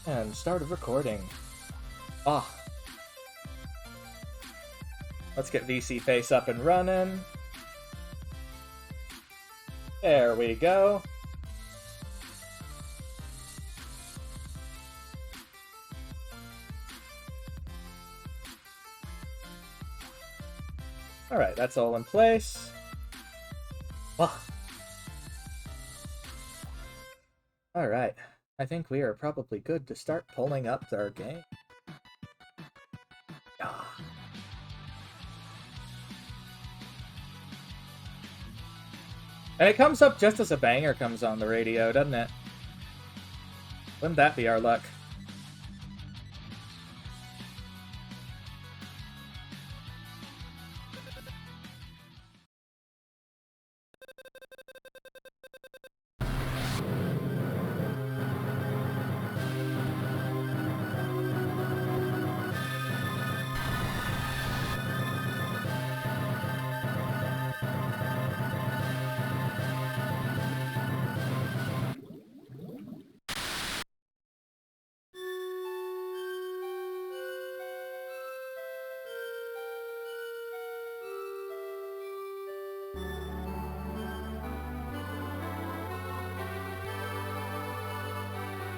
And start of recording. Ah. Let's get VC Face up and running. There we go. Alright, that's all in place. Ah. Alright, I think we are probably good to start pulling up our game. Ah. And it comes up just as a banger comes on the radio, doesn't it? Wouldn't that be our luck?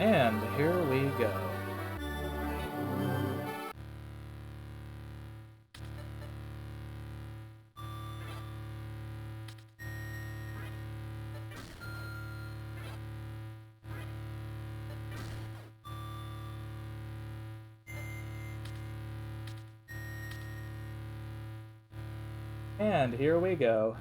And here we go. And here we go.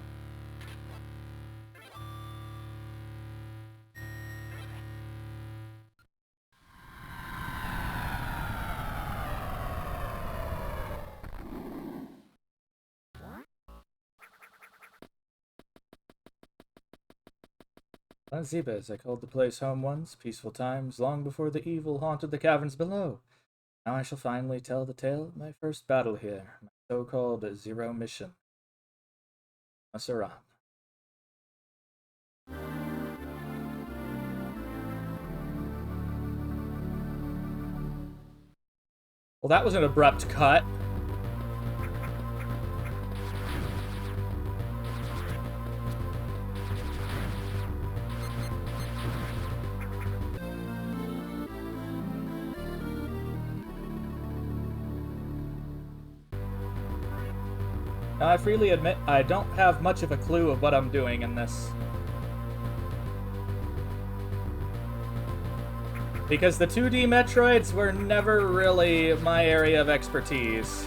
Zebas, I called the place home once, peaceful times, long before the evil haunted the caverns below. Now I shall finally tell the tale of my first battle here, my so-called zero mission. Masaran. Well, that was an abrupt cut. Now, I freely admit I don't have much of a clue of what I'm doing in this. Because the 2D Metroids were never really my area of expertise.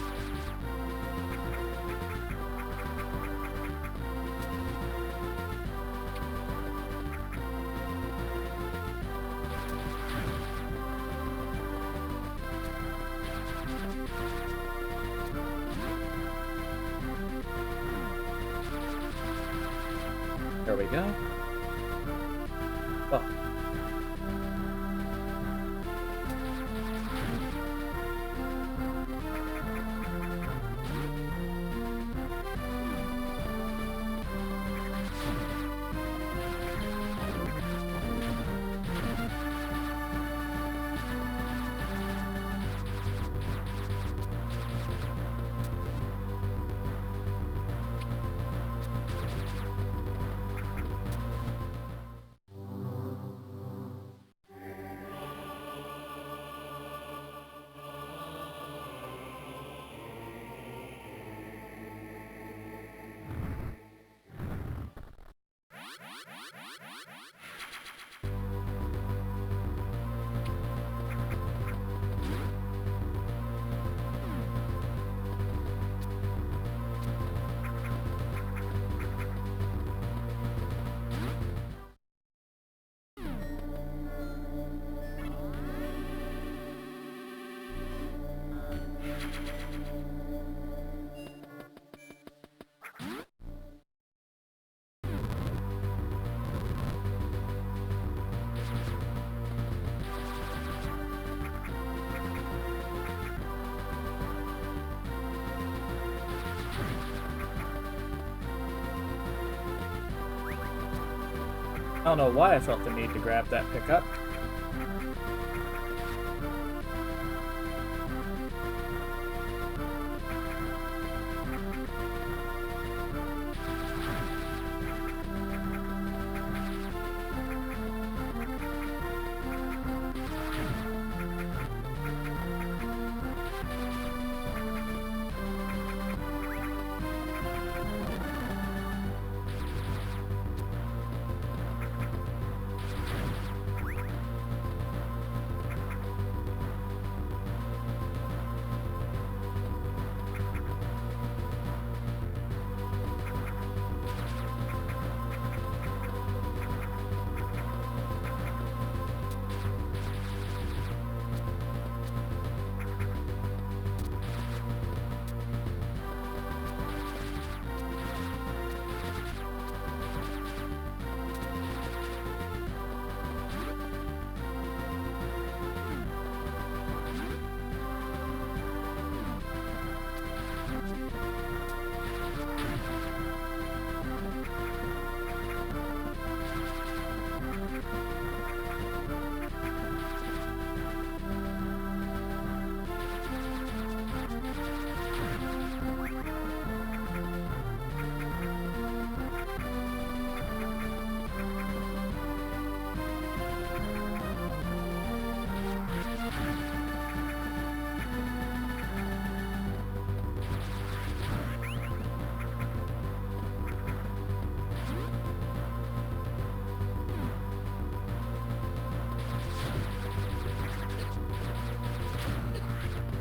There we go. Oh. I don't know why I felt the need to grab that pickup.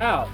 Ow!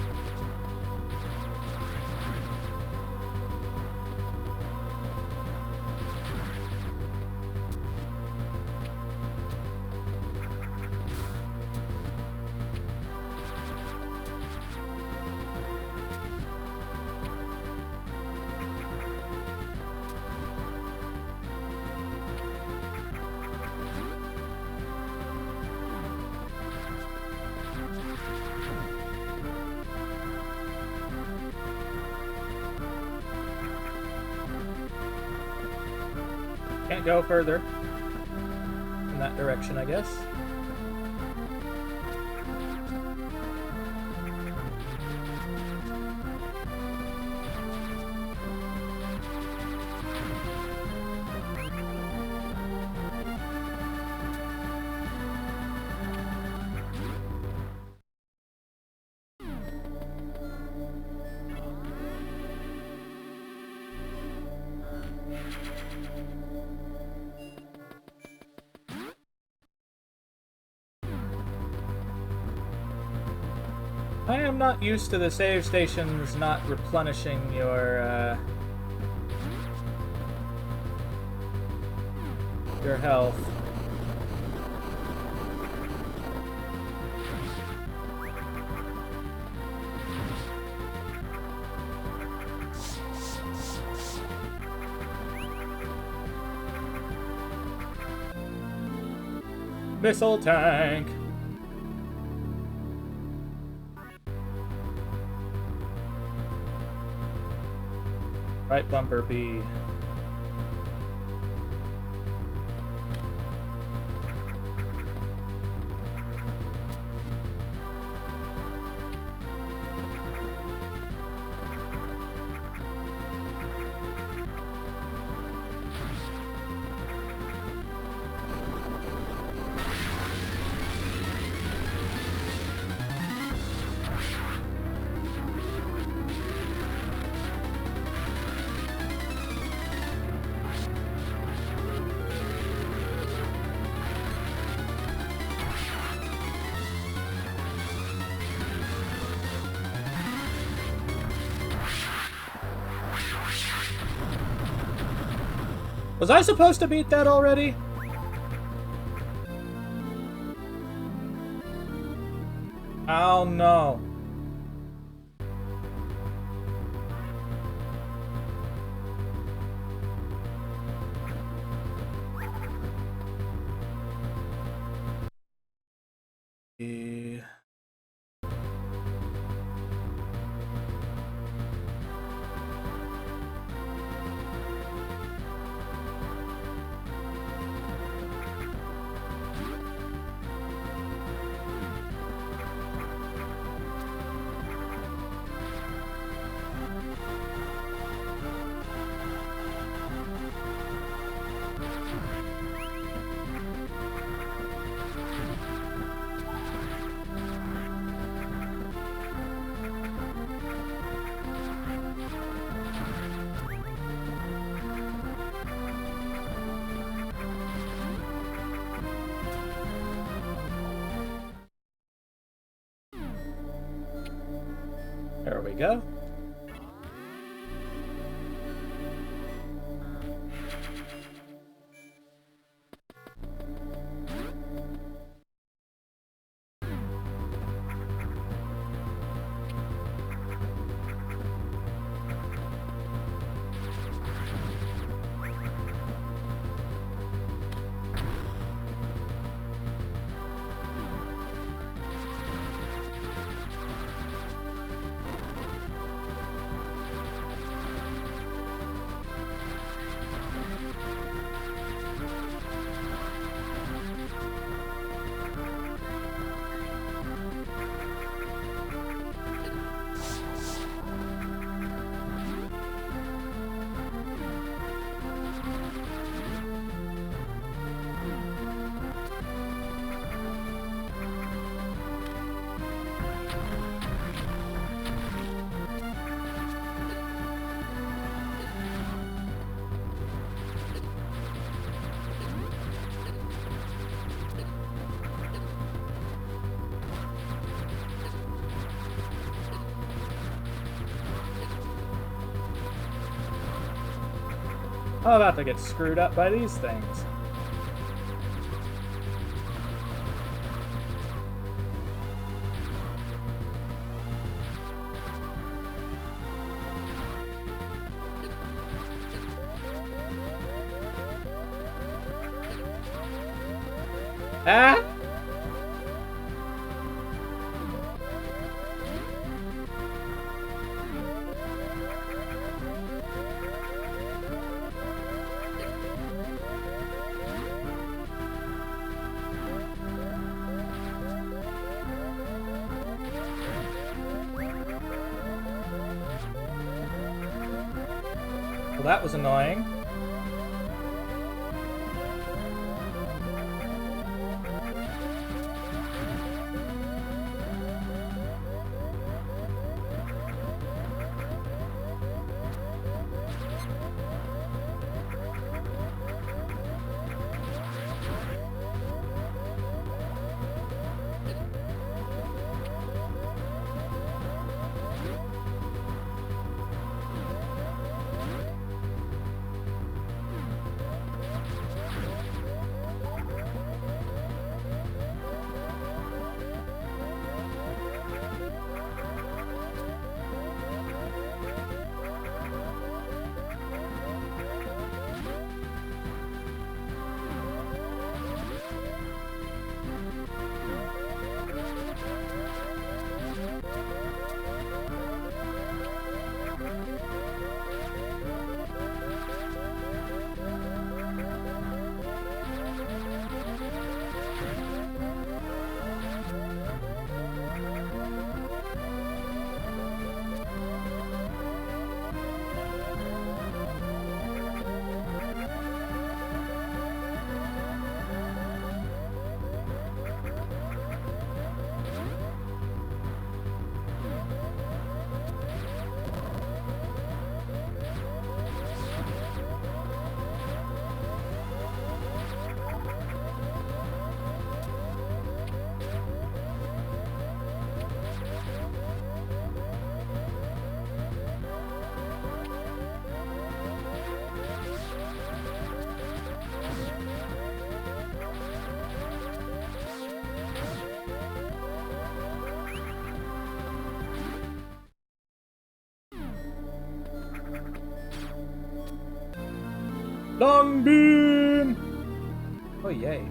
Can't go further in that direction, I guess. I am not used to the save stations not replenishing your health. Missile tank. Right bumper B. Was I supposed to beat that already? Oh no. There we go. I'm about to get screwed up by these things. Ah! Well, that was annoying. Long beam! Oh, yay.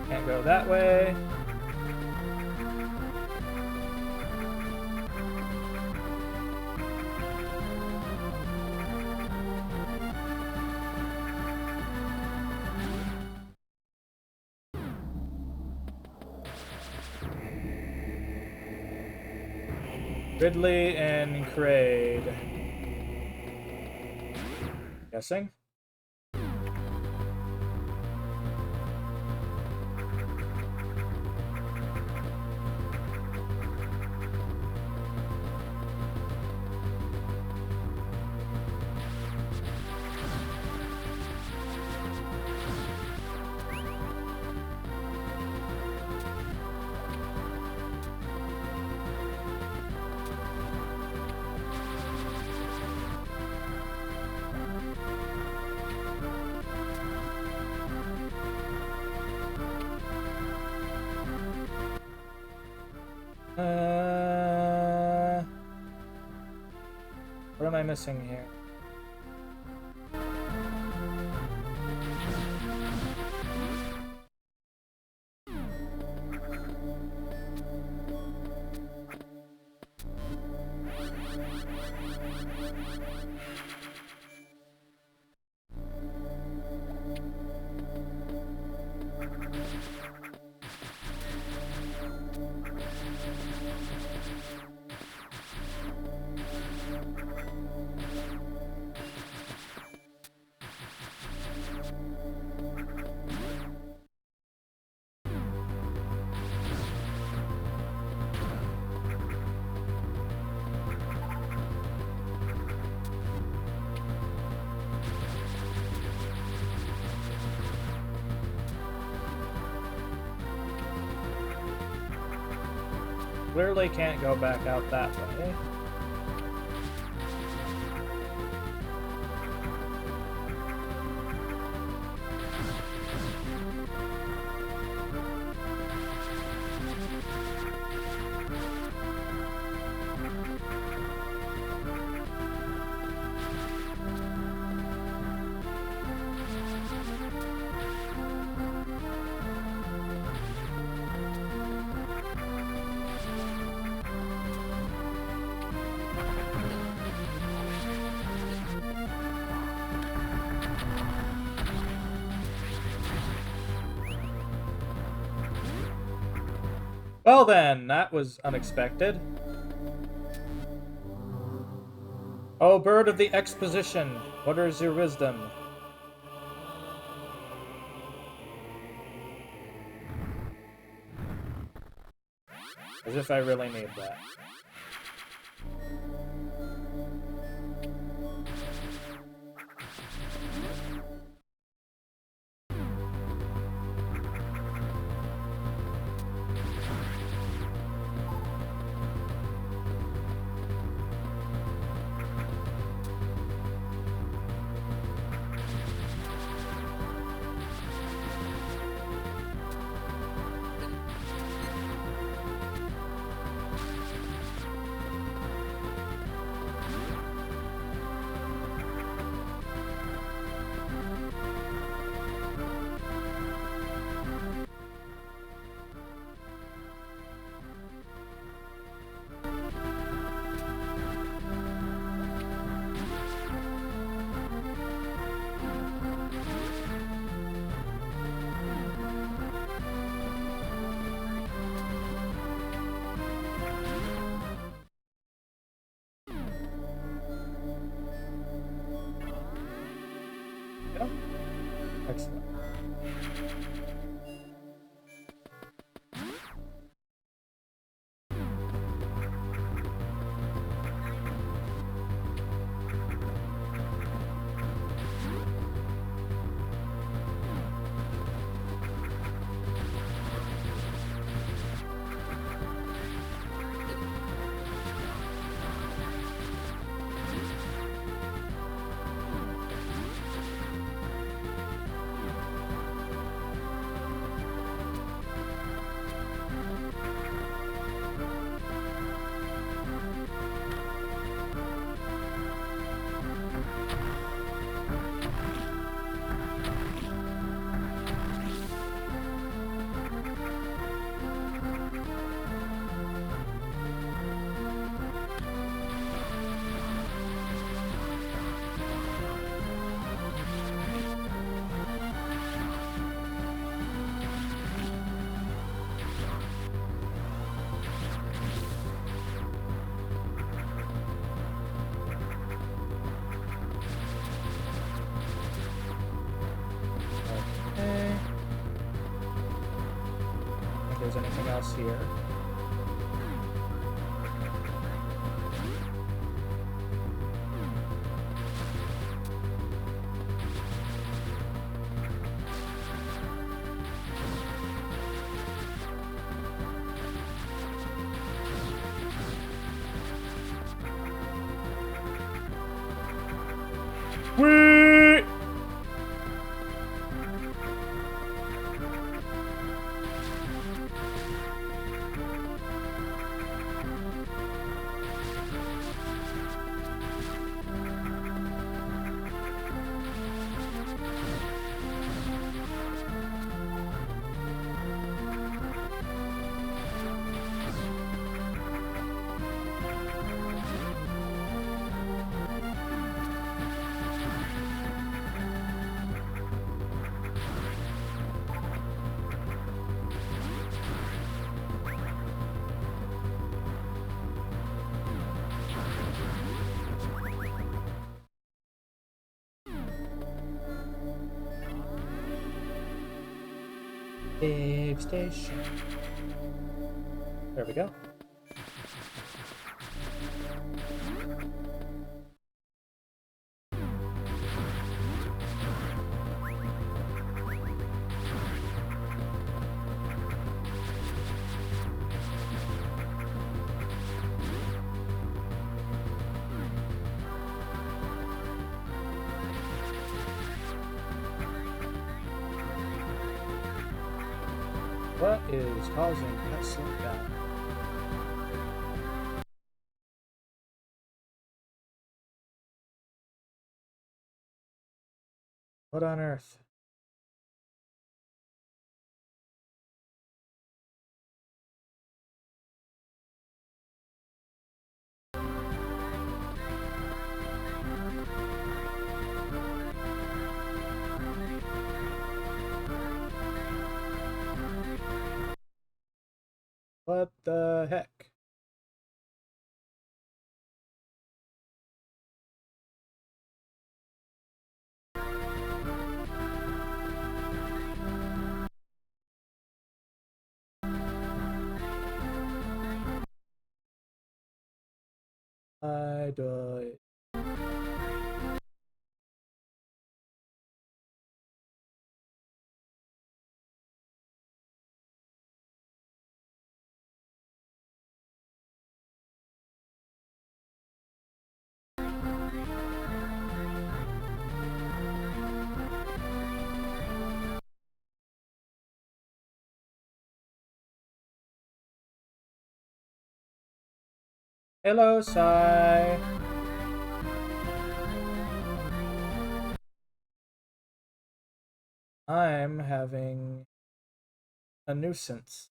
Can't go that way. Ridley and Kraid. Guessing? am I missing here? Clearly can't go back out that way. Well then, that was unexpected. Oh, bird of the exposition, what is your wisdom? As if I really need that. Excellent. If there's anything else here. Whee! Big station. There we go. What is causing that slowdown? What on earth? What the heck? I died. Hello, Sai. I'm having a nuisance.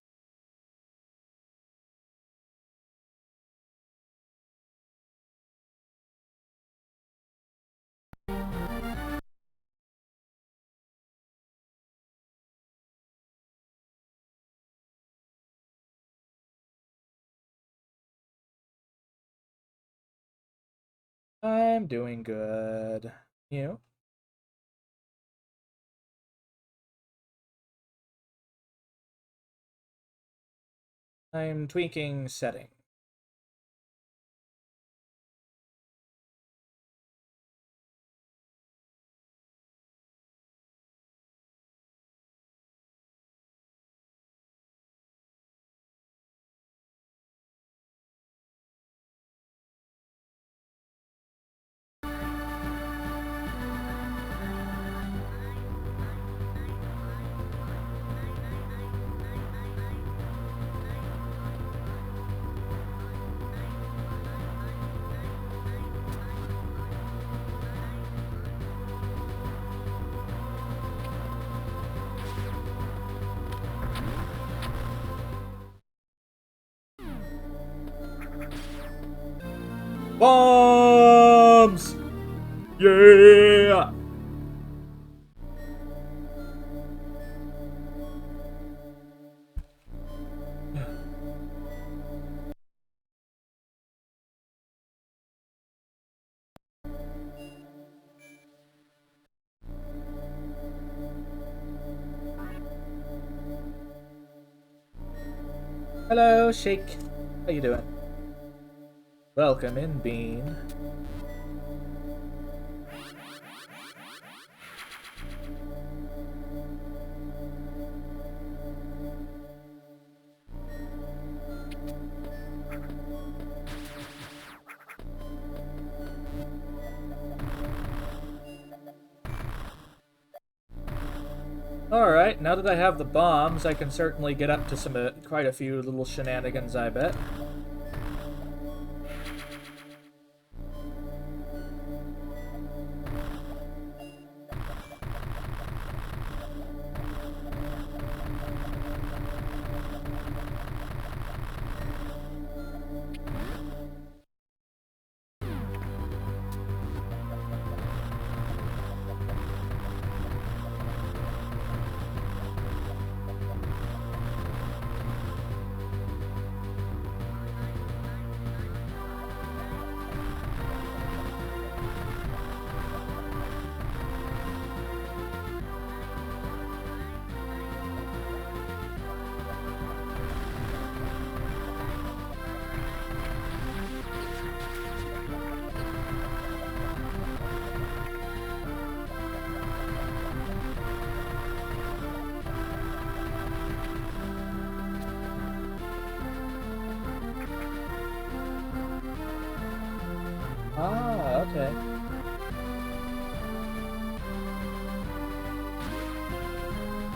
I'm doing good. You? I'm tweaking setting. Bombs! Yeah! Hello, Shake. How you doing? Welcome in, Bean. Alright, now that I have the bombs, I can certainly get up to some quite a few little shenanigans, I bet.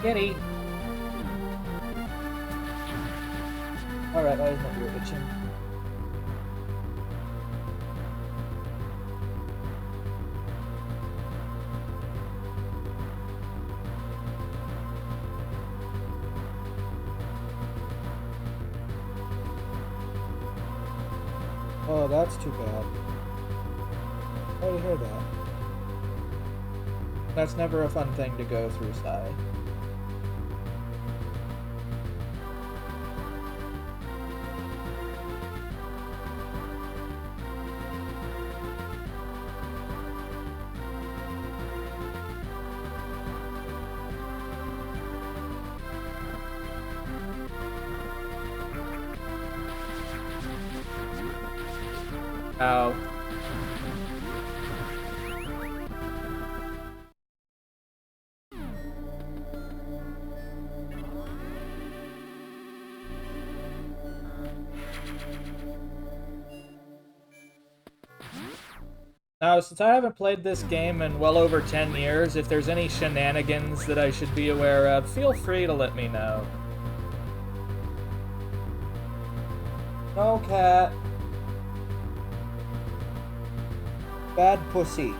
Kitty! Alright, why isn't it your itching? Oh, that's too bad. Sorry to hear that. That's never a fun thing to go through, Sai. Ow. Now, since I haven't played this game in well over 10 years, if there's any shenanigans that I should be aware of, feel free to let me know. No, cat. Bad pussy.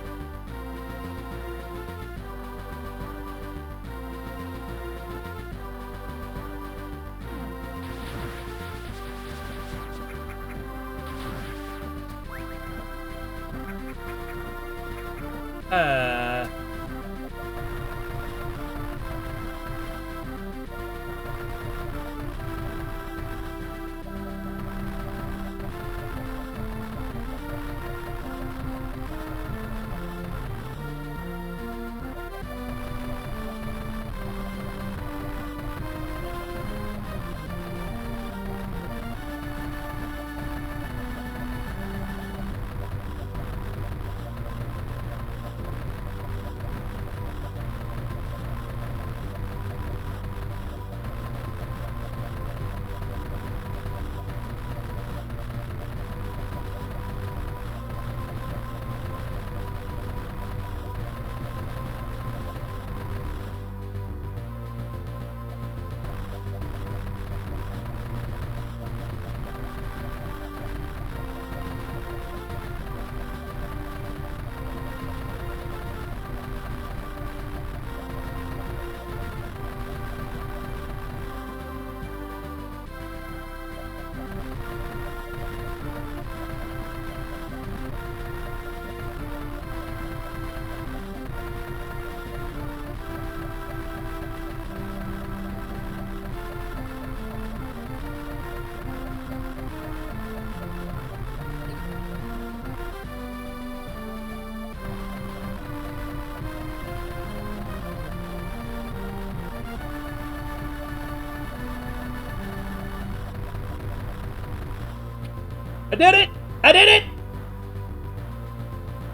I did it! I did it!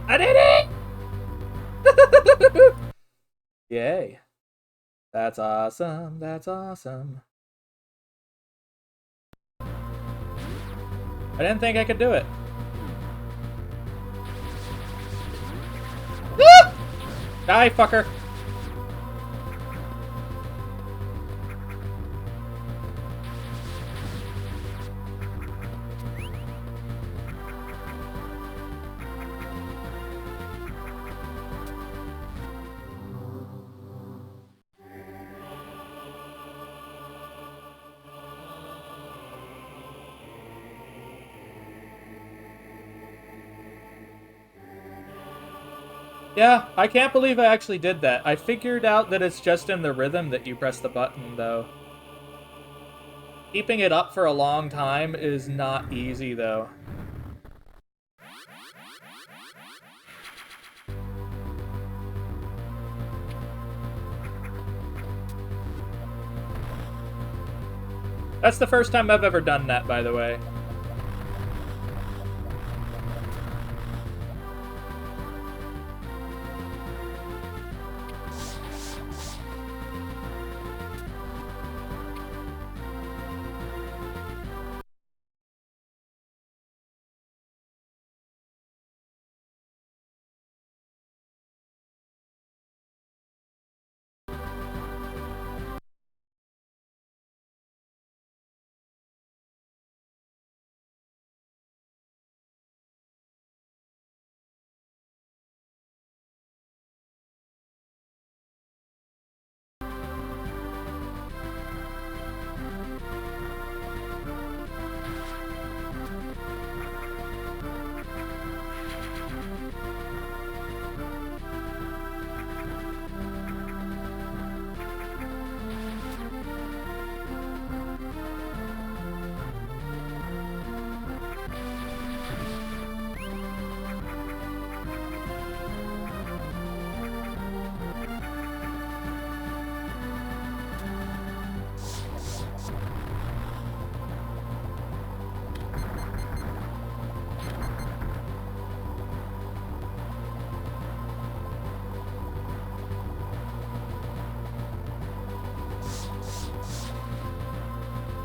I did it! Yay. That's awesome. That's awesome. I didn't think I could do it. Ah! Die, fucker. Yeah, I can't believe I actually did that. I figured out that it's just in the rhythm that you press the button, though. Keeping it up for a long time is not easy, though. That's the first time I've ever done that, by the way.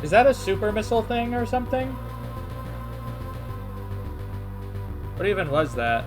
Is that a super missile thing or something? What even was that?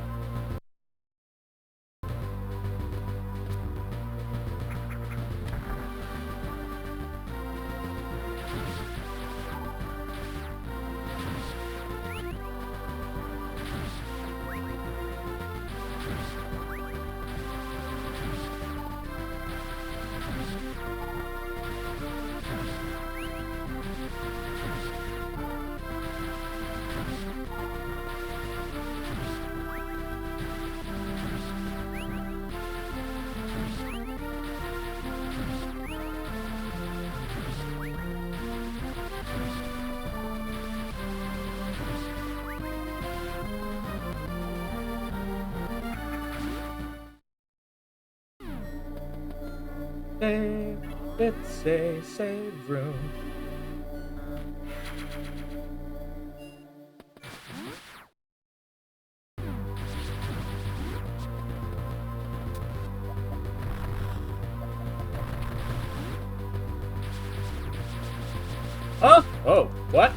Save, it's a save room. Huh? Oh, what?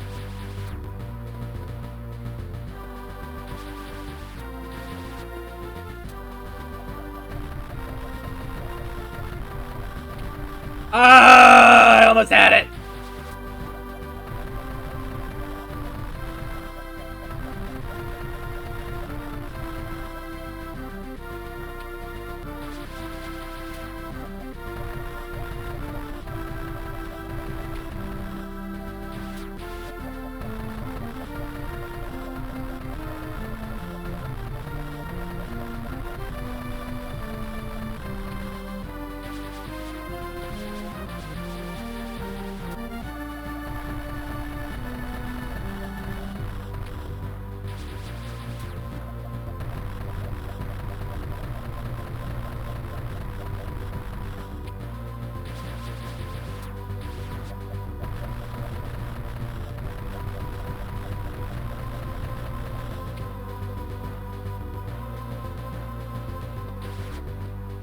Ah, I almost had it.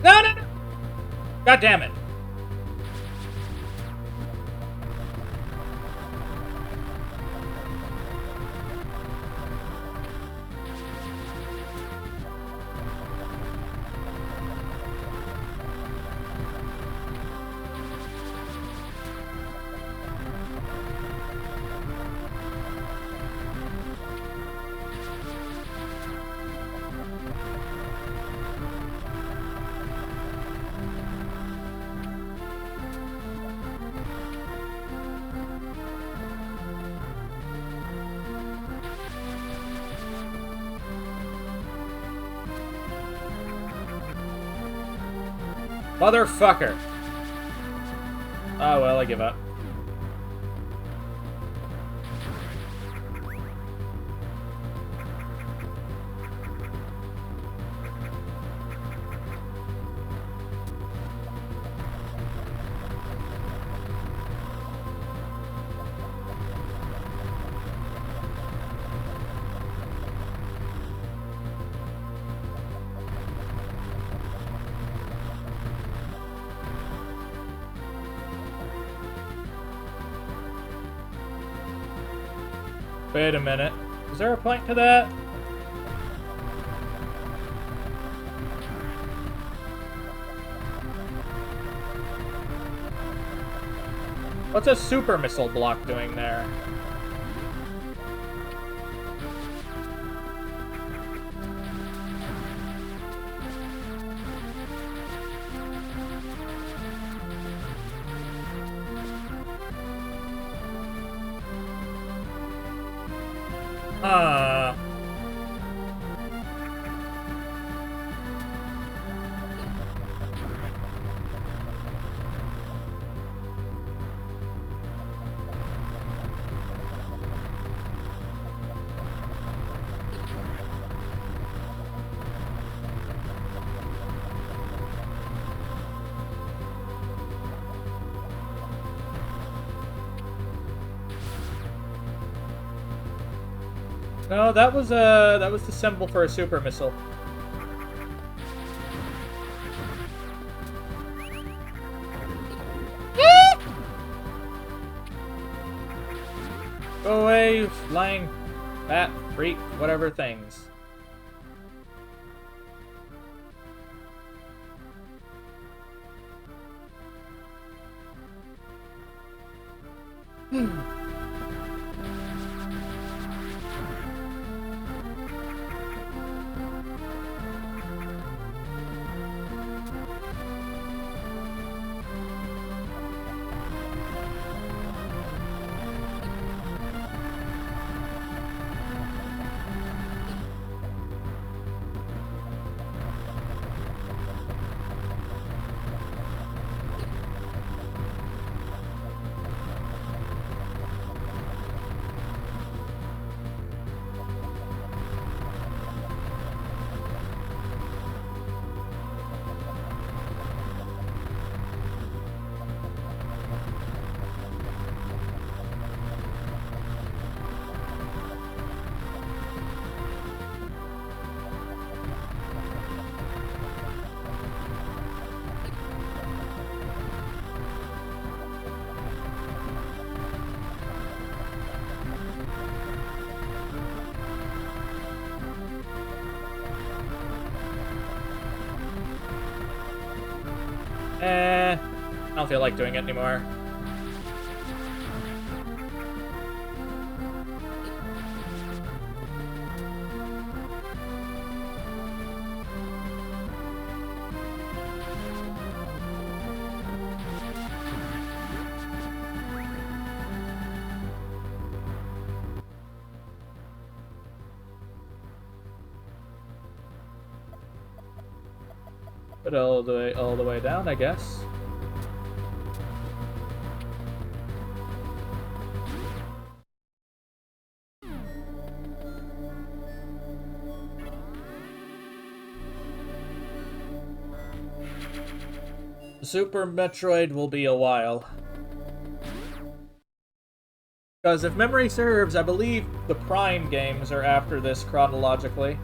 No, no, no! God damn it. Motherfucker. Oh, well, I give up. Wait a minute. Is there a point to that? What's a super missile block doing there? No, that was the symbol for a super missile. Go away, flying bat, freak, whatever things. I don't feel like doing it anymore. But all the way down, I guess. Super Metroid will be a while. Because if memory serves, I believe the Prime games are after this chronologically.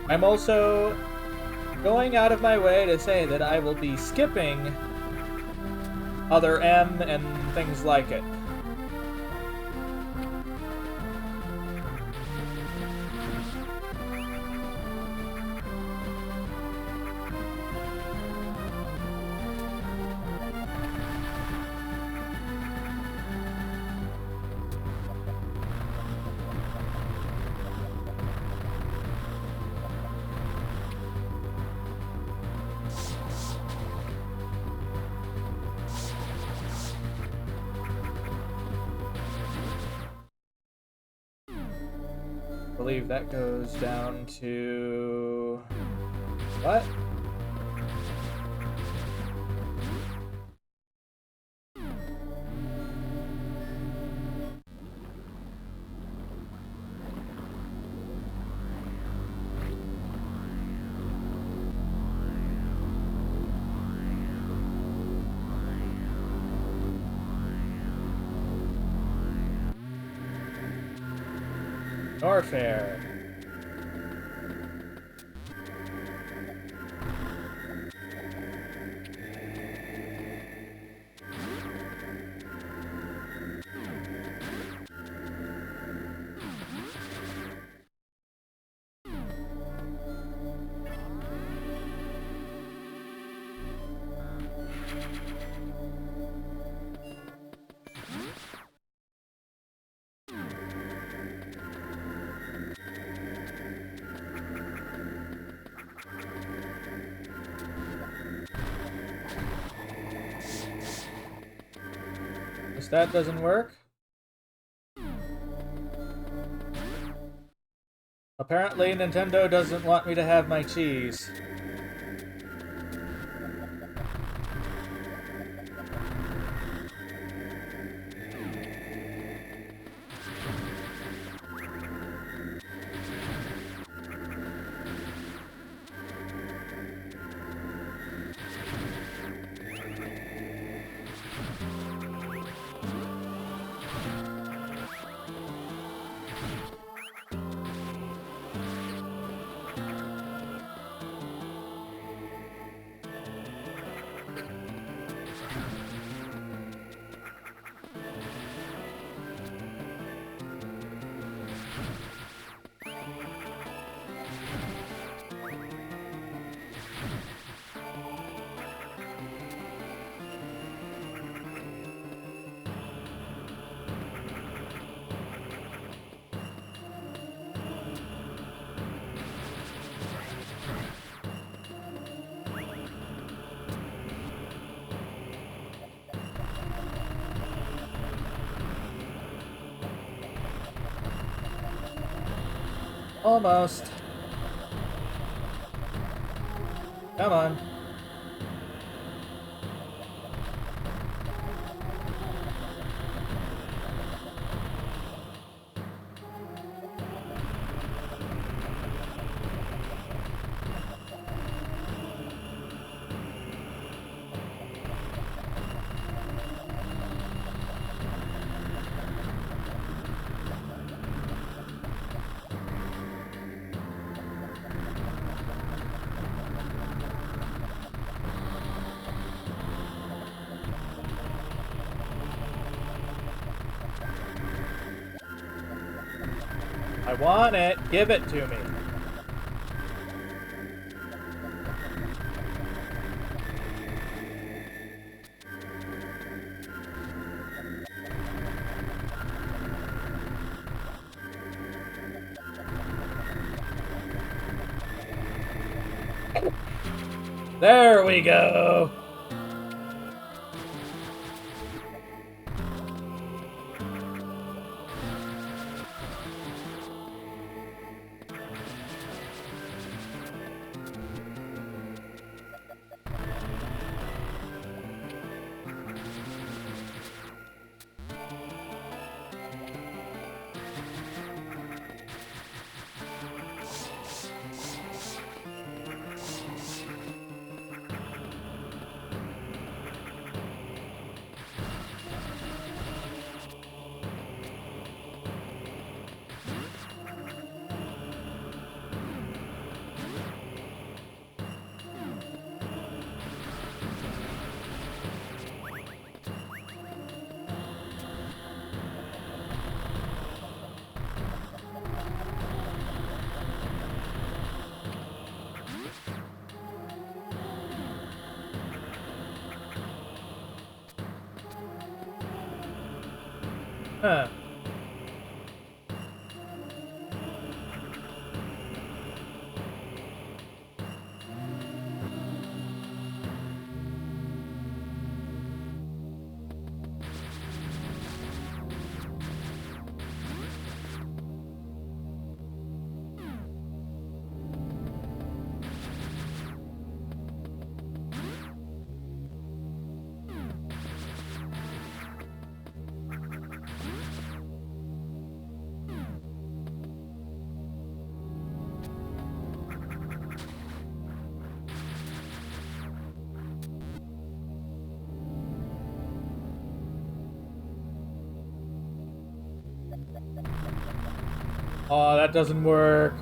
I'm also going out of my way to say that I will be skipping other M and things like it. I believe that goes down to... what? Norfair. If that doesn't work. Apparently, Nintendo doesn't want me to have my cheese. Almost. Come on. I want it. Give it to me. There we go. Huh. Oh, that doesn't work.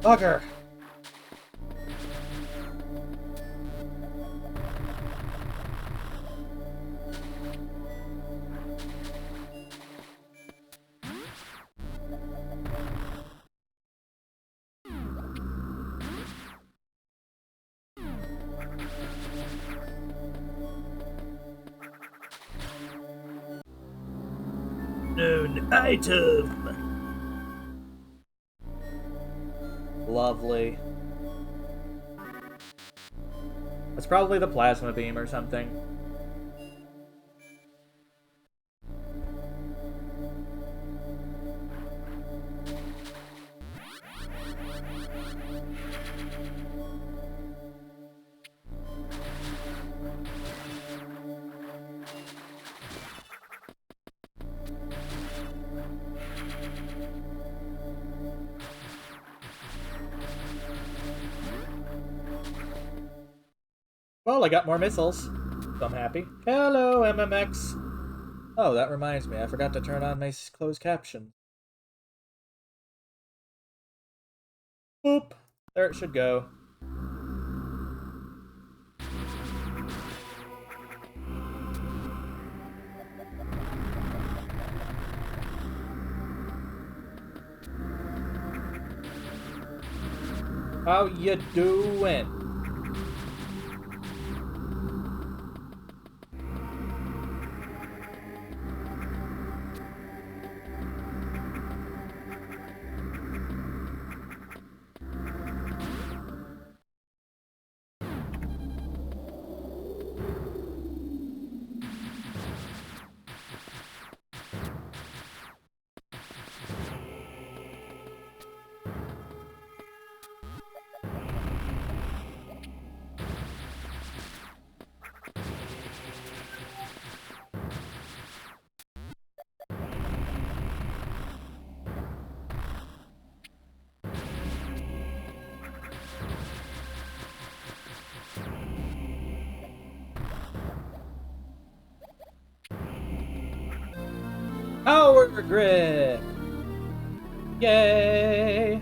Bugger. Known item. Lovely. That's probably the plasma beam or something. Well, I got more missiles, so I'm happy. Hello, MMX. Oh, that reminds me, I forgot to turn on my closed caption. Boop. There it should go. How you doing? Power Grid! Yay!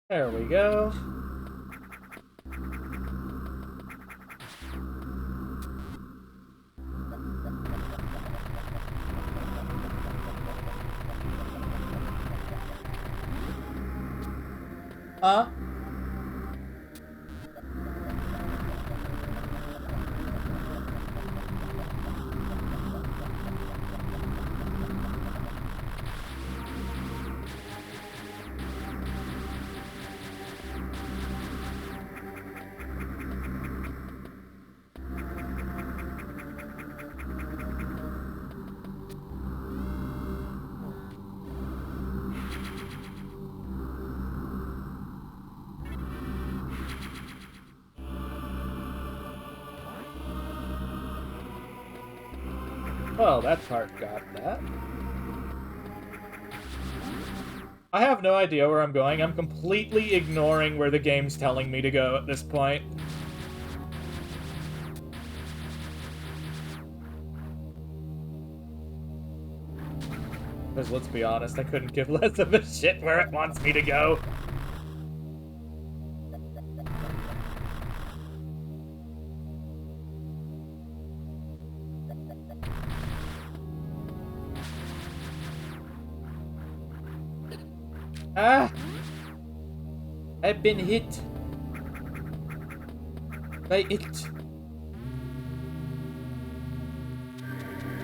There we go. Well, that part got that. I have no idea where I'm going. I'm completely ignoring where the game's telling me to go at this point. Because let's be honest, I couldn't give less of a shit where it wants me to go. Ah! I've been hit by it.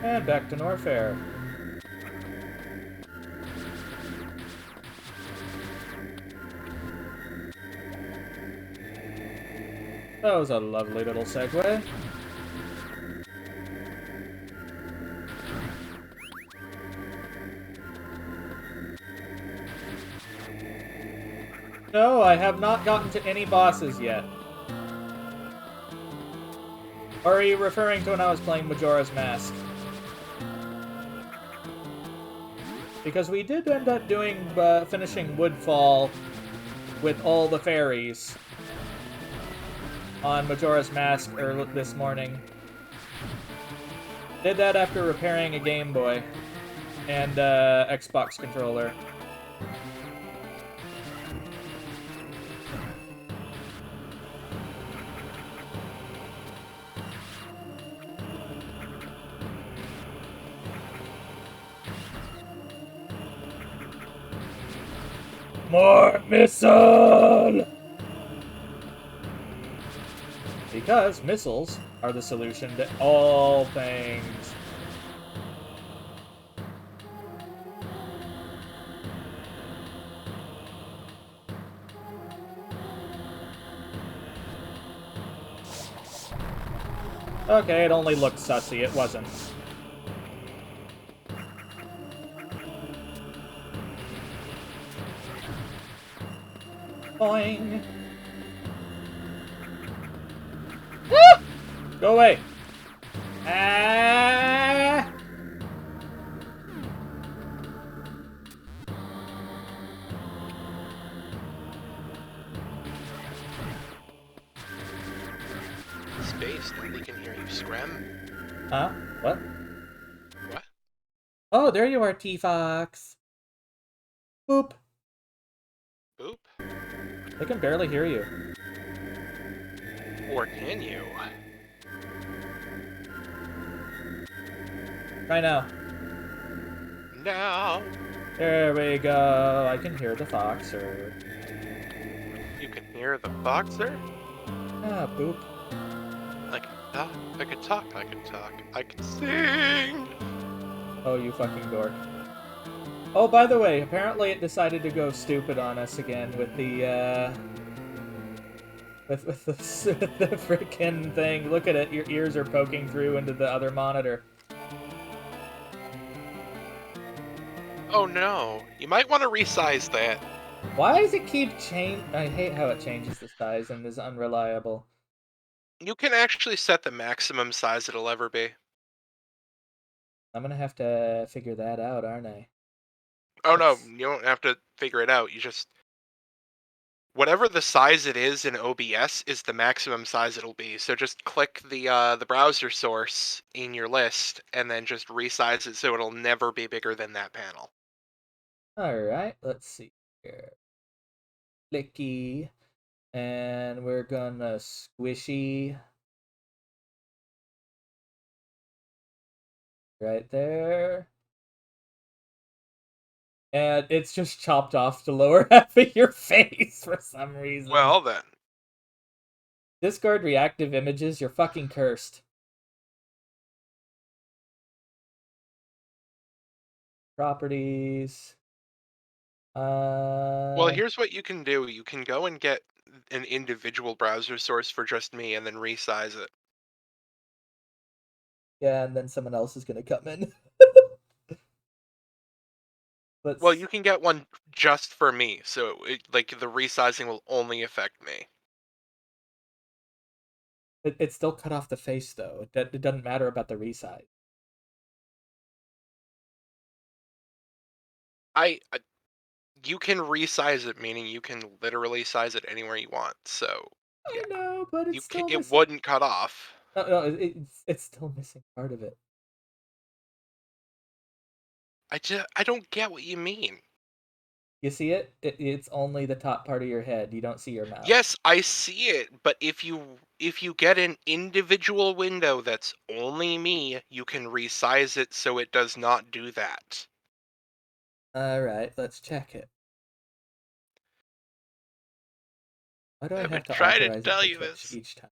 And back to Norfair. That was a lovely little segue. No, I have not gotten to any bosses yet. Or are you referring to when I was playing Majora's Mask? Because we did end up doing, finishing Woodfall with all the fairies on Majora's Mask this morning. Did that after repairing a Game Boy and Xbox controller. More missile! Because missiles are the solution to all things. Okay, it only looked sussy, it wasn't. Boing! Ah! Go away! Ah! Space, nobody can hear you scram. Huh? What? What? Oh, there you are, T-Fox. Boop. Boop? They can barely hear you. Or can you? Try now. Now! There we go. I can hear the Foxer. You can hear the boxer? Ah, boop. I can talk, I can talk, I can talk, I can sing! Oh, you fucking dork. Oh, by the way, apparently it decided to go stupid on us again with the, with the, the frickin' thing. Look at it, your ears are poking through into the other monitor. Oh no, you might want to resize that. Why does it keep change? I hate how it changes the size and is unreliable. You can actually set the maximum size it'll ever be. I'm gonna have to figure that out, aren't I? Oh no, Let's... you don't have to figure it out, you just... Whatever the size it is in OBS is the maximum size it'll be. So just click the browser source in your list and then just resize it so it'll never be bigger than that panel. Alright, let's see here. Clicky. And we're gonna squishy. Right there. And it's just chopped off the lower half of your face for some reason. Well then. Discard reactive images, you're fucking cursed. Properties. Well, here's what you can do. You can go and get an individual browser source for just me and then resize it. Yeah, and then someone else is gonna come in. Well, Let's... you can get one just for me, so like the resizing will only affect me. It still cut off the face though. It doesn't matter about the resize. I you can resize it, meaning you can literally size it anywhere you want. So I yeah, know, but it's still it missing. wouldn't cut off. No, it's still missing part of it. I don't get what you mean. You see it? It's only the top part of your head. You don't see your mouth. Yes, I see it, but if you get an individual window that's only me, you can resize it so it does not do that. Alright, let's check it. Why do I I've been have to trying to authorize it tell for you Twitch this. each time?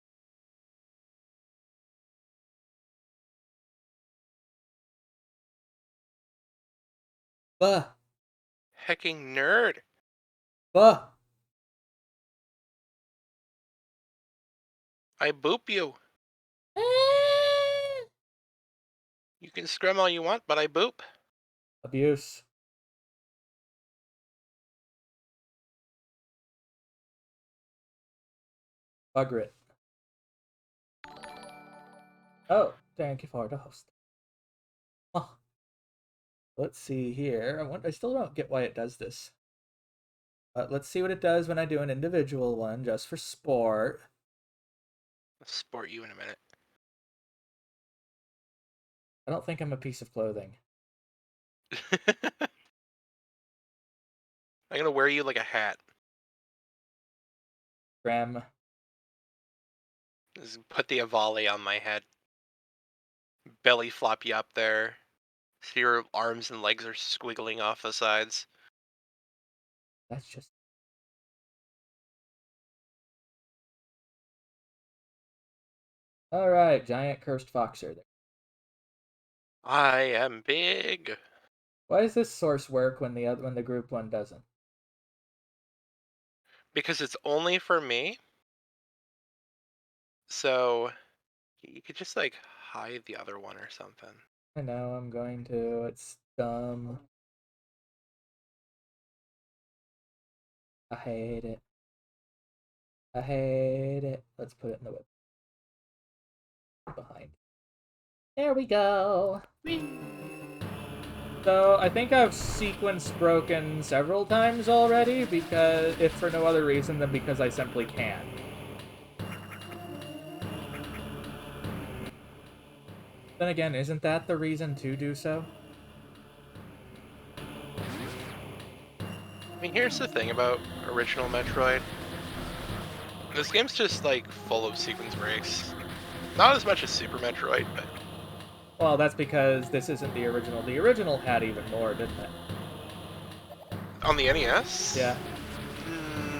Buh! Hecking nerd. Buh! I boop you. You can scrum all you want, but I boop. Abuse. Bugger it. Oh, thank you for the host. Huh. Let's see here. I still don't get why it does this. Let's see what it does when I do an individual one, just for sport. I'll sport you in a minute. I don't think I'm a piece of clothing. I'm gonna wear you like a hat. Graham, Just put the Avali on my head. Belly flop you up there. So your arms and legs are squiggling off the sides. that's just... Alright, giant cursed foxer there. I am big. Why does this source work when the group one doesn't? Because it's only for me. So you could just like hide the other one or something. I know I'm going to. It's dumb. I hate it. I hate it. Let's put it in the web behind. There we go. So I think I've sequence broken several times already, because if for no other reason than because I simply can. Then again, isn't that the reason to do so? I mean, here's the thing about original Metroid. This game's just like full of sequence breaks. Not as much as Super Metroid, but Well, that's because this isn't the original. The original had even more, didn't it? on the NES? Yeah.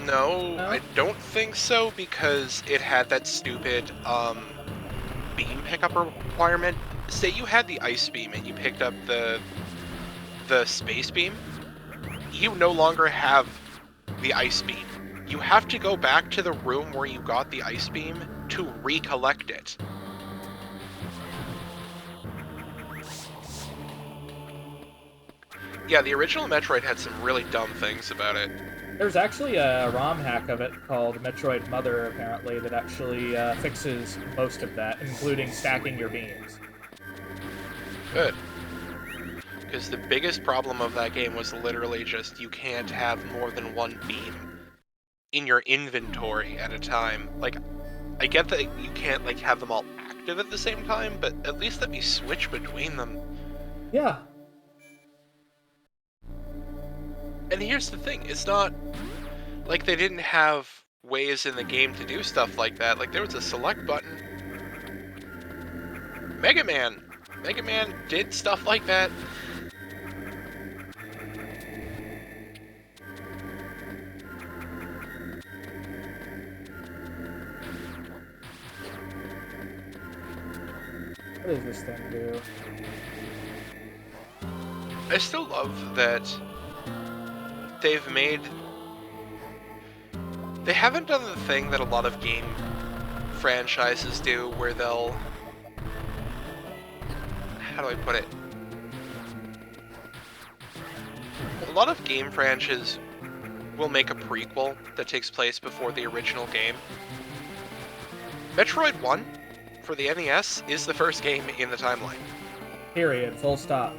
No, No? I don't think so, because it had that stupid beam pickup requirement. Say you had the ice beam and you picked up the space beam, you no longer have the ice beam. You have to go back to the room where you got the ice beam to recollect it. Yeah, the original Metroid had some really dumb things about it. There's actually a ROM hack of it called Metroid Mother, apparently, that actually fixes most of that, including stacking your beams. Good. Because the biggest problem of that game was literally just you can't have more than one beam in your inventory at a time. Like, I get that you can't like have them all active at the same time, but at least let me switch between them. Yeah. And here's the thing, it's not like they didn't have ways in the game to do stuff like that. Like, there was a select button. Mega Man did stuff like that. What does this thing do? I still love that they haven't done the thing that a lot of game franchises do, where they'll, how do I put it? A lot of game franchises will make a prequel that takes place before the original game. Metroid 1 for the NES is the first game in the timeline. Period. Full stop.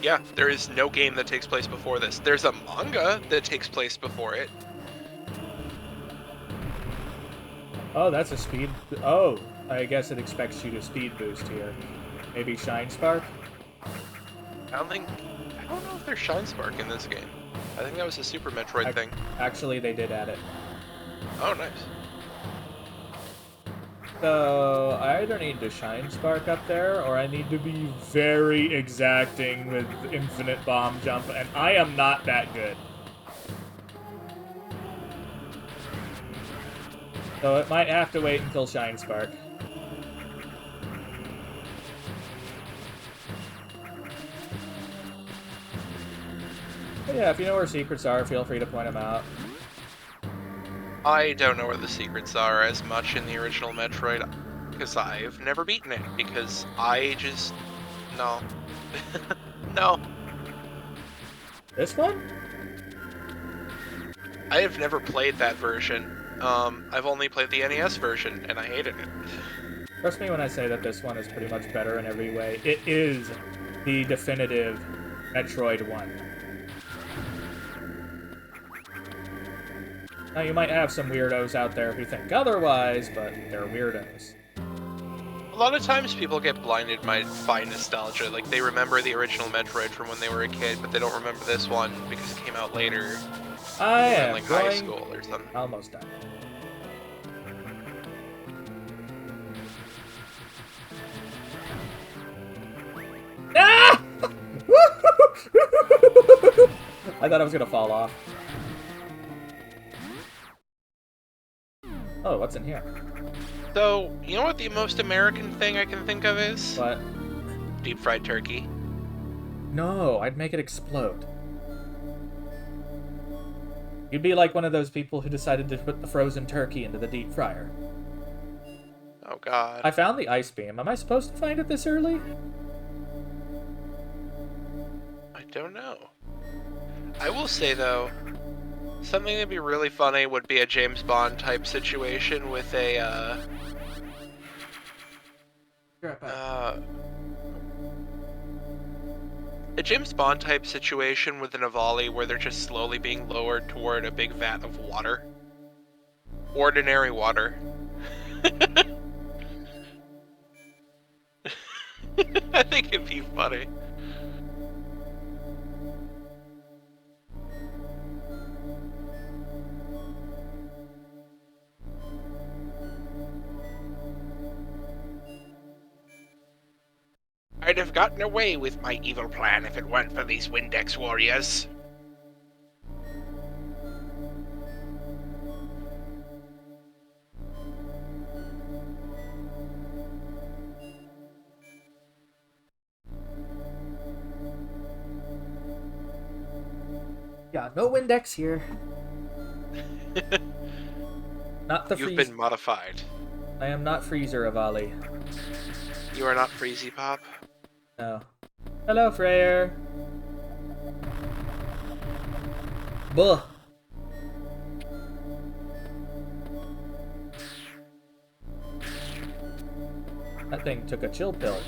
Yeah, there is no game that takes place before this. There's a manga that takes place before it. Oh, that's a speed... Oh, I guess it expects you to speed boost here. Maybe Shine Spark? I don't know if there's Shine Spark in this game. I think that was a Super Metroid thing. Actually, they did add it. Oh, nice. So, I either need to Shine Spark up there, or I need to be very exacting with infinite bomb jump, and I am not that good. So it might have to wait until Shine Spark. But yeah, if you know where secrets are, feel free to point them out. I don't know where the secrets are as much in the original Metroid, because I've never beaten it, because I just... no. No. This one? I have never played that version. I've only played the NES version, and I hated it. Trust me when I say that this one is pretty much better in every way. It is the definitive Metroid 1. Now, you might have some weirdos out there who think otherwise, but they're weirdos. A lot of times people get blinded by nostalgia. Like, they remember the original Metroid from when they were a kid, but they don't remember this one because it came out later. I in am like going... high school or something. Almost done. Ah! I thought I was gonna fall off. Oh, what's in here? So, you know what the most American thing I can think of is? What? Deep fried turkey. No, I'd make it explode. You'd be like one of those people who decided to put the frozen turkey into the deep fryer. Oh god. I found the ice beam. Am I supposed to find it this early? I don't know. I will say, though, something that'd be really funny would be a James Bond type situation with a, a James Bond type situation with an Avali where they're just slowly being lowered toward a big vat of water. Ordinary water. I think it'd be funny. I'd have gotten away with my evil plan if it weren't for these Windex warriors. Yeah, no Windex here. Not the You've freeze. been modified. I am not Freezer Avali. You are not Freezy Pop. No. Hello, Freyr. Buh. That thing took a chill pill.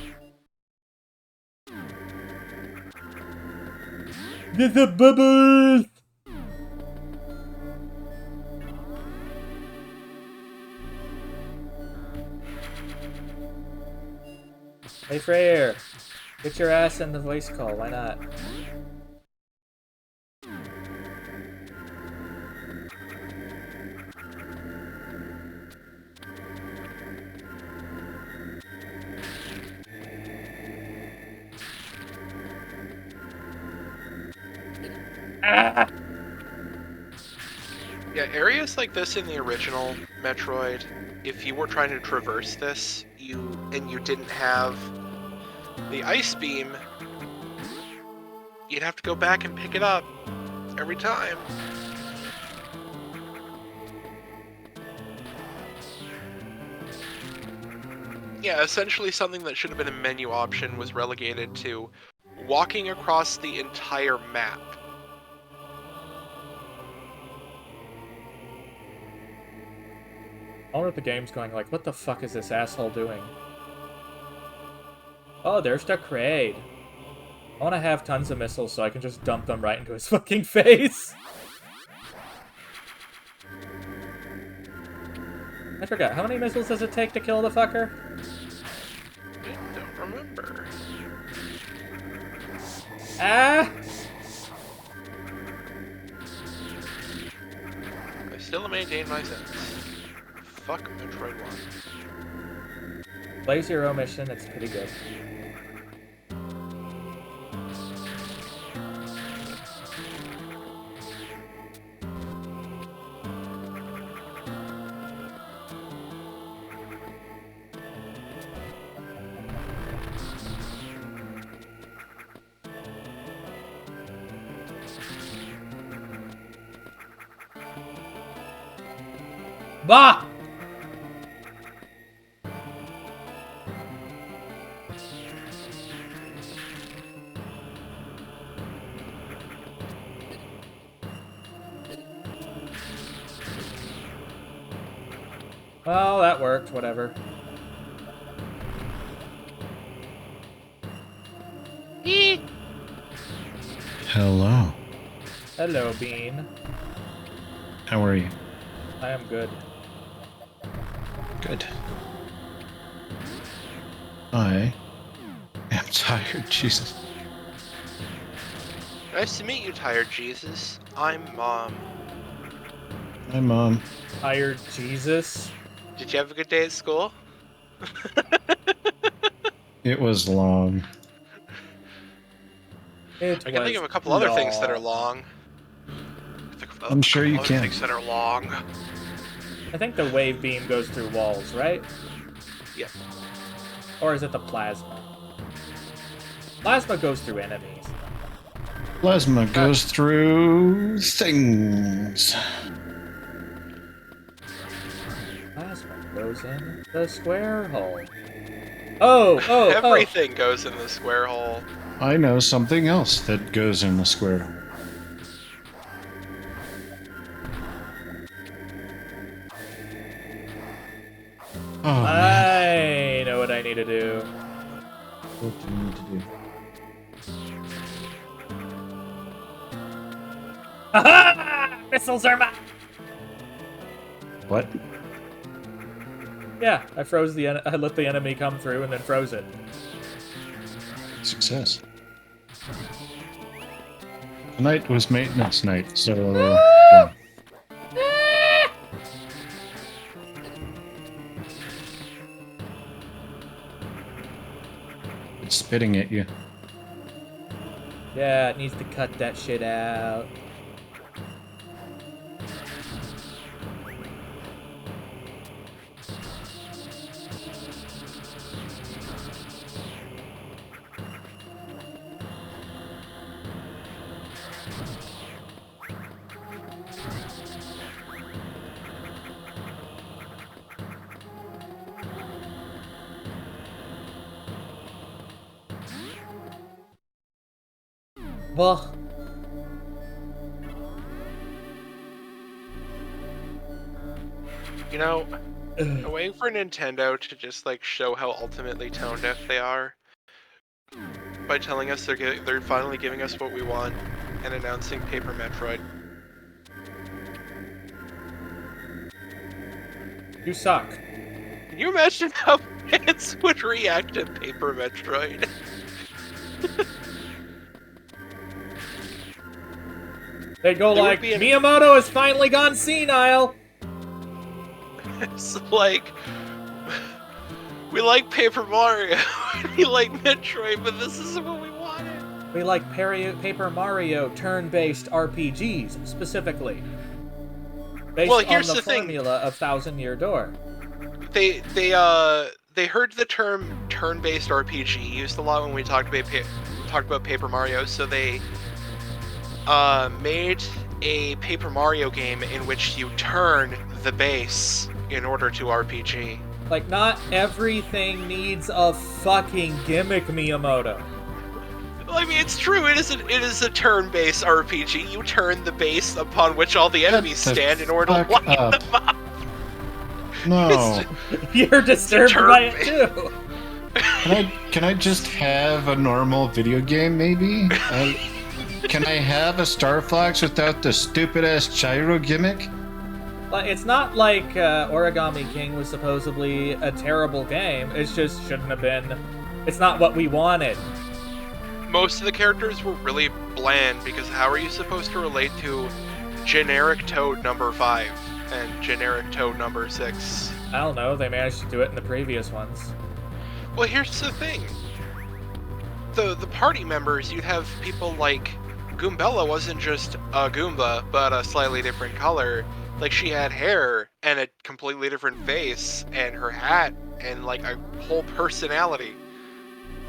Get the bubbles! Hey, Freyr. Get your ass in the voice call. Why not? Ah! Yeah, areas like this in the original Metroid, if you were trying to traverse this, and you didn't have the ice beam, you'd have to go back and pick it up every time. Yeah, essentially something that should have been a menu option was relegated to walking across the entire map. I wonder if the game's going like, what the fuck is this asshole doing? Oh, there's the Kraid. I want to have tons of missiles so I can just dump them right into his fucking face. I forgot, how many missiles does it take to kill the fucker? I don't remember. Ah! I still maintain my sense. Fuck Metroid 1. Play Zero Mission, it's pretty good. Bah! Well, that worked, whatever. Hello. Hello, Bean. How are you? I am good. Good. I am tired, Jesus. Nice to meet you, tired Jesus. I'm Mom. Hi, Mom. Tired Jesus. Did you have a good day at school? It was long. It I can think was of a couple other things that are long. long. Think of I'm a sure couple you other can. things that are long. I think the wave beam goes through walls, right? Yeah. Or is it the plasma? Plasma goes through enemies. Plasma goes through things. Plasma goes in the square hole. Oh! Everything goes in the square hole. I know something else that goes in the square. Oh, man. I know what I need to do. What do you need to do? Aha! Missiles are mine! What? Yeah, I froze I let the enemy come through and then froze it. Success. Tonight was maintenance night, so... yeah. It's spitting at you. Yeah, it needs to cut that shit out. Well, You know, I'm waiting for Nintendo to just like show how ultimately tone deaf they are by telling us they're finally giving us what we want and announcing Paper Metroid. you suck. Can you imagine how fans would react to Paper Metroid? They go There would like, be an- Miyamoto has finally gone senile! It's like, we like Paper Mario, we like Metroid, but this isn't what we wanted. We like Paper Mario turn-based RPGs, specifically. Based Well, here's on the the thing. formula of Thousand Year Door. They heard the term turn-based RPG used a lot when we talked about Paper Mario, so they made a Paper Mario game in which you turn the base in order to RPG. Like, not everything needs a fucking gimmick, Miyamoto. Well, I mean, it's true. It is a turn-based RPG. You turn the base upon which all the enemies Shut the stand in order to fuck light up. them up. No. You're disturbed by it too. Can I just have a normal video game, maybe? Can I have a Star Fox without the stupid-ass gyro gimmick? Like, it's not like Origami King was supposedly a terrible game. It just shouldn't have been. It's not what we wanted. Most of the characters were really bland because how are you supposed to relate to generic Toad number 5 and generic Toad number 6? I don't know. They managed to do it in the previous ones. Well, here's the thing. The party members, you'd have people like Goombella wasn't just a Goomba, but a slightly different color. Like, she had hair and a completely different face and her hat and like a whole personality.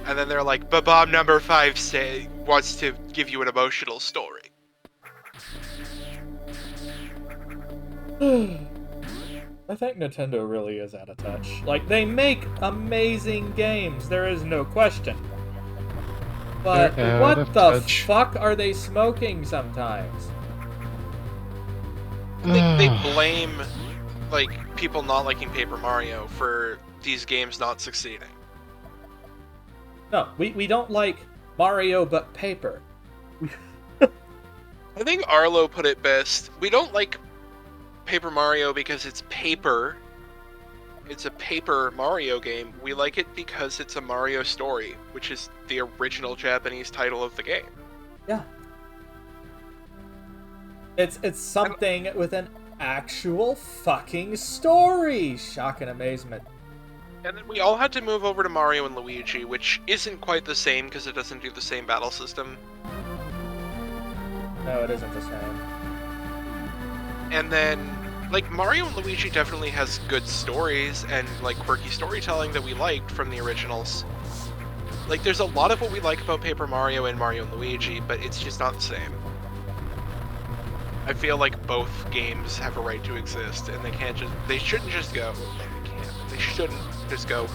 And then they're like, but Bob number 5 wants to give you an emotional story. I think Nintendo really is out of touch. Like, they make amazing games, there is no question. But They're out what of the touch. fuck are they smoking sometimes? They blame like people not liking Paper Mario for these games not succeeding. No, we don't like Mario but paper. I think Arlo put it best. We don't like Paper Mario because it's paper. it's a paper Mario game. We like it because it's a Mario story, which is the original Japanese title of the game. Yeah. It's something with an actual fucking story. Shock and amazement. And then we all had to move over to Mario and Luigi, which isn't quite the same because it doesn't do the same battle system. No, it isn't the same. And then, like, Mario and Luigi definitely has good stories and, like, quirky storytelling that we liked from the originals. Like, there's a lot of what we like about Paper Mario and Mario and Luigi, but it's just not the same. I feel like both games have a right to exist, and they shouldn't just go, they shouldn't just go,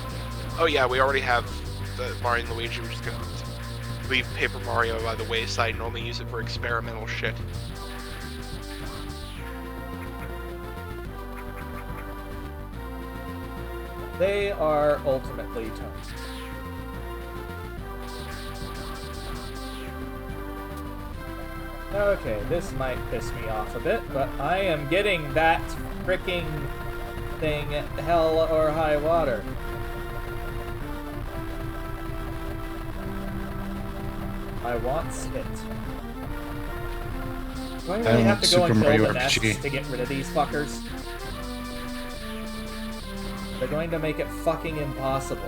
oh yeah, we already have the Mario and Luigi, we're just gonna leave Paper Mario by the wayside and only use it for experimental shit. They are ultimately toned. Okay, this might piss me off a bit, but I am getting that freaking thing hell or high water. I want it. Do I really have to go and kill the nests to get rid of these fuckers? They're going to make it fucking impossible.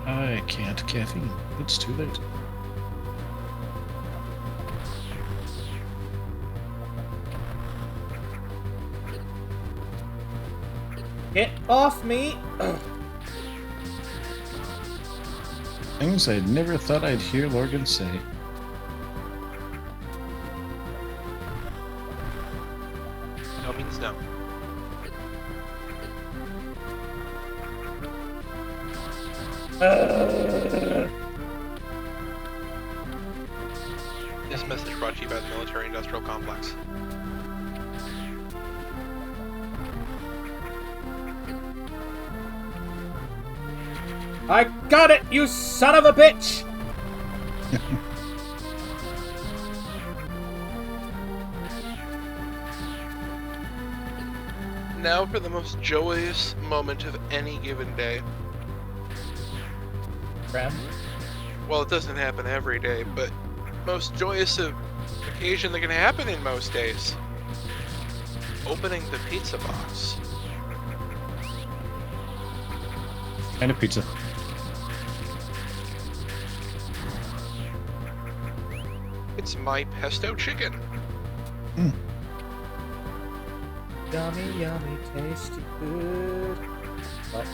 I can't caffeine. It's too late. Get off me! Ugh. Things I never thought I'd hear Lorgan say. No means no. This message brought to you by the military-industrial complex. I got it, you son of a bitch! Now for the most joyous moment of any given day. Friend? Well, it doesn't happen every day, but most joyous occasion that can happen in most days. Opening the pizza box. Kind of pizza. It's my pesto chicken. Mm. Yummy, yummy, tasty good. What?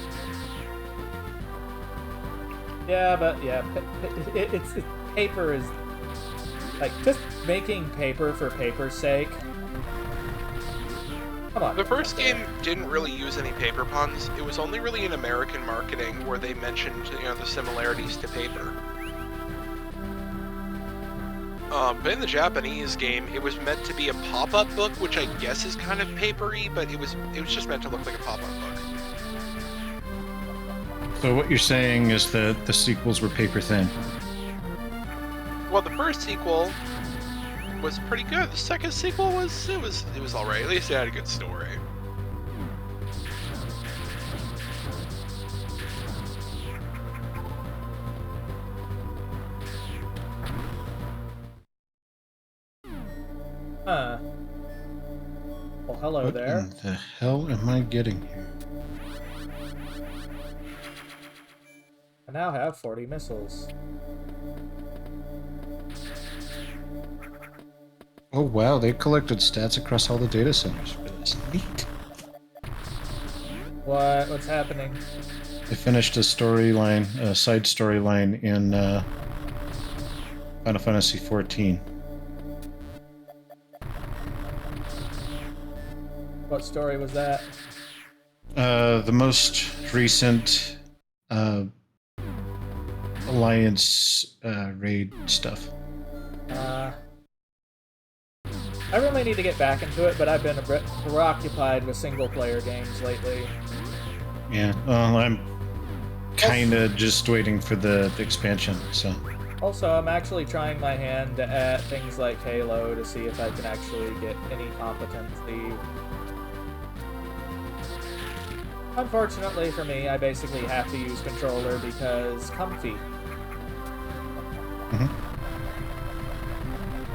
Yeah, but yeah, it's paper is like just making paper for paper's sake. Come on. The first game didn't really use any paper puns. It was only really in American marketing where they mentioned, the similarities to paper. But in the Japanese game, it was meant to be a pop-up book, which I guess is kind of papery, but it was just meant to look like a pop-up book. So what you're saying is that the sequels were paper thin. Well, the first sequel was pretty good. The second sequel was all right. At least it had a good story. Huh. Well, hello What there. in the hell am I getting here? I now have 40 missiles. Oh wow, they collected stats across all the data centers for this. Neat. What's happening? They finished a storyline, a side storyline in Final Fantasy XIV. What story was that? The most recent Alliance raid stuff. I really need to get back into it, but I've been a bit preoccupied with single-player games lately. Yeah, well, I'm kind of just waiting for the expansion, so... Also, I'm actually trying my hand at things like Halo to see if I can actually get any competency. Unfortunately for me, I basically have to use controller because comfy.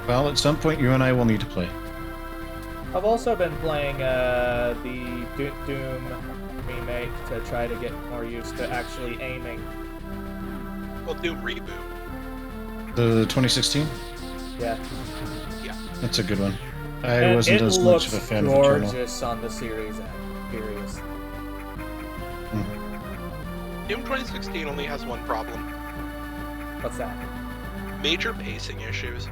Well, at some point, you and I will need to play. I've also been playing the Doom remake to try to get more used to actually aiming. Well, Doom Reboot. The 2016? Yeah. Yeah. That's a good one. I wasn't as much of a fan of Eternal. It looks gorgeous on the Series X. Seriously. Doom 2016 only has one problem. What's that? Major pacing issues.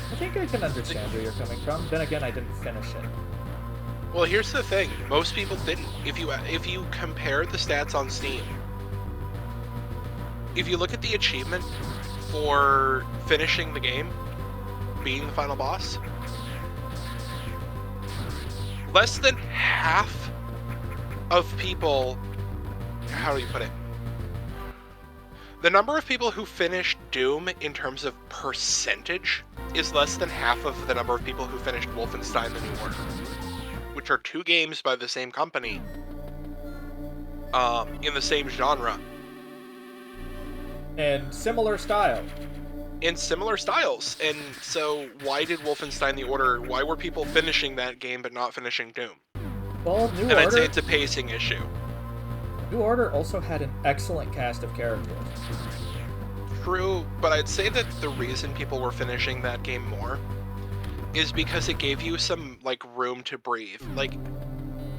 I think I can understand where you're coming from. Then again, I didn't finish it. Well, here's the thing. Most people didn't. If you compare the stats on Steam, if you look at the achievement for finishing the game, being the final boss, less than half of people... How do you put it? The number of people who finished Doom in terms of percentage is less than half of the number of people who finished Wolfenstein: The New Order, which are two games by the same company, in the same genre. And similar style. In similar styles. And so why did Wolfenstein: The Order, why were people finishing that game but not finishing Doom? Well, New And Order... I'd say it's a pacing issue. New Order also had an excellent cast of characters. True, but I'd say that the reason people were finishing that game more is because it gave you some, like, room to breathe. Like,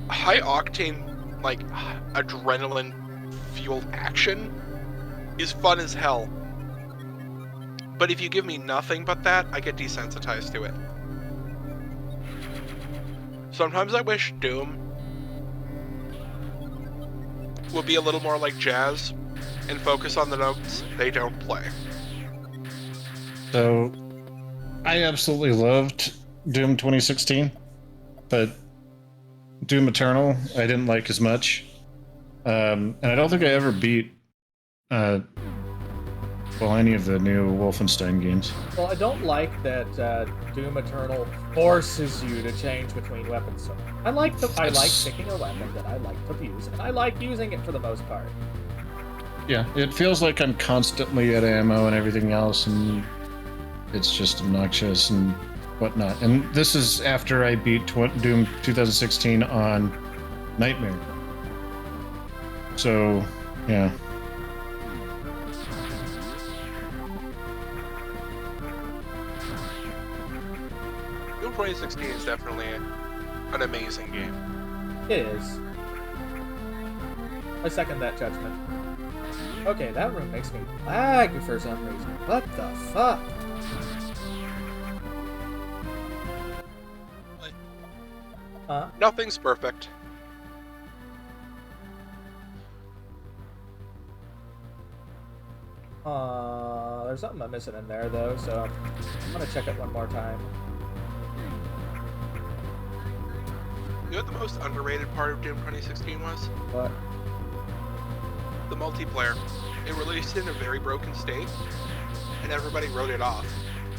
high-octane, like, adrenaline-fueled action is fun as hell. But if you give me nothing but that, I get desensitized to it. Sometimes I wish Doom would be a little more like jazz and focus on the notes they don't play. So, I absolutely loved Doom 2016, but Doom Eternal I didn't like as much. And I don't think I ever beat any of the new Wolfenstein games. Well, I don't like that Doom Eternal forces you to change between weapons. So I like picking a weapon that I like to use, and I like using it for the most part. Yeah, it feels like I'm constantly at ammo and everything else, and it's just obnoxious and whatnot. And this is after I beat Doom 2016 on Nightmare. So, yeah. Doom 2016 is definitely an amazing game. It is. I second that judgment. Okay, that room makes me lag for some reason. What the fuck? Huh? Nothing's perfect. There's something I'm missing in there though, so I'm gonna check it one more time. You know what the most underrated part of Doom 2016 was? What? The multiplayer. It released in a very broken state, and everybody wrote it off.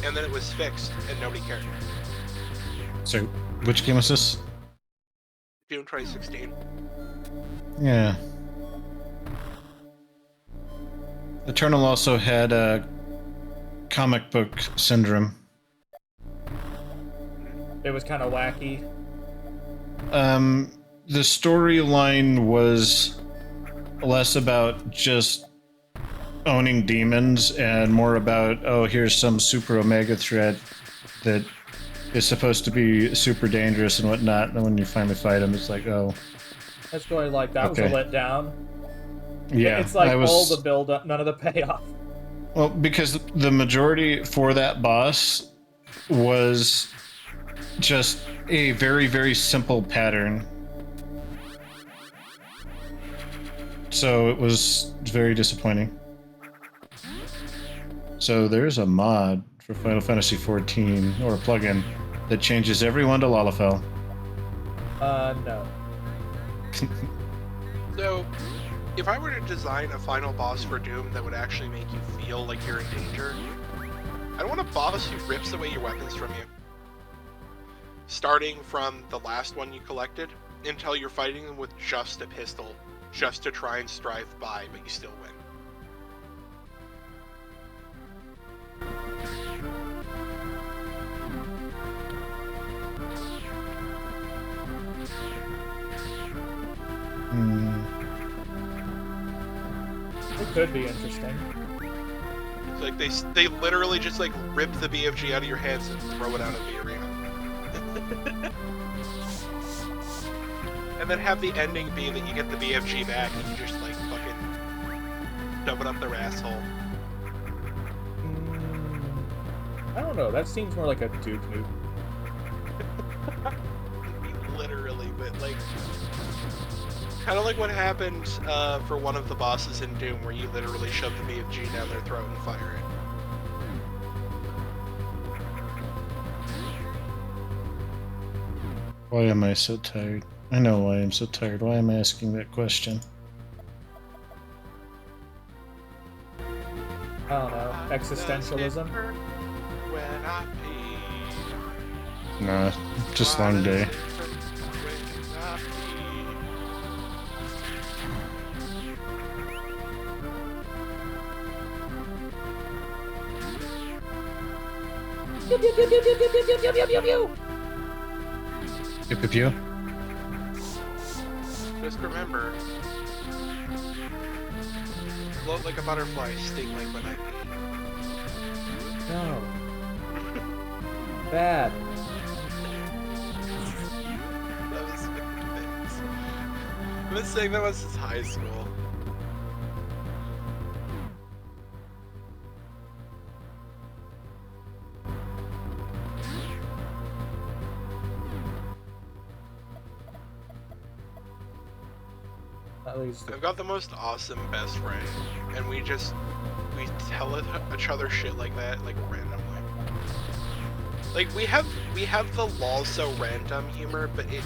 And then it was fixed, and nobody cared. So, which game was this? Doom 2016. Yeah. Eternal also had a comic book syndrome. It was kind of wacky. The storyline was less about just owning demons and more about, oh, here's some super omega threat that is supposed to be super dangerous and whatnot. And then when you finally fight him, it's like, oh. That's really like, that was a letdown. Yeah. It's like all the build up, none of the payoff. Well, because the majority for that boss was just a very, very simple pattern. So it was very disappointing. So there's a mod for Final Fantasy XIV or a plugin that changes everyone to Lalafell? No. So, if I were to design a final boss for Doom that would actually make you feel like you're in danger, I want a boss who rips away your weapons from you. Starting from the last one you collected until you're fighting them with just a pistol, just to try and strive by, but you still win. It could be interesting. It's like they literally just like rip the BFG out of your hands and throw it out of the arena. And then have the ending be that you get the BFG back and you just like fucking shove it up their asshole. I don't know. That seems more like a Duke move. Literally, but like kind of like what happened for one of the bosses in Doom, where you literally shove the BFG down their throat and fire it. Why am I so tired? I know why I'm so tired. Why am I asking that question? I don't know. Existentialism? When I pee. Nah, just long day. Pew, pew, pew, pew, pew, pew, pew, pew, pew, pew, pew. Pew pew pew. Just remember, float like a butterfly, sting like when I pee. No. Bad. That was I've been saying that was since high school. At least. I've got the most awesome best friend, and we tell each other shit like that, like randomly. Like we have the lol so random humor, but it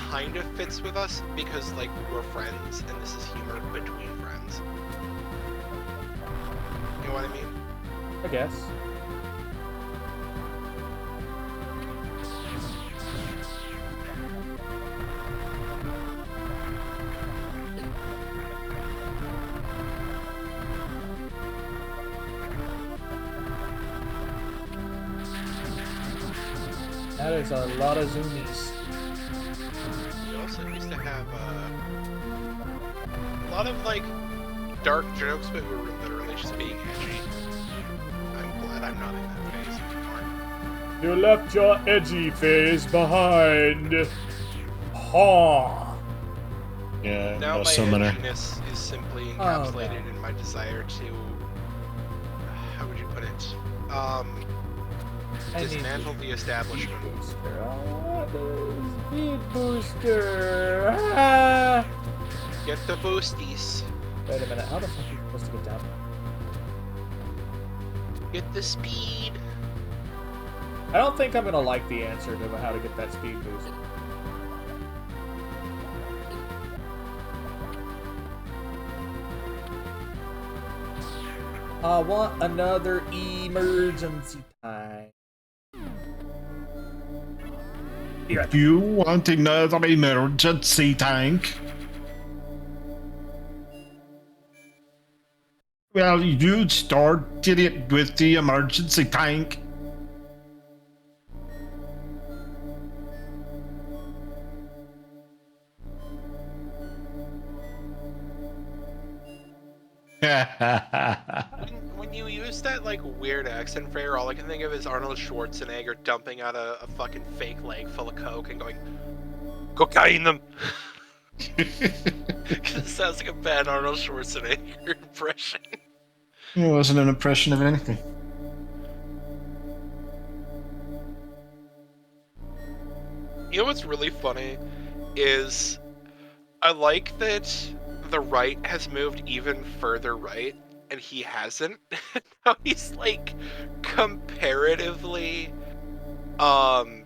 kind of fits with us because like we're friends, and this is humor between friends. You know what I mean? I guess. That is a lot of zoomies. We also used to have a lot of like dark jokes, but we were literally just being edgy. I'm glad I'm not in that phase anymore. You left your edgy phase behind. Ha! Yeah, Now no my summoner. edginess is simply encapsulated in my desire to, how would you put it? Dismantle the establishment. Booster. Oh, the speed booster. Ah! Get the boosties. Wait a minute. How the fuck are you supposed to get down? Get the speed. I don't think I'm gonna like the answer to how to get that speed boost. I want another emergency time. If you want another emergency tank, well, you started it with the emergency tank. When you use that like weird accent for all I can think of is Arnold Schwarzenegger dumping out a fucking fake leg full of coke and going, cocaine them. It sounds like a bad Arnold Schwarzenegger impression. It wasn't an impression of anything. You know what's really funny is I like that the right has moved even further right and he hasn't. Now he's like comparatively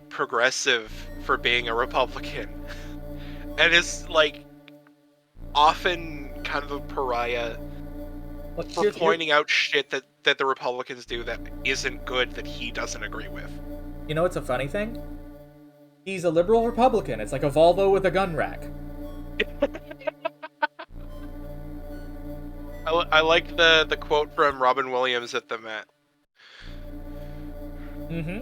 progressive for being a Republican, and is like often kind of a pariah Look, for pointing out shit that the Republicans do that isn't good that he doesn't agree with. You know what's a funny thing? He's a liberal Republican. It's like a Volvo with a gun rack. I like the quote from Robin Williams at the Met. Mm-hmm.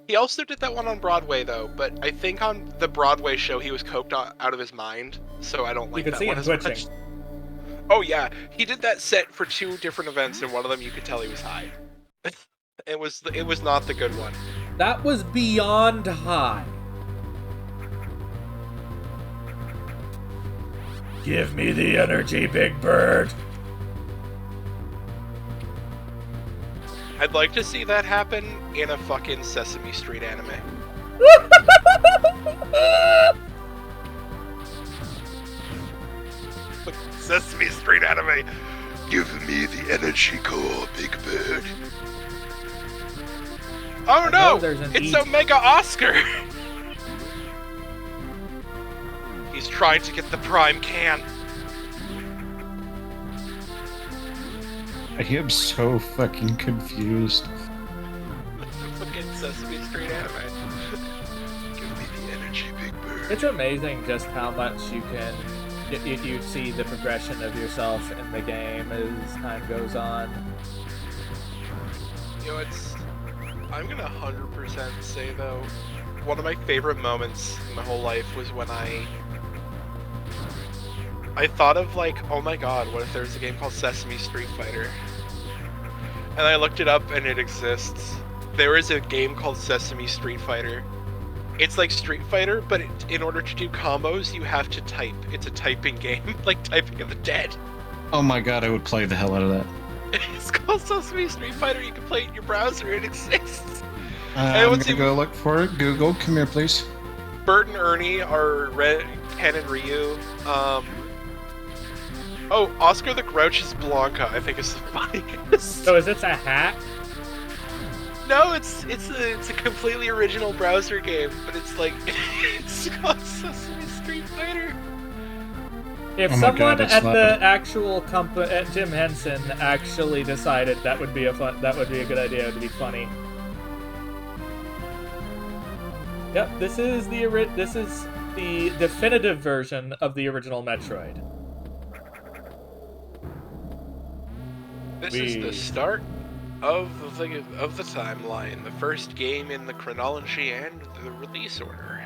He also did that one on Broadway, though, but I think on the Broadway show he was coked out of his mind, so I don't like You could that see one him as twitching. much. Oh yeah, he did that set for 2 different events, and one of them you could tell he was high. It was not the good one. That was beyond high. Give me the energy, Big Bird. I'd like to see that happen in a fucking Sesame Street anime. Sesame Street anime. Give me the energy core, Big Bird. Oh no! It's Omega Oscar! He's trying to get the Prime Can. I am so fucking confused. Fucking Sesame Street anime. Give me the energy, Big Bird. It's amazing just how much you can... You see the progression of yourself in the game as time goes on. You know, I'm gonna 100% say, though, one of my favorite moments in my whole life was when I thought of, like, oh my god, what if there's a game called Sesame Street Fighter? And I looked it up, and it exists. There is a game called Sesame Street Fighter. It's like Street Fighter, but in order to do combos, you have to type. It's a typing game, like Typing of the Dead. Oh my god, I would play the hell out of that. It's called Sesame Street Fighter. You can play it in your browser. It exists. I'm gonna go look for it. Google, come here, please. Bert and Ernie are Ken and Ryu. Oh, Oscar the Grouch is Blanca. I think is the funniest. So is this a hat? No, it's a completely original browser game, but it's like it's called Sesame Street Fighter. If someone at the actual company, at Jim Henson, actually decided that would be a good idea, it would be funny. Yep, this is the definitive version of the original Metroid. This is the start of the timeline, the first game in the chronology and the release order.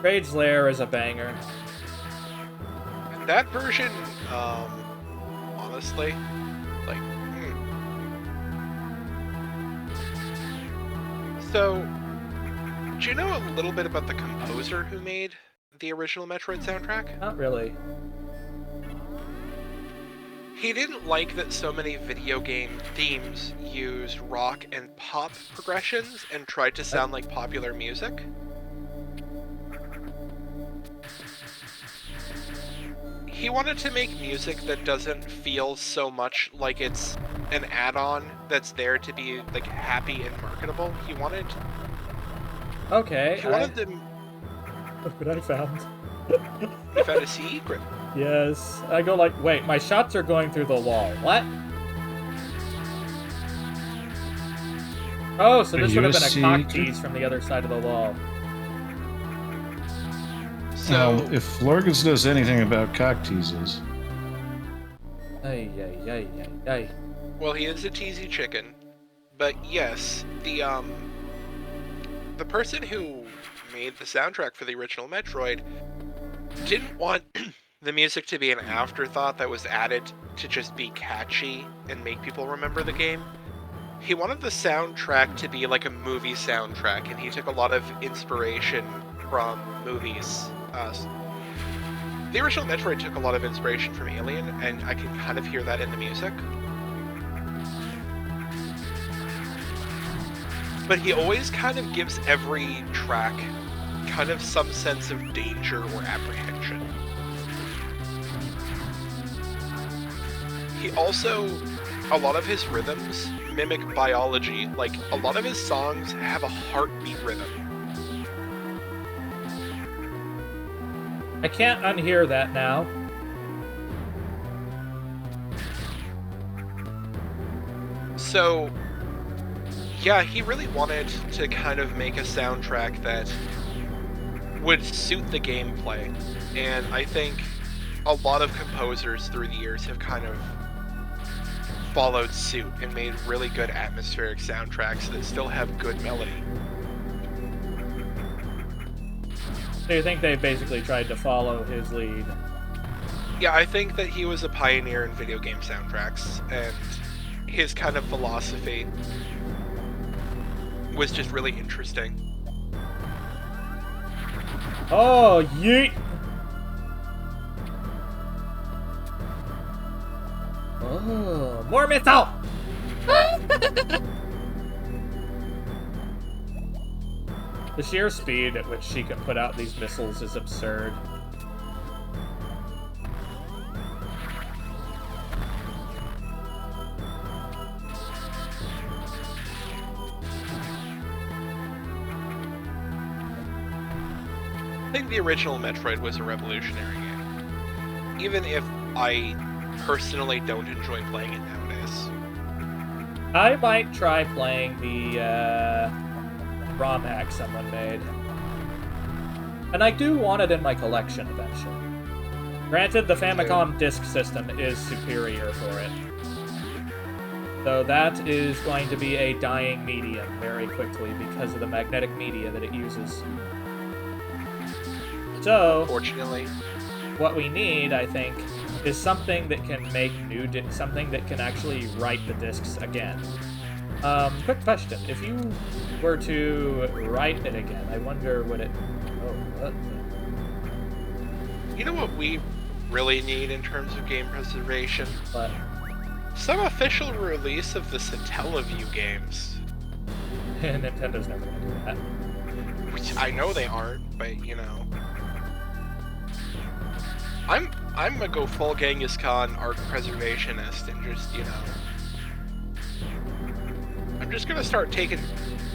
Kraid's Lair is a banger. And that version, honestly, like, So, do you know a little bit about the composer who made the original Metroid soundtrack? Not really. He didn't like that so many video game themes used rock and pop progressions and tried to sound like popular music. He wanted to make music that doesn't feel so much like it's an add-on that's there to be like happy and marketable. He wanted... Okay. He wanted to... Look what I found. You found a secret. Yes. I go like, wait, my shots are going through the wall. What? Oh, so this would have been a cock tease from the other side of the wall. So, if Lorgans knows anything about cock teases... Ay. Well, he is a teasy chicken. But yes, the person who made the soundtrack for the original Metroid didn't want the music to be an afterthought that was added to just be catchy and make people remember the game. He wanted the soundtrack to be like a movie soundtrack, and he took a lot of inspiration from movies. The original Metroid took a lot of inspiration from Alien, and I can kind of hear that in the music. But he always kind of gives every track kind of some sense of danger or apprehension. He also, a lot of his rhythms mimic biology. Like, a lot of his songs have a heartbeat rhythm. I can't unhear that now. So, yeah, he really wanted to kind of make a soundtrack that would suit the gameplay. And I think a lot of composers through the years have kind of followed suit and made really good atmospheric soundtracks that still have good melody. So you think they basically tried to follow his lead? Yeah, I think that he was a pioneer in video game soundtracks, and his kind of philosophy was just really interesting. Oh, yeet! Oh, more missile! The sheer speed at which she can put out these missiles is absurd. I think the original Metroid was a revolutionary game, even if I personally don't enjoy playing it nowadays. I might try playing the ROM hack someone made. And I do want it in my collection eventually. Granted, the Famicom disk system is superior for it. So that is going to be a dying medium very quickly because of the magnetic media that it uses. So, Fortunately, what we need, I think, is something that can make something that can actually write the discs again. Quick question: if you were to write it again, I wonder would it? Oh, what? you know what we really need in terms of game preservation? But Some official release of the Satellaview games. Nintendo's never gonna do that. Which I know they aren't, but you know. I'm gonna go full Genghis Khan art preservationist and just, you know. I'm just gonna start taking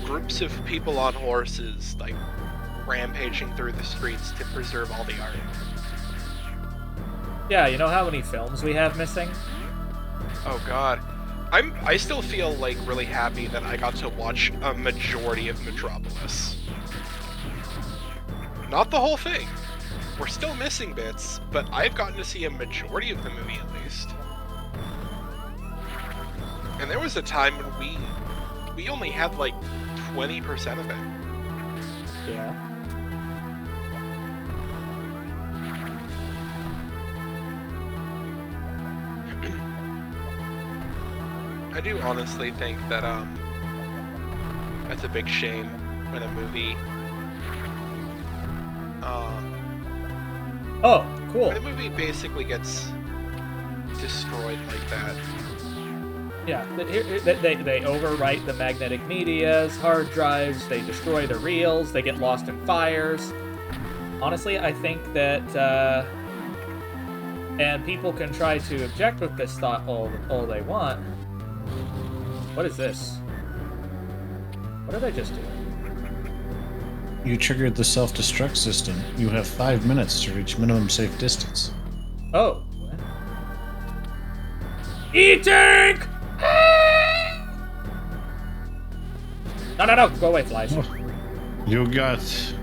groups of people on horses, like rampaging through the streets to preserve all the art. Yeah, you know how many films we have missing? Oh god. I still feel like really happy that I got to watch a majority of Metropolis. Not the whole thing. We're still missing bits, but I've gotten to see a majority of the movie at least. And there was a time when we only had like 20% of it. Yeah. I do honestly think that that's a big shame when a movie Oh, cool. when a movie basically gets destroyed like that. Yeah, they overwrite the magnetic medias, hard drives, they destroy the reels, they get lost in fires. Honestly, I think that, and people can try to object with this thought all they want. What is this? What did I just do? You triggered the self-destruct system. You have 5 minutes to reach minimum safe distance. Oh. What? E-Tank! No, go away, flies. You got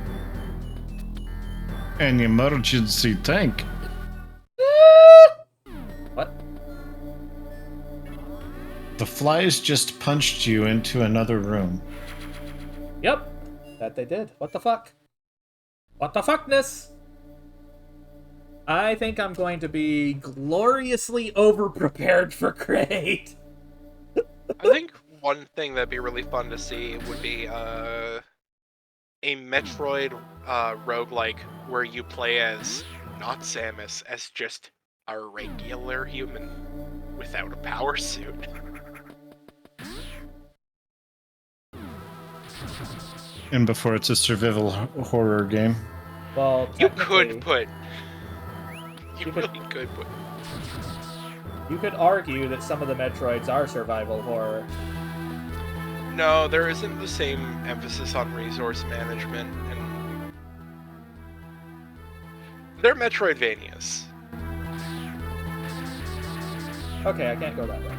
an emergency tank. What? The flies just punched you into another room. Yep, that they did. What the fuck? What the fuckness? I think I'm going to be gloriously overprepared for Kraid. I think one thing that'd be really fun to see would be a Metroid roguelike where you play as not Samus, as just a regular human without a power suit. And before it's a survival horror game. Well, You technically, could put. You really could put. You could argue that some of the Metroids are survival horror. No, there isn't the same emphasis on resource management, and they're Metroidvanias. Okay, I can't go that way.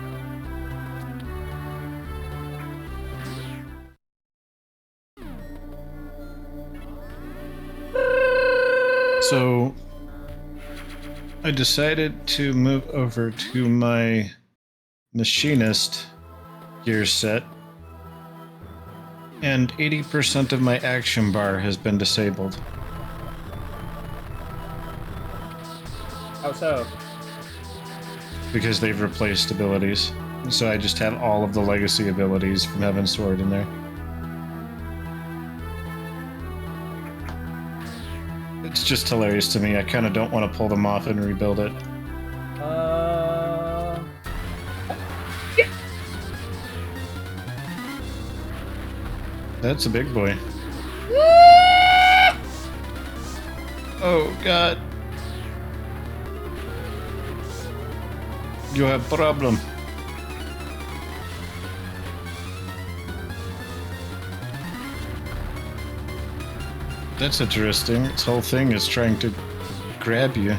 So I decided to move over to my machinist gear set, and 80% of my action bar has been disabled. How so? Because they've replaced abilities. So I just have all of the legacy abilities from Heaven Sword in there. It's just hilarious to me. I kind of don't want to pull them off and rebuild it. Yeah. That's a big boy. Oh, God. You have problem. That's interesting. This whole thing is trying to grab you.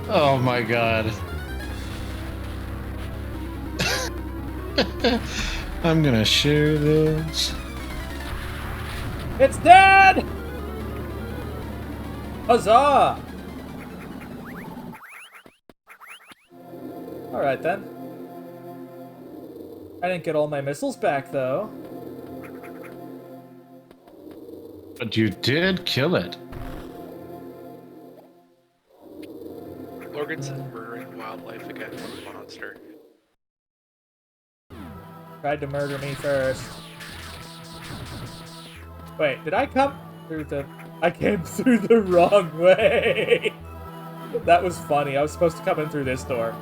Oh my God. I'm gonna share this. It's dead! Huzzah! Alright then. I didn't get all my missiles back though. But you did kill it. Lorgan's murdering wildlife again. What a monster. Tried to murder me first. Wait, did I come through the... I came through the wrong way! That was funny. I was supposed to come in through this door.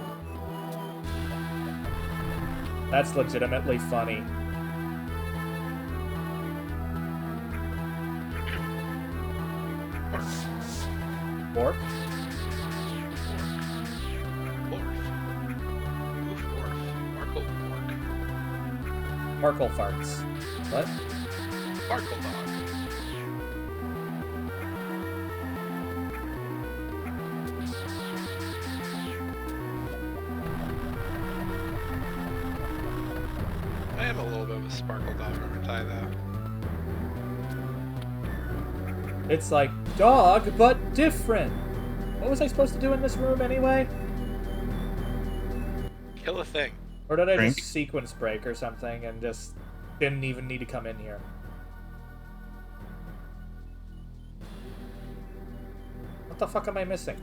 That's legitimately funny. Bork? Markle farts. What? Sparkle dog. I am a little bit of a sparkle dog, aren't I, though? It's like dog, but different. What was I supposed to do in this room anyway? Kill a thing. Or did I Drink. just sequence break or something and just didn't even need to come in here? What the fuck am I missing?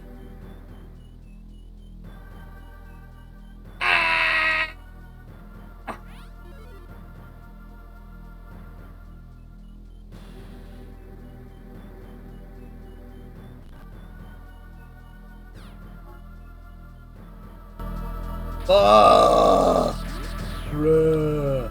Bruh.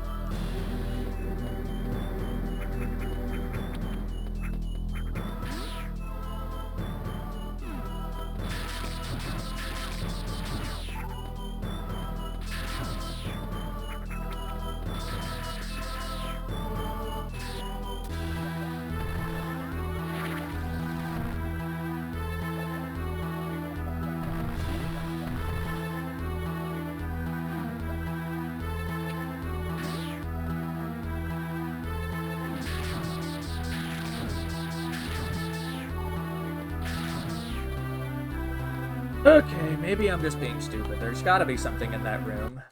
Okay, maybe I'm just being stupid. There's gotta be something in that room.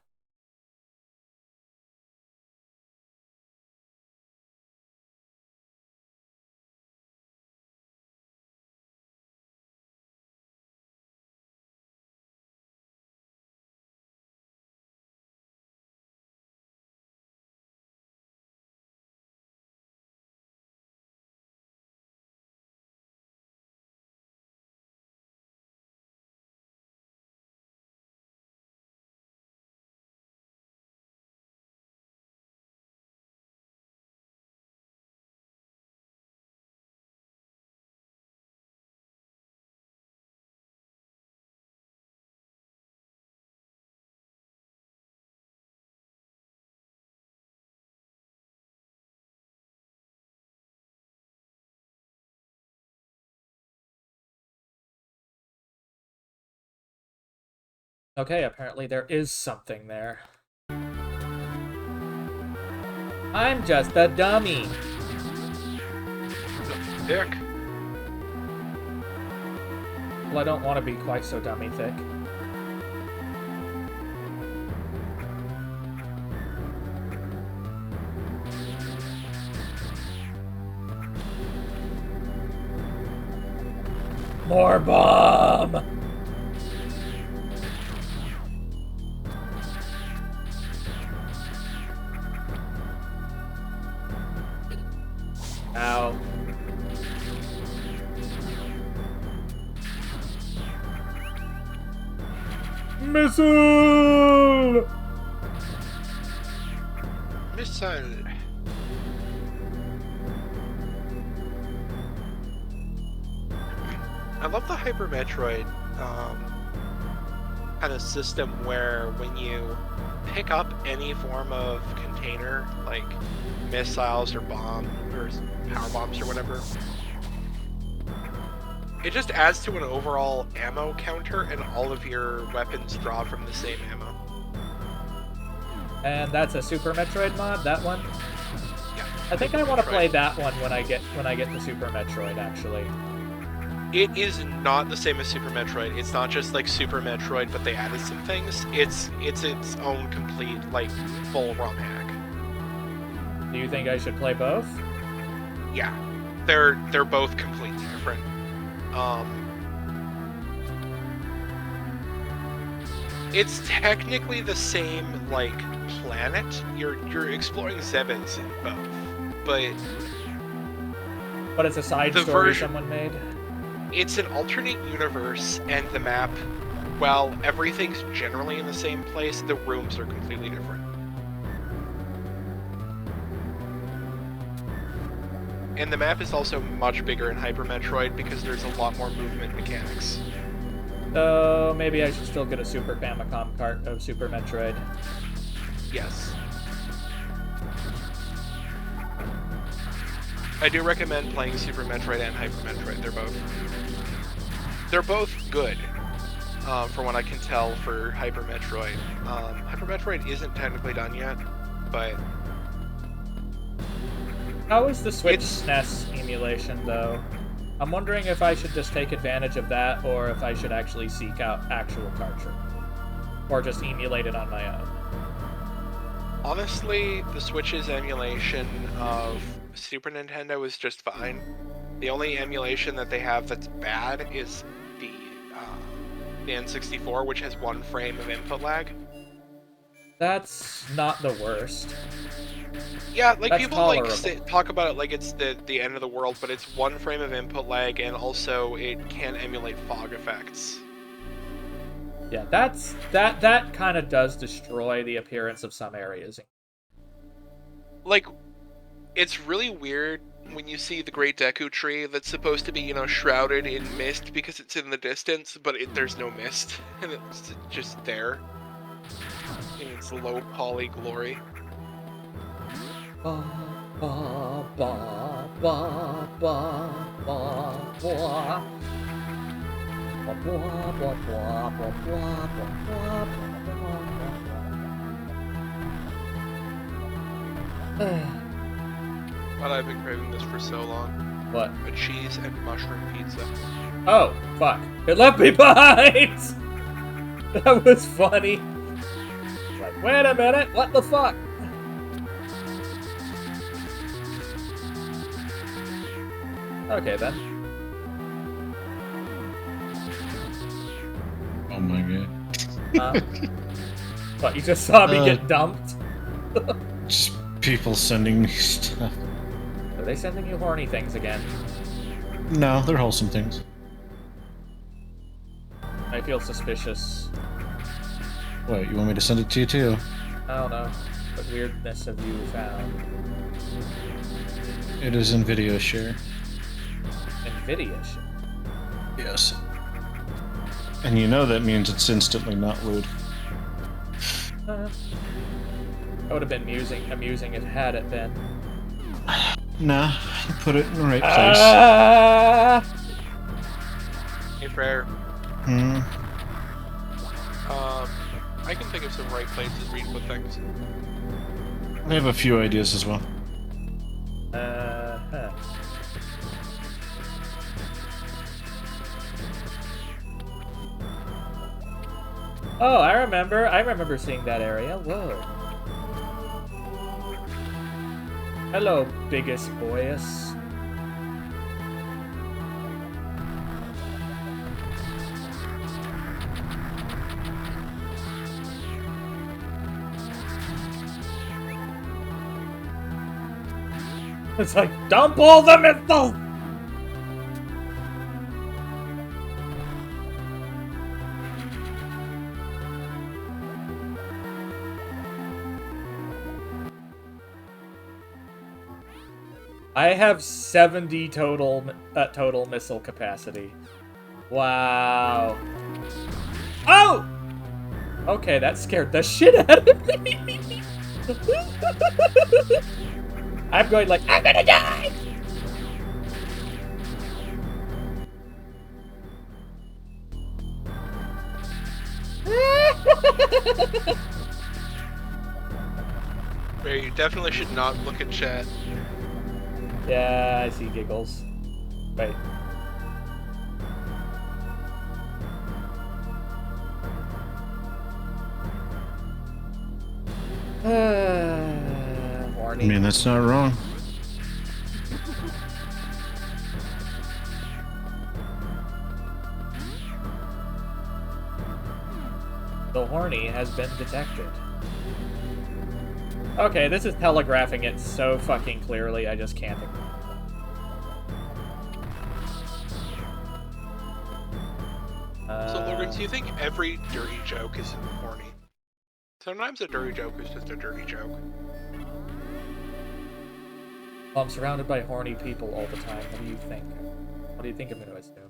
Okay, apparently there is something there. I'm just a dummy. Dick. Well, I don't want to be quite so dummy thick. More bomb! Ow. Missile! Missile. I love the Hyper Metroid kind of system where when you pick up any form of container, like missiles or bomb or power bombs or whatever, it just adds to an overall ammo counter, and all of your weapons draw from the same ammo. And that's a Super Metroid mod, that one? Yeah. I think I want to play that one when I get the Super Metroid, actually. It is not the same as Super Metroid. It's not just like Super Metroid, but they added some things. It's its own complete, like, full ROM hack. Do you think I should play both? Yeah, they're both completely different. It's technically the same, like, planet. You're exploring Zebes in both, But it's a side story someone made? It's an alternate universe, and the map, while everything's generally in the same place, the rooms are completely different. And the map is also much bigger in Hyper Metroid because there's a lot more movement mechanics. So maybe I should still get a Super Famicom cart of Super Metroid. Yes. I do recommend playing Super Metroid and Hyper Metroid. They're both good, from what I can tell for Hyper Metroid. Hyper Metroid isn't technically done yet, but... How is the Switch SNES emulation, though? I'm wondering if I should just take advantage of that, or if I should actually seek out actual cartridge. Or just emulate it on my own. Honestly, the Switch's emulation of Super Nintendo is just fine. The only emulation that they have that's bad is the N64, which has 1 frame of input lag. That's not the worst. Yeah, like, That's people tolerable. talk about it like it's the end of the world, but it's 1 frame of input lag, and also it can emulate fog effects. Yeah, that kind of does destroy the appearance of some areas. Like, it's really weird when you see the Great Deku Tree that's supposed to be, you know, shrouded in mist because it's in the distance, but there's no mist, and it's just there in its low poly glory. Ba, ba, ba, ba, ba, ba, ba. Ba, ba, ba, ba, ba, ba, ba, ba, ba. But I've been craving this for so long. What? A cheese and mushroom pizza. Oh, fuck. It left me behind! That was funny. Like, wait a minute, what the fuck? Okay, then. Oh my god. What, you just saw me get dumped? Just people sending me stuff. Are they sending you horny things again? No, they're wholesome things. I feel suspicious. What, you want me to send it to you too? I don't know. What weirdness have you found? It is in video share. NVIDIA shit. Yes. And you know that means it's instantly not lewd. That would have been amusing if had it been. Nah, you put it in the right place. Hey, Frere. Hmm. I can think of some right places where you put things. I have a few ideas as well. Huh. Oh, I remember. I remember seeing that area. Whoa. Hello, biggest boyus. It's like, dump all the missiles! I have 70 total missile capacity. Wow. Oh! Okay, that scared the shit out of me. I'm going like, I'm gonna die! Frere, you definitely should not look at chat. Yeah, I see giggles. Wait. Horny. I mean, that's not wrong. The horny has been detected. Okay, this is telegraphing it so fucking clearly, I just can't ignore it. So, Logan, do you think every dirty joke is horny? Sometimes a dirty joke is just a dirty joke. Well, I'm surrounded by horny people all the time. What do you think? What do you think I'm going to assume?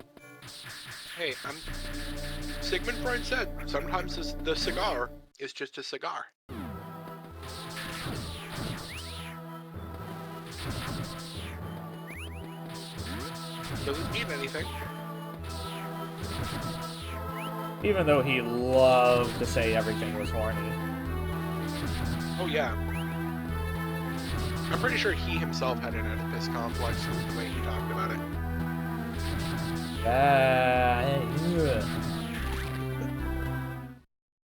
Hey, Sigmund Freud said, sometimes the cigar is just a cigar. Doesn't mean anything. Even though he loved to say everything was horny. Oh yeah. I'm pretty sure he himself had an Oedipus complex with the way he talked about it.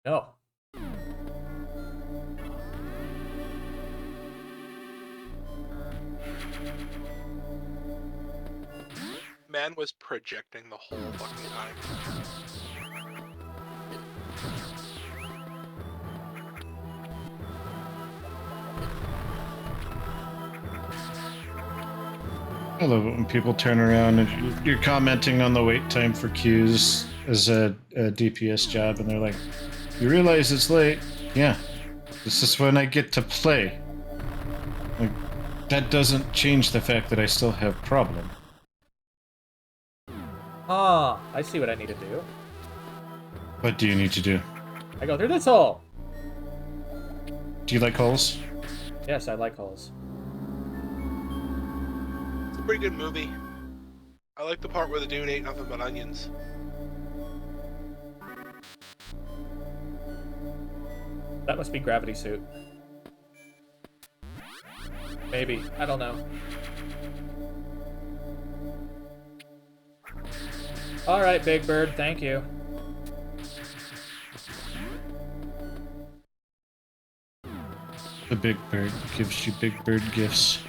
No. Man was projecting the whole fucking time. I love it when people turn around and you're commenting on the wait time for queues as a DPS job, and they're like, "You realize it's late?" Yeah. This is when I get to play. Like, that doesn't change the fact that I still have problem. Ah, I see what I need to do. What do you need to do? I go through this hole. Do you like holes? Yes, I like holes. It's a pretty good movie. I like the part where the dude ate nothing but onions. That must be Gravity Suit. Maybe. I don't know. All right, Big Bird. Thank you. The Big Bird gives you Big Bird gifts.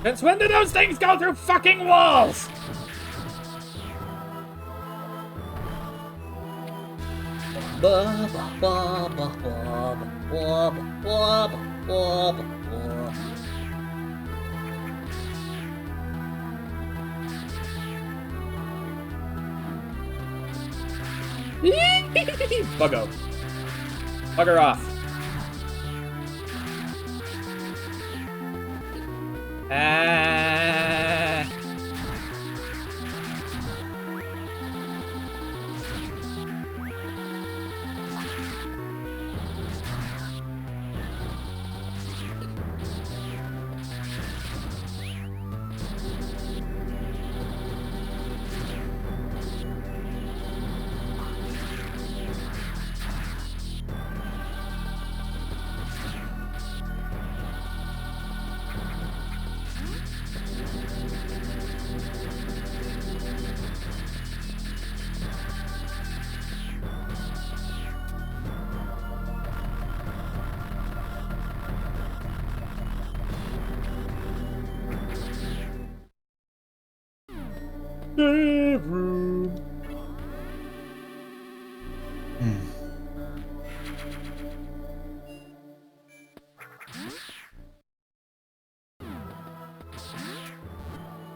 Since when do those things go through fucking walls? Buggo. Bugger off. Ah. Save room.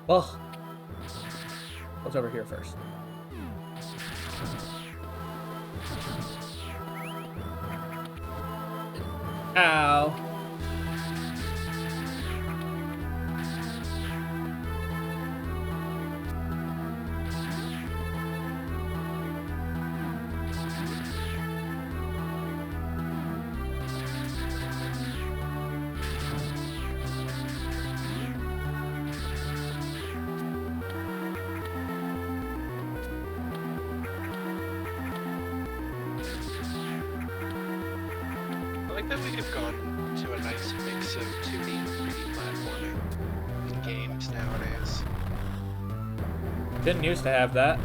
Well, what's over here first? Ow. I like that we've gone to a nice mix of 2D and 3D platforming in games nowadays. Didn't used to have that.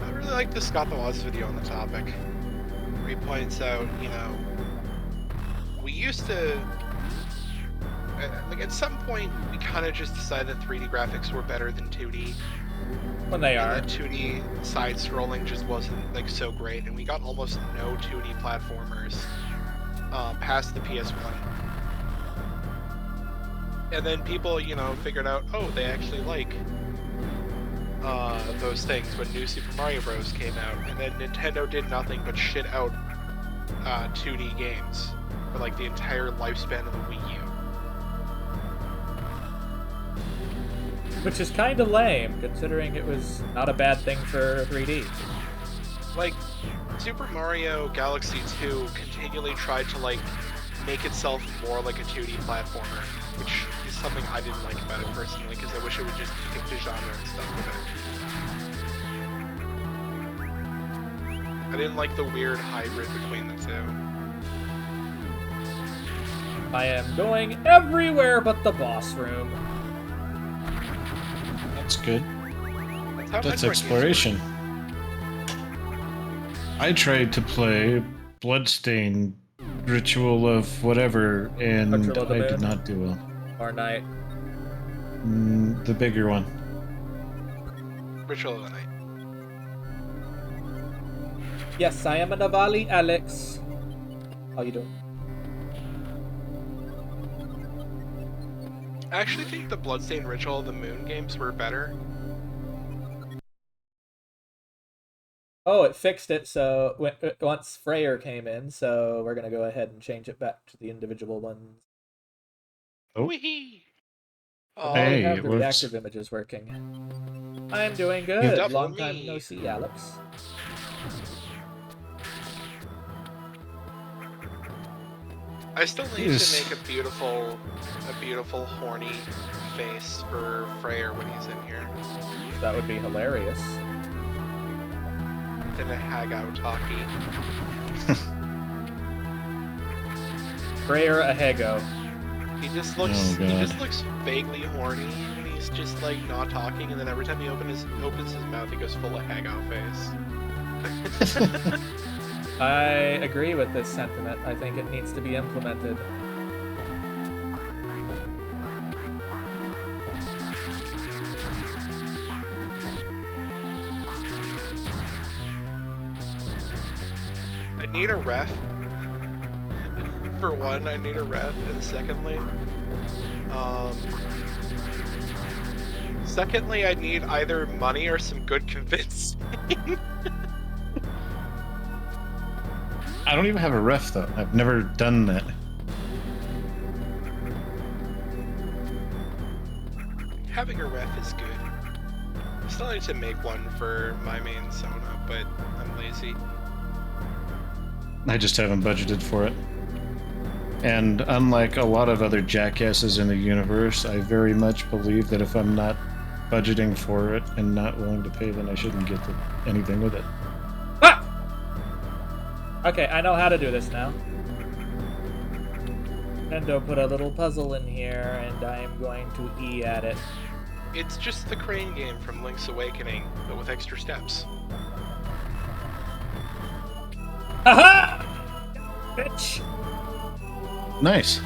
I really like the Scott the Woz video on the topic, where he points out, you know, we used to, like at some point, we kind of just decided that 3D graphics were better than 2D. When they are. And that 2D side-scrolling just wasn't like so great, and we got almost no 2D platformers past the PS1. And then people, you know, figured out, oh, they actually like those things when New Super Mario Bros. Came out, and then Nintendo did nothing but shit out 2D games for like the entire lifespan of the Wii U. Which is kind of lame, considering it was not a bad thing for 3D. Like, Super Mario Galaxy 2 continually tried to, like, make itself more like a 2D platformer, which is something I didn't like about it personally, because I wish it would just pick the genre and stuff with it. I didn't like the weird hybrid between the two. I am going everywhere but the boss room. That's good. That's how That's Metroid exploration. I tried to play Bloodstain Ritual of whatever, and Ritual of the I did Moon? not do well. Or night. The bigger one. Ritual of the Night. Yes, I am a Navali Alex. How you doing? I actually think the Bloodstained Ritual of the Moon games were better. Oh, it fixed it, so once Freyr came in, so we're gonna go ahead and change it back to the individual ones. Oh. Whee! So now Hey, we have it the works. reactive images working. I'm doing Yeah. good. Double Long time me. no see, Alex. I still need Yes. to make a beautiful horny face for Freyr when he's in here. That would be hilarious. In a hag-out talkie. Freyr Ahego. He just looks vaguely horny when he's just like not talking, and then every time he opens his mouth, he goes full of hang-out face. I agree with this sentiment. I think it needs to be implemented. I need a ref. For one, I need a ref, and secondly, I need either money or some good convincing. I don't even have a ref though. I've never done that. Having a ref is good. I still need to make one for my main Sona, but I'm lazy. I just haven't budgeted for it. And unlike a lot of other jackasses in the universe, I very much believe that if I'm not budgeting for it and not willing to pay, then I shouldn't get anything with it. Ah! Okay, I know how to do this now. Nintendo put a little puzzle in here, and I am going to E at it. It's just the crane game from Link's Awakening, but with extra steps. Aha! Bitch! Nice.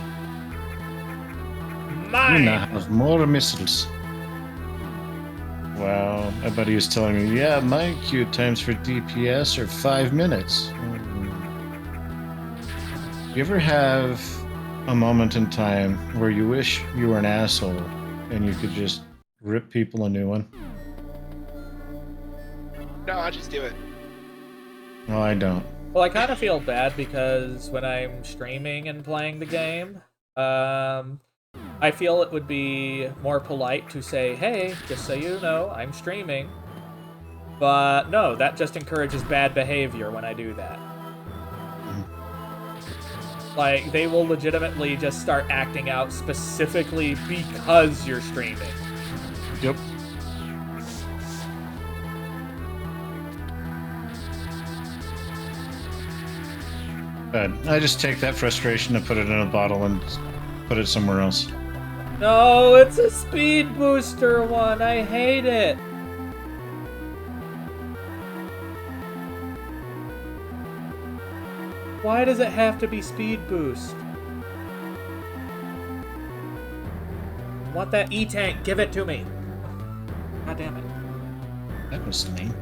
Mine! You now have more missiles. Wow, my buddy was telling me, yeah, my queue times for DPS are 5 minutes. You ever have a moment in time where you wish you were an asshole and you could just rip people a new one? No, I'll just do it. No, I don't. Well, I kind of feel bad because when I'm streaming and playing the game, I feel it would be more polite to say, hey, just so you know, I'm streaming. But no, that just encourages bad behavior when I do that. Like, they will legitimately just start acting out specifically because you're streaming. Yep. I just take that frustration and put it in a bottle and put it somewhere else. No, it's a speed booster one. I hate it. Why does it have to be speed boost? I want that E-tank. Give it to me. God damn it. That was lame.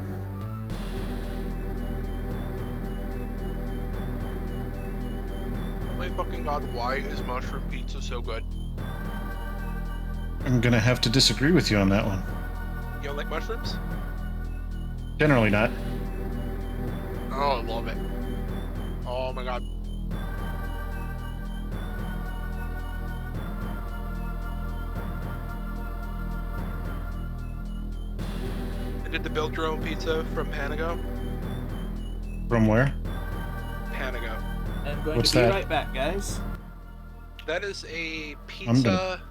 Oh my fucking god, why is mushroom pizza so good? I'm gonna have to disagree with you on that one. You don't like mushrooms? Generally not. Oh, I love it. Oh my god. I did the build your own pizza from Panago. From where? Panago. I'm going What's to be that? right back, guys. That is a I'm pizza gonna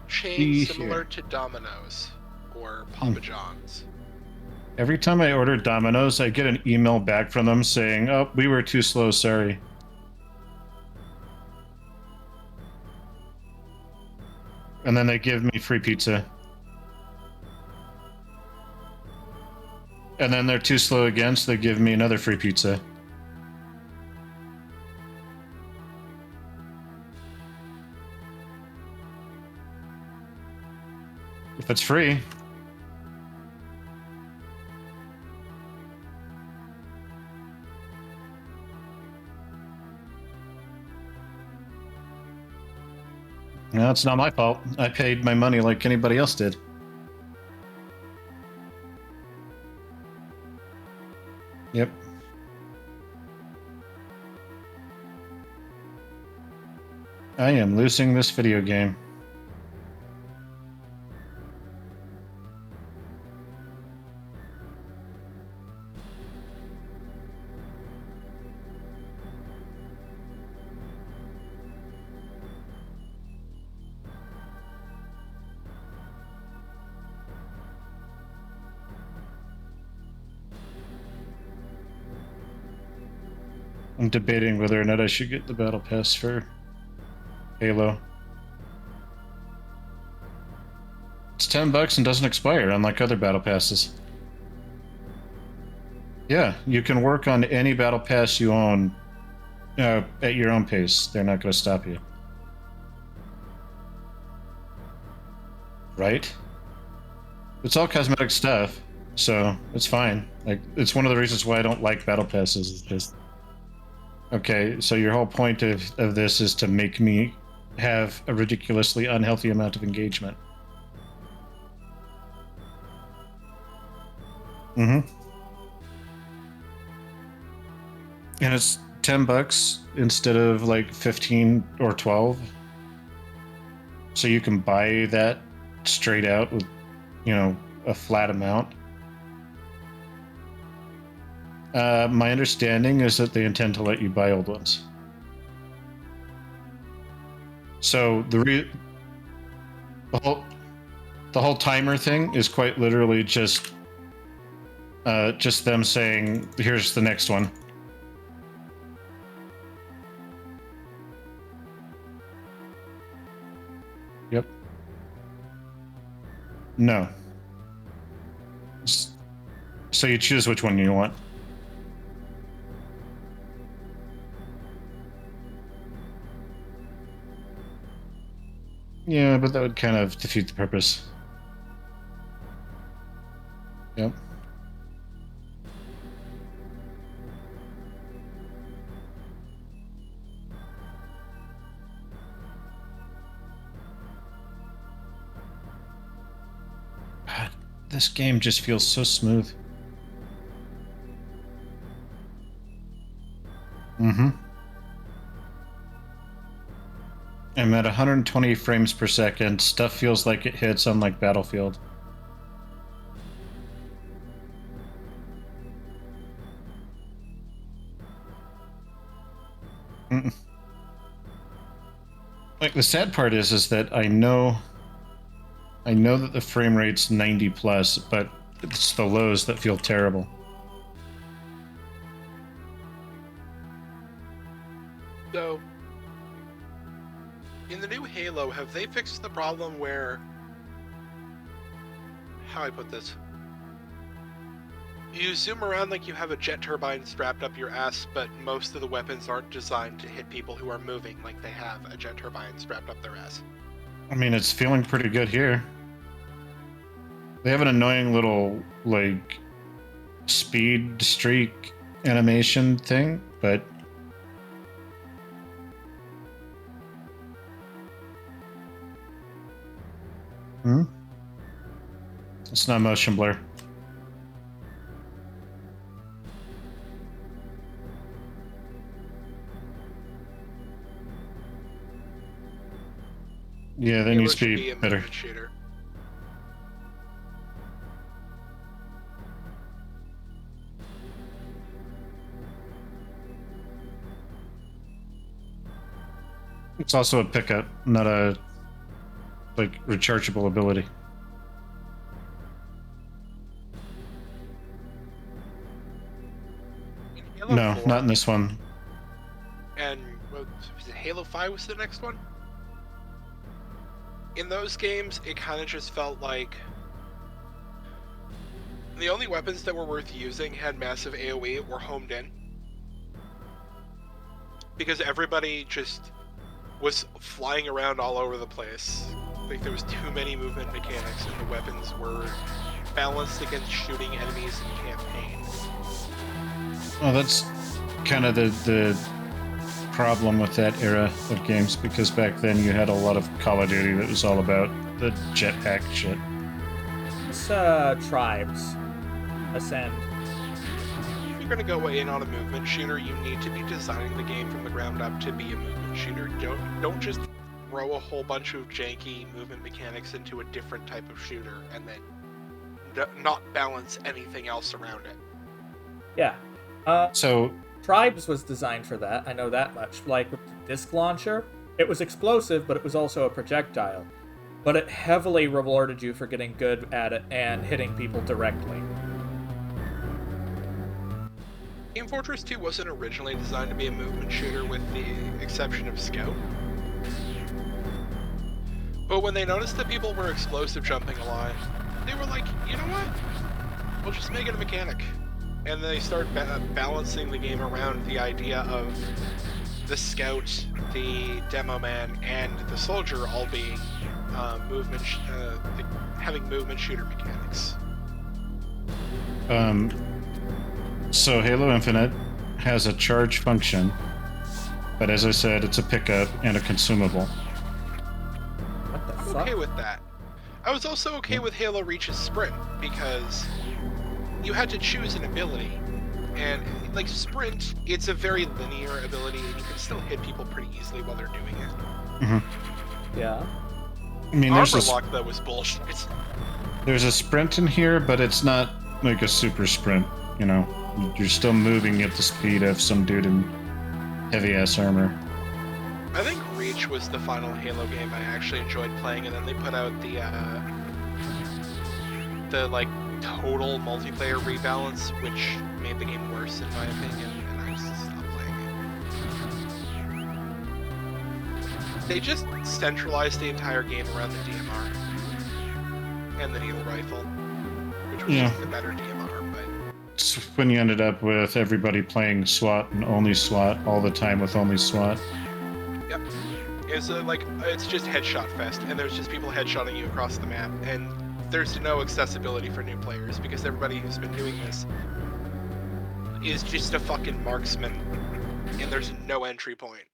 chain be similar here. to Domino's or Papa John's. Every time I order Domino's, I get an email back from them saying, oh, we were too slow, sorry. And then they give me free pizza. And then they're too slow again, so they give me another free pizza. If it's free. No, it's not my fault. I paid my money like anybody else did. Yep. I am losing this video game. I'm debating whether or not I should get the battle pass for Halo. It's $10 and doesn't expire, unlike other battle passes. Yeah, you can work on any battle pass you own at your own pace. They're not going to stop you. Right? It's all cosmetic stuff, so it's fine. Like, it's one of the reasons why I don't like battle passes. Is just okay. So your whole point of this is to make me have a ridiculously unhealthy amount of engagement. Mm-hmm. And it's $10 instead of like 15 or 12. So you can buy that straight out with, a flat amount. My understanding is that they intend to let you buy old ones. So the whole timer thing is quite literally just them saying, "Here's the next one." Yep. No. So you choose which one you want. Yeah, but that would kind of defeat the purpose. Yep. God, this game just feels so smooth. Mm-hmm. I'm at 120 frames per second. Stuff feels like it hits, unlike Battlefield. Mm-mm. Like, the sad part is that I know that the frame rate's 90 plus, but it's the lows that feel terrible. So, in the new Halo, have they fixed the problem where... How do I put this? You zoom around like you have a jet turbine strapped up your ass, but most of the weapons aren't designed to hit people who are moving like they have a jet turbine strapped up their ass. I mean, it's feeling pretty good here. They have an annoying little, like, speed streak animation thing, but... It's not motion blur. Yeah, that needs to be better. Shooter. It's also a pickup, not a, like, rechargeable ability. No, 4, not in this one. And was it Halo 5 was the next one? In those games, it kind of just felt like the only weapons that were worth using had massive AoE or homed in. Because everybody just was flying around all over the place. Like, there was too many movement mechanics, and the weapons were balanced against shooting enemies in campaign. Well, that's kind of the problem with that era of games, because back then you had a lot of Call of Duty that was all about the jetpack shit. It's Tribes. Ascend. If you're gonna go in on a movement shooter, you need to be designing the game from the ground up to be a movement shooter. Don't just throw a whole bunch of janky movement mechanics into a different type of shooter and then not balance anything else around it. Yeah. So Tribes was designed for that, I know that much. Like, with the disc launcher, it was explosive, but it was also a projectile. But it heavily rewarded you for getting good at it and hitting people directly. Team Fortress 2 wasn't originally designed to be a movement shooter with the exception of Scout. But when they noticed that people were explosive jumping a lot, they were like, you know what? We'll just make it a mechanic. And they start balancing the game around the idea of the scout, the demo man, and the soldier all being having movement shooter mechanics. So Halo Infinite has a charge function, but as I said, it's a pickup and a consumable. What the I'm fuck? okay with that. I was also okay with Halo Reach's sprint, because you had to choose an ability. And, like, sprint, it's a very linear ability, and you can still hit people pretty easily while they're doing it. Mm-hmm. Yeah. I mean, Armor lock, though, was bullshit. there's a sprint in here, but it's not like a super sprint, you know? You're still moving at the speed of some dude in heavy-ass armor. I think Reach was the final Halo game I actually enjoyed playing, and then they put out the like, total multiplayer rebalance, which made the game worse in my opinion, and I just stopped playing it. They just centralized the entire game around the DMR and the needle rifle, which was just the better DMR, but It's when you ended up with everybody playing SWAT and only SWAT all the time with only SWAT. yep. It's it's just headshot fest, and there's just people headshotting you across the map, and there's no accessibility for new players because everybody who's been doing this is just a fucking marksman, and there's no entry point.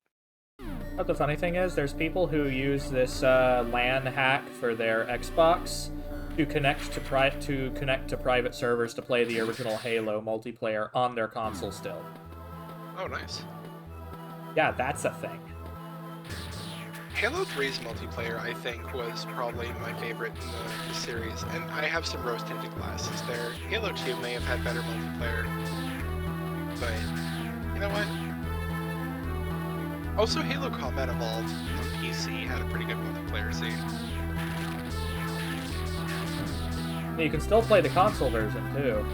But the funny thing is, there's people who use this LAN hack for their Xbox to connect to private servers to play the original Halo multiplayer on their console still. Oh, nice. Yeah, that's a thing. Halo 3's multiplayer, I think, was probably my favorite in the series, and I have some rose-tinted glasses there. Halo 2 may have had better multiplayer, but you know what? Also, Halo Combat Evolved on PC had a pretty good multiplayer scene. You can still play the console version, too.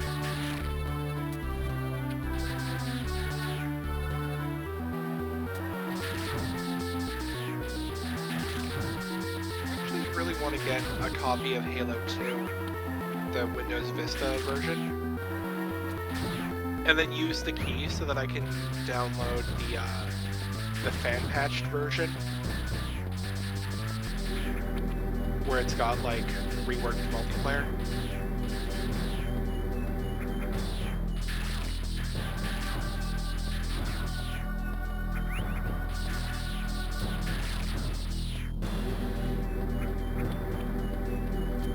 Really want to get a copy of Halo 2, the Windows Vista version, and then use the key so that I can download the fan-patched version, where it's got like reworked multiplayer.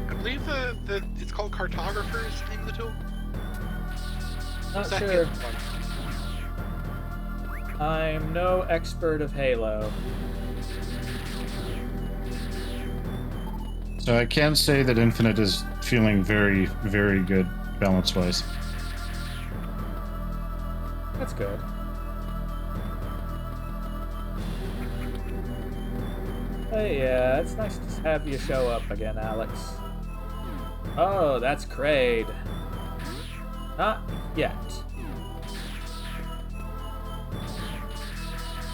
I believe it's called Cartographer is the name of the tool. Not Is that sure. Halo 1? I'm no expert of Halo. So I can say that Infinite is feeling very, very good balance-wise. That's good. Hey, yeah, it's nice to have you show up again, Alex. Oh, that's Kraid. Not yet.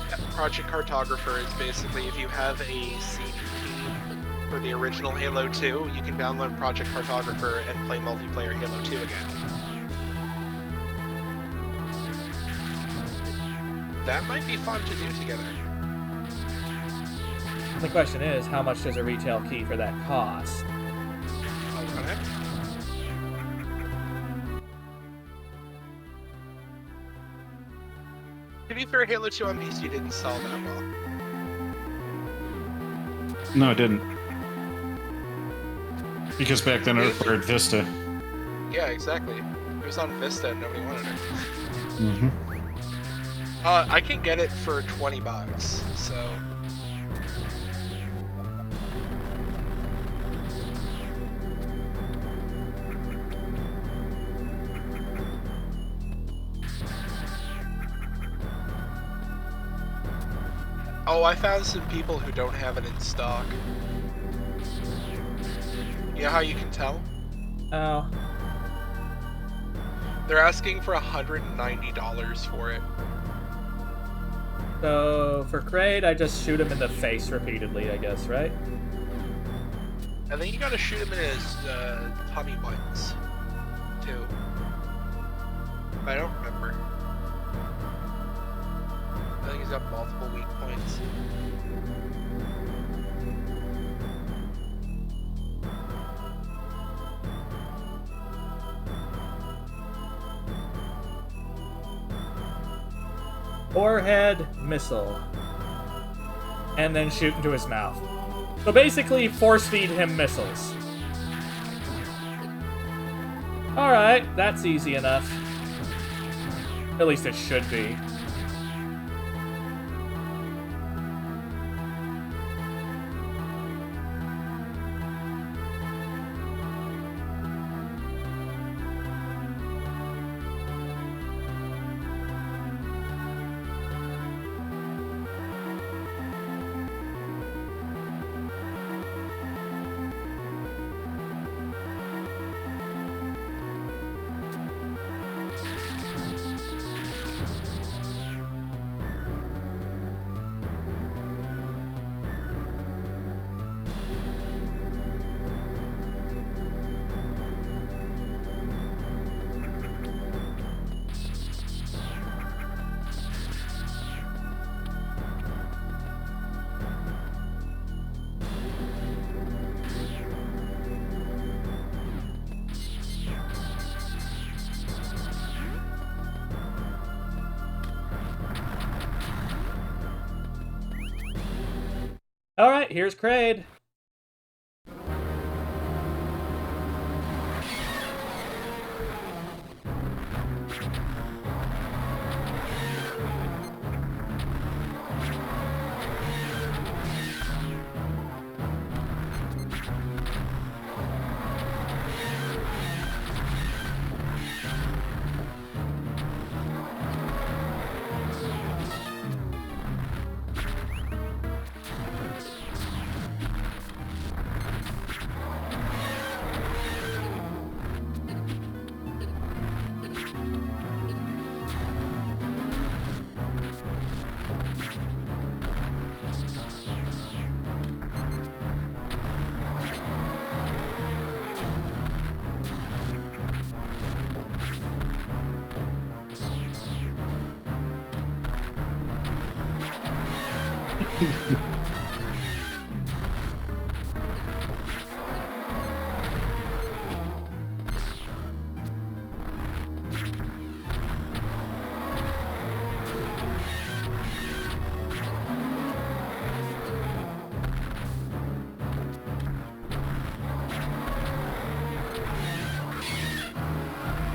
Yeah, Project Cartographer is basically if you have a CD for the original Halo 2, you can download Project Cartographer and play multiplayer Halo 2 again. That might be fun to do together. The question is, how much does a retail key for that cost? Okay. To be fair, Halo 2 on PC didn't sell that well. No, it didn't. Because back then it required Vista. Yeah, exactly. It was on Vista and nobody wanted it. Mm-hmm. I can get it for $20, so... Oh, I found some people who don't have it in stock. You know how you can tell? Oh, They're asking for $190 for it. so for Kraid, I just shoot him in the face repeatedly, I guess, right? I think you gotta shoot him in his tummy buttons, too. I don't remember. I think he's got multiple weak points. Forehead missile. And then shoot into his mouth. So basically, force feed him missiles. Alright, that's easy enough. At least it should be. Alright, here's Kraid.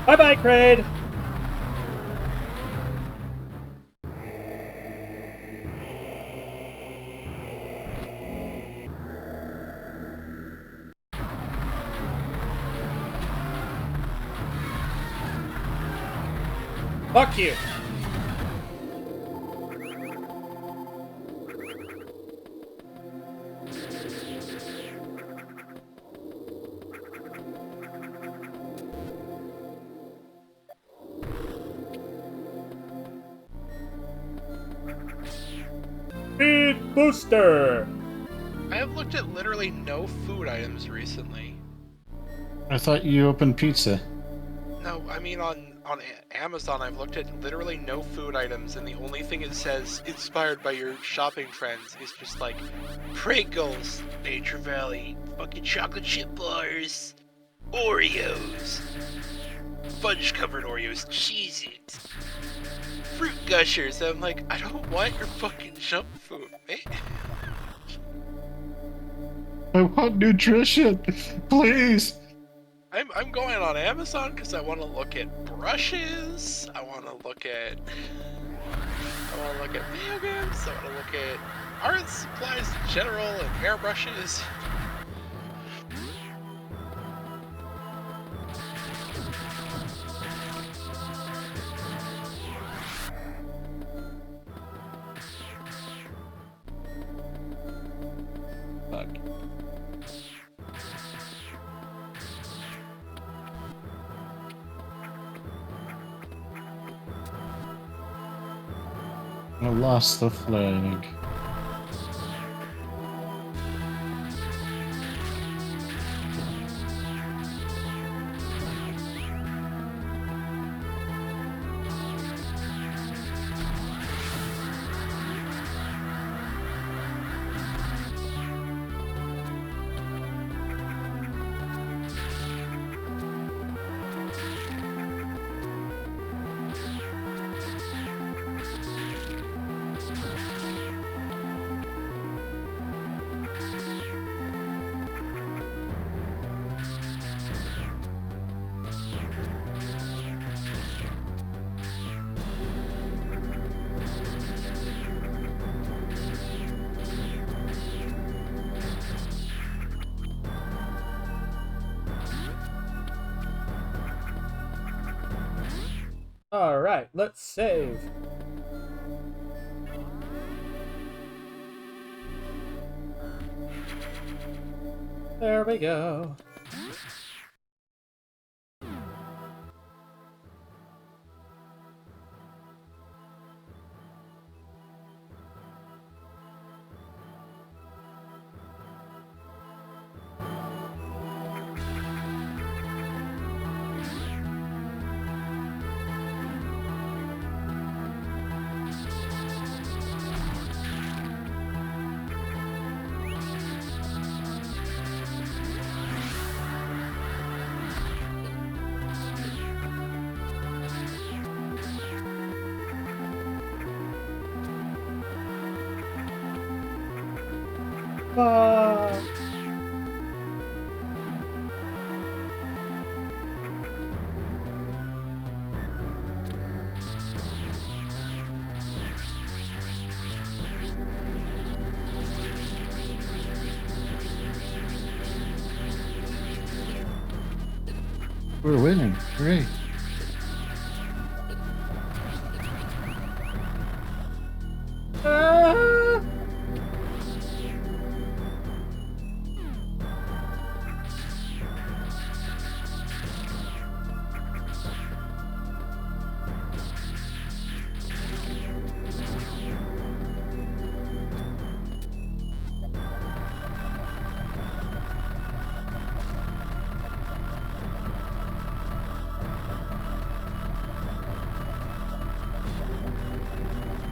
Bye-bye, Kraid! Fuck you! Speed booster! I have looked at literally no food items recently. I thought you opened pizza. No, I mean on Amazon I've looked at literally no food items, and the only thing it says inspired by your shopping trends is just like Pringles, Nature Valley, fucking chocolate chip bars, Oreos, fudge covered Oreos, Cheez-Its, Fruit Gushers. And I'm like, I don't want your fucking junk food, man. I want nutrition, please. I'm going on Amazon because I want to look at brushes. I want to look at video games. I want to look at art supplies in general and hairbrushes. Fuck. I lost the flag. Alright, let's save. There we go. Ah. We're winning. Great. Ah.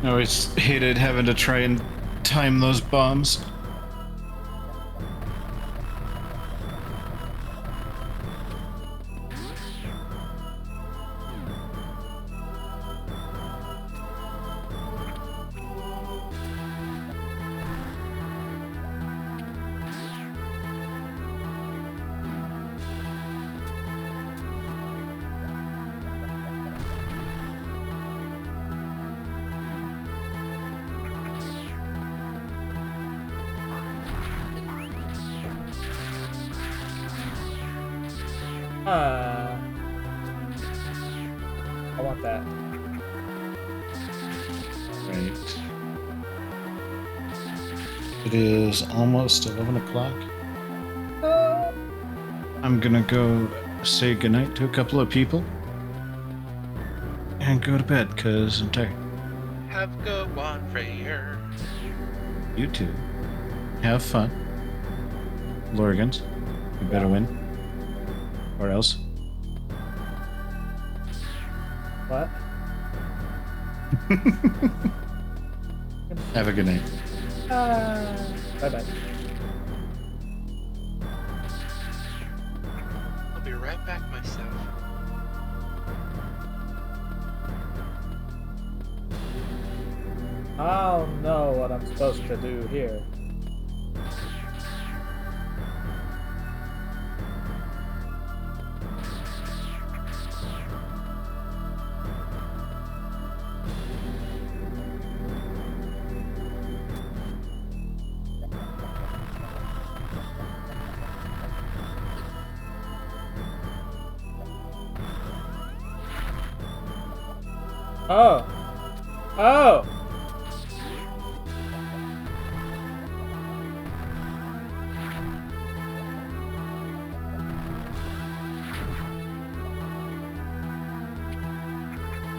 I always hated having to try and time those bombs. I want that. Right. It is almost 11 o'clock. I'm gonna go say goodnight to a couple of people and go to bed because I'm tired. Have a good one, Freyer. You too. Have fun. Lorgans, you better win. Or else. What? Have a good night. Bye-bye. I'll be right back myself. I don't know what I'm supposed to do here. Oh! Oh!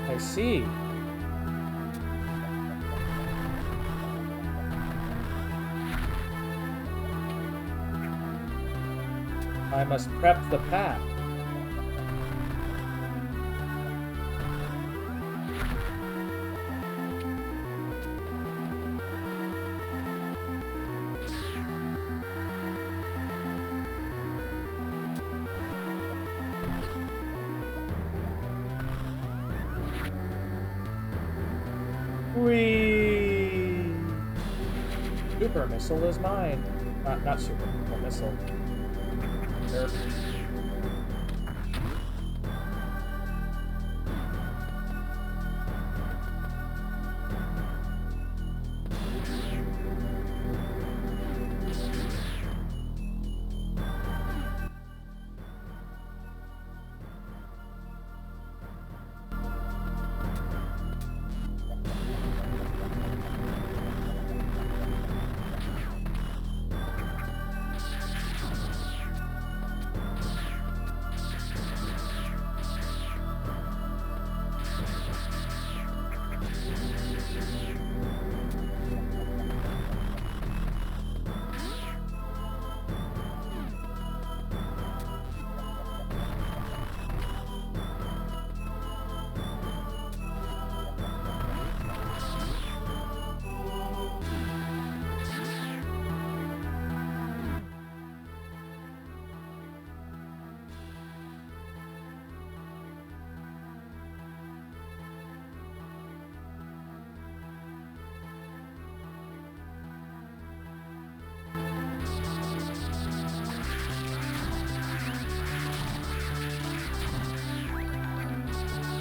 I see. I must prep the path. Whee! Super missile is mine. Not super missile. Derp.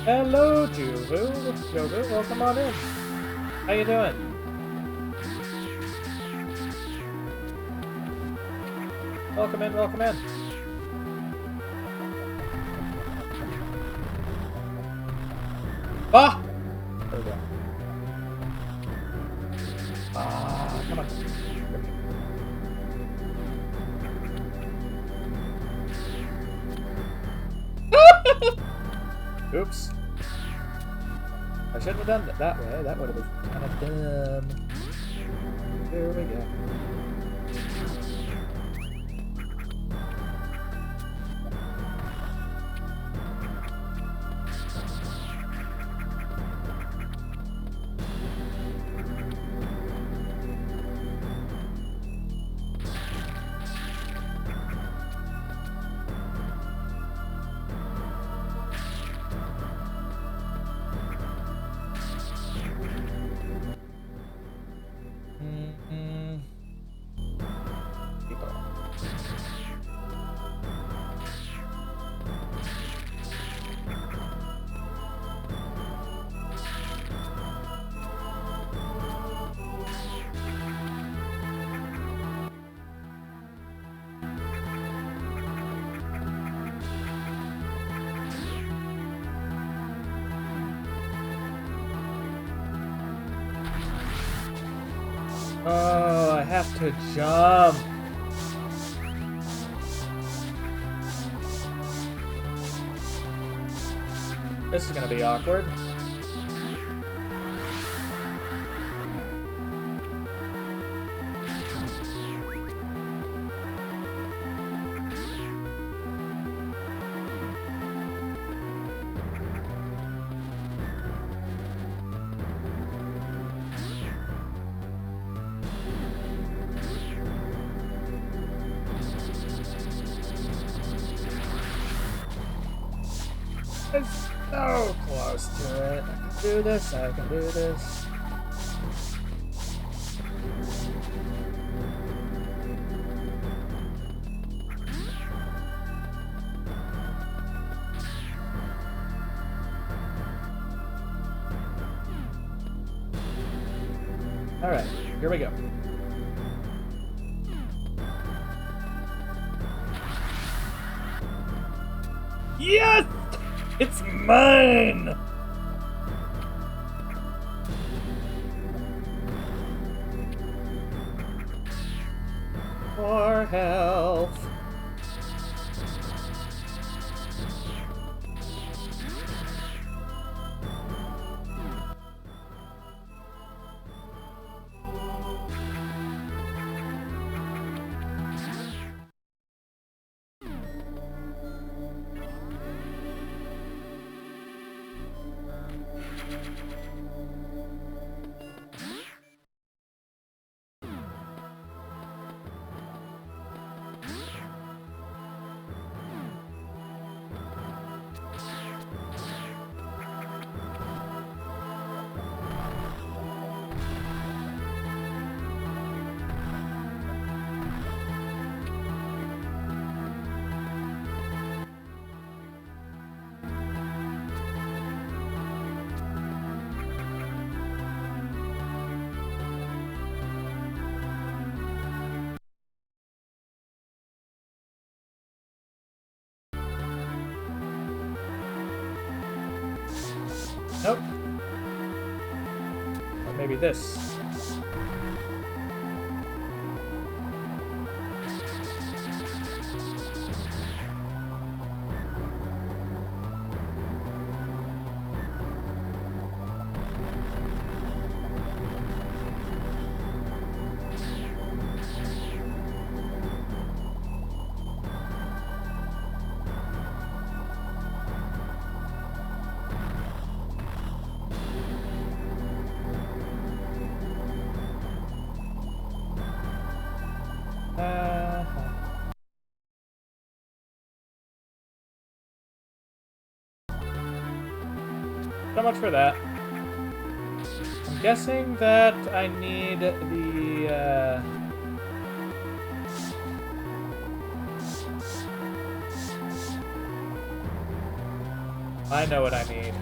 Hello, Juvu. Juvu, welcome on in. How you doing? Welcome in, welcome in. Ah! There we go. Ah, come on. Oops. I shouldn't have done it that way. That would have been kind of dumb. Here we go. Oh, I have to jump. This is gonna be awkward. I'm so close to it. I can do this, I can do this. Alright, here we go. Yes! It's mine! More health. Nope. Or maybe this. So much for that. I'm guessing that I need the, I know what I need.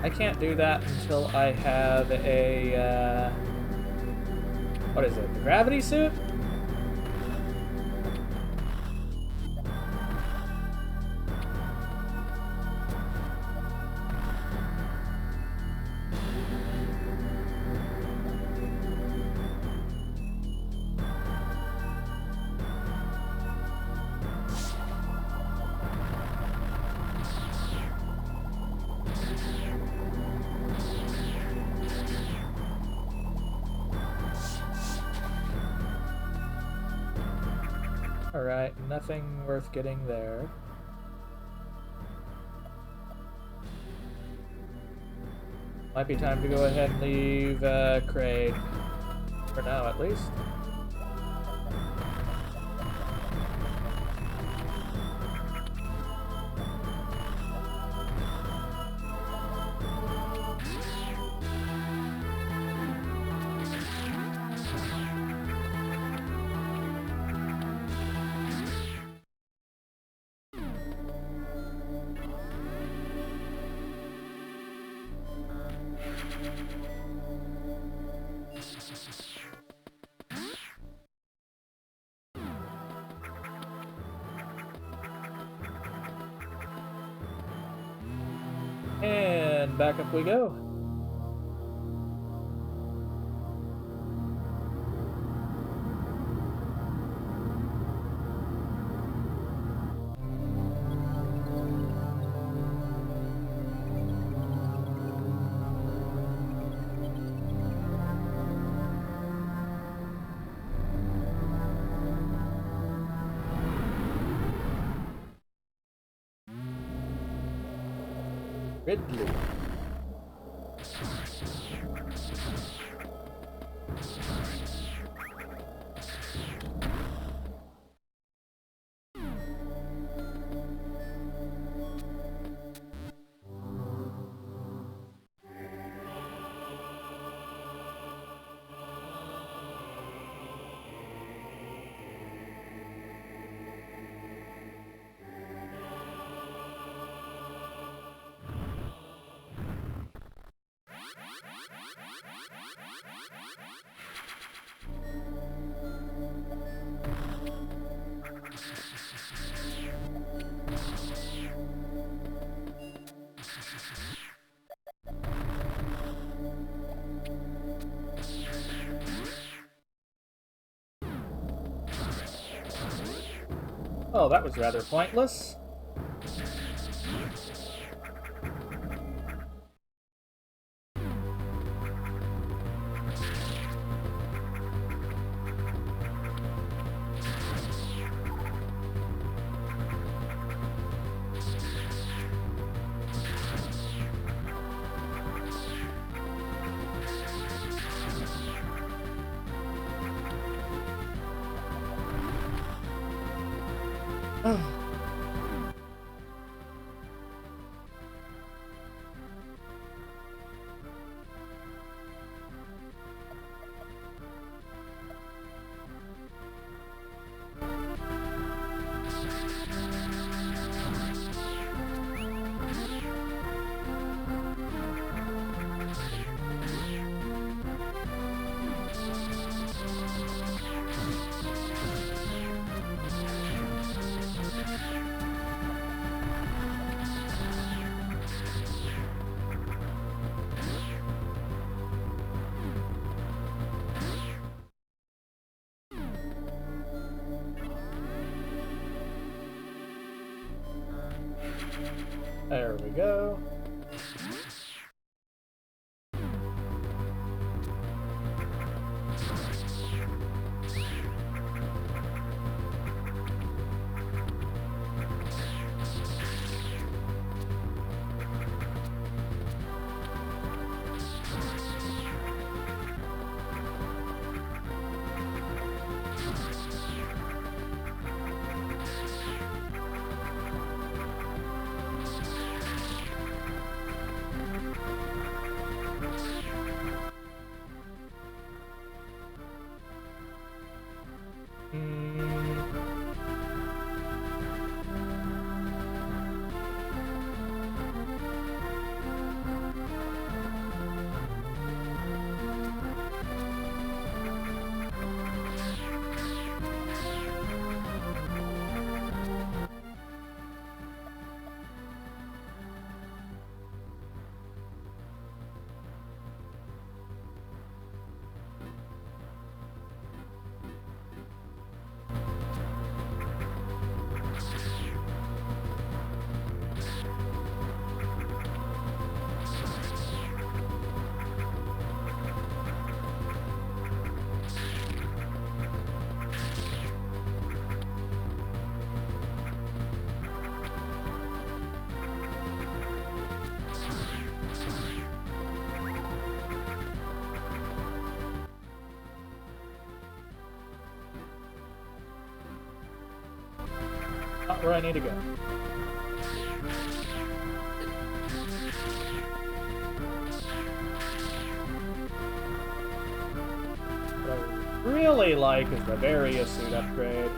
I can't do that until I have a, what is it, the gravity suit? Alright, nothing worth getting there. Might be time to go ahead and leave Kraid. For now, at least. And back up we go. Ridley. Oh, that was rather pointless. There we go. Not where I need to go. What I really like is the various suit upgrade.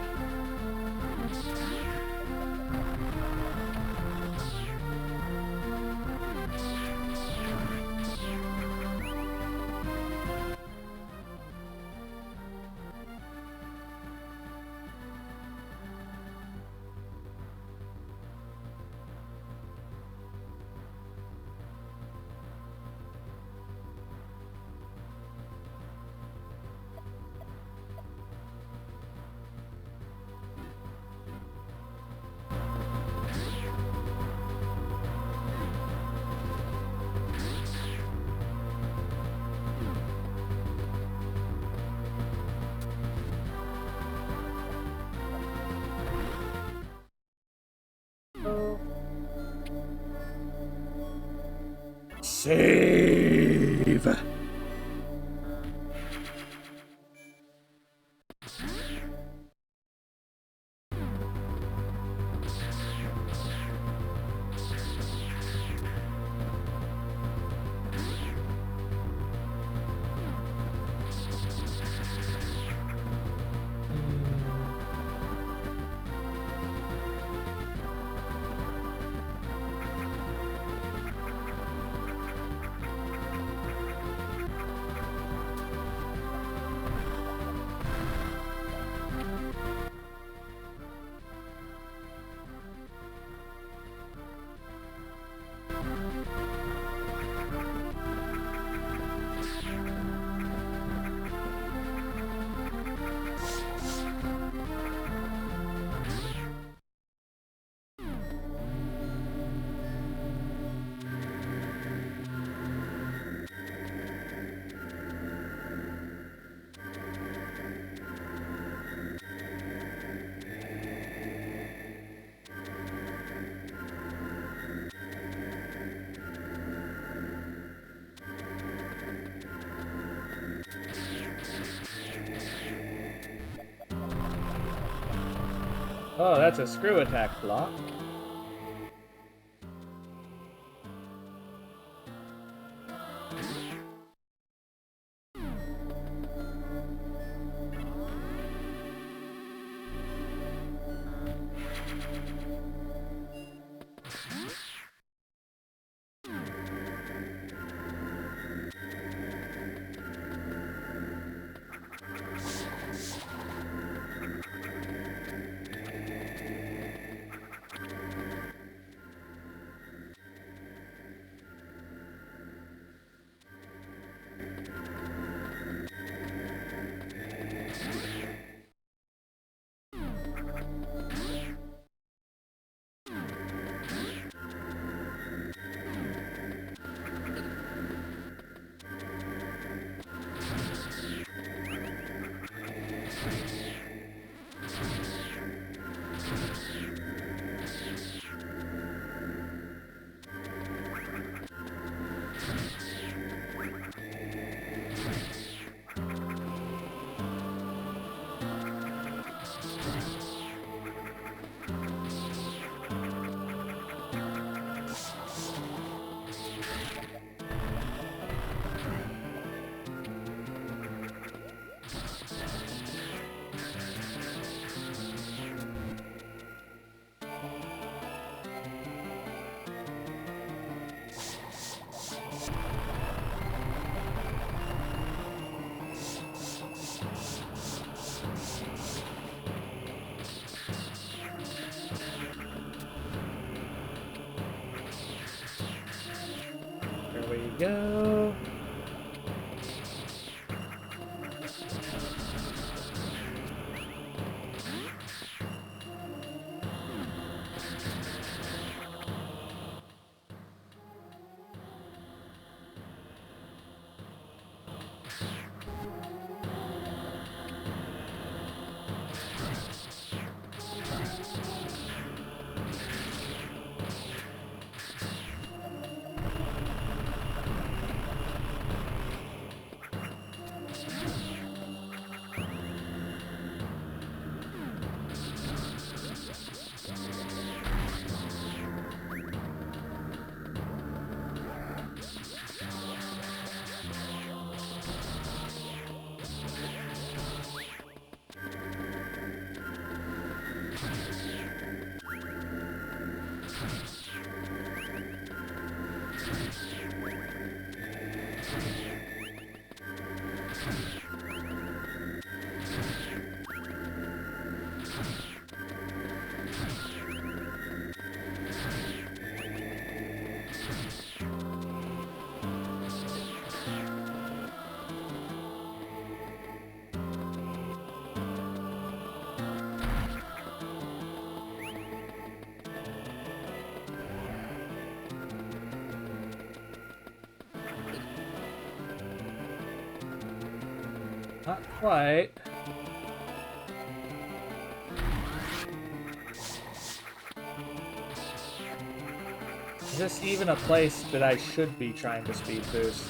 Save! Oh, that's a screw attack block. There we go. Not quite. Is this even a place that I should be trying to speed boost?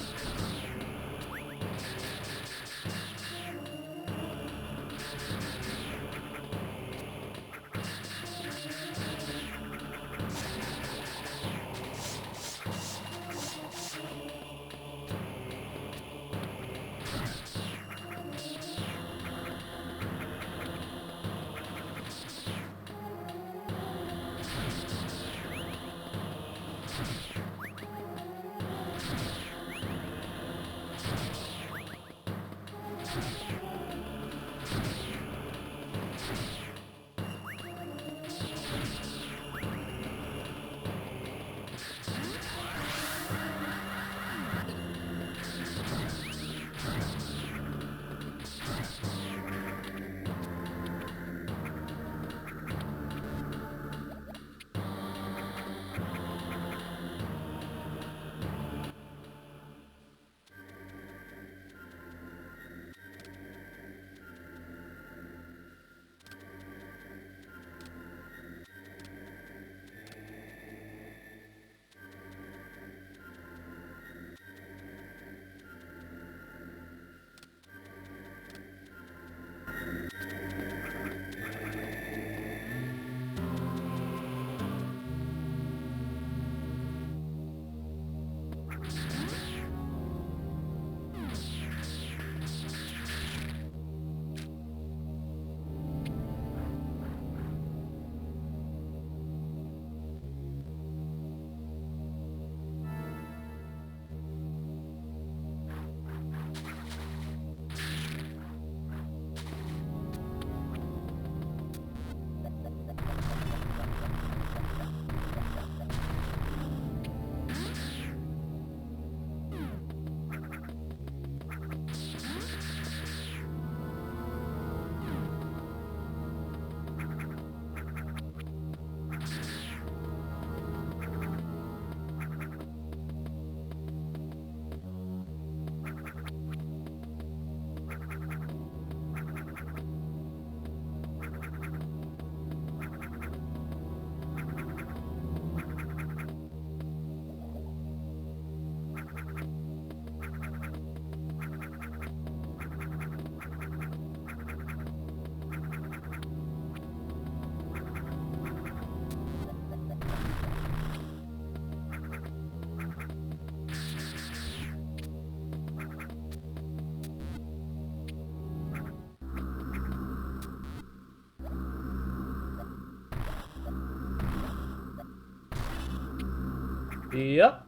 Yep.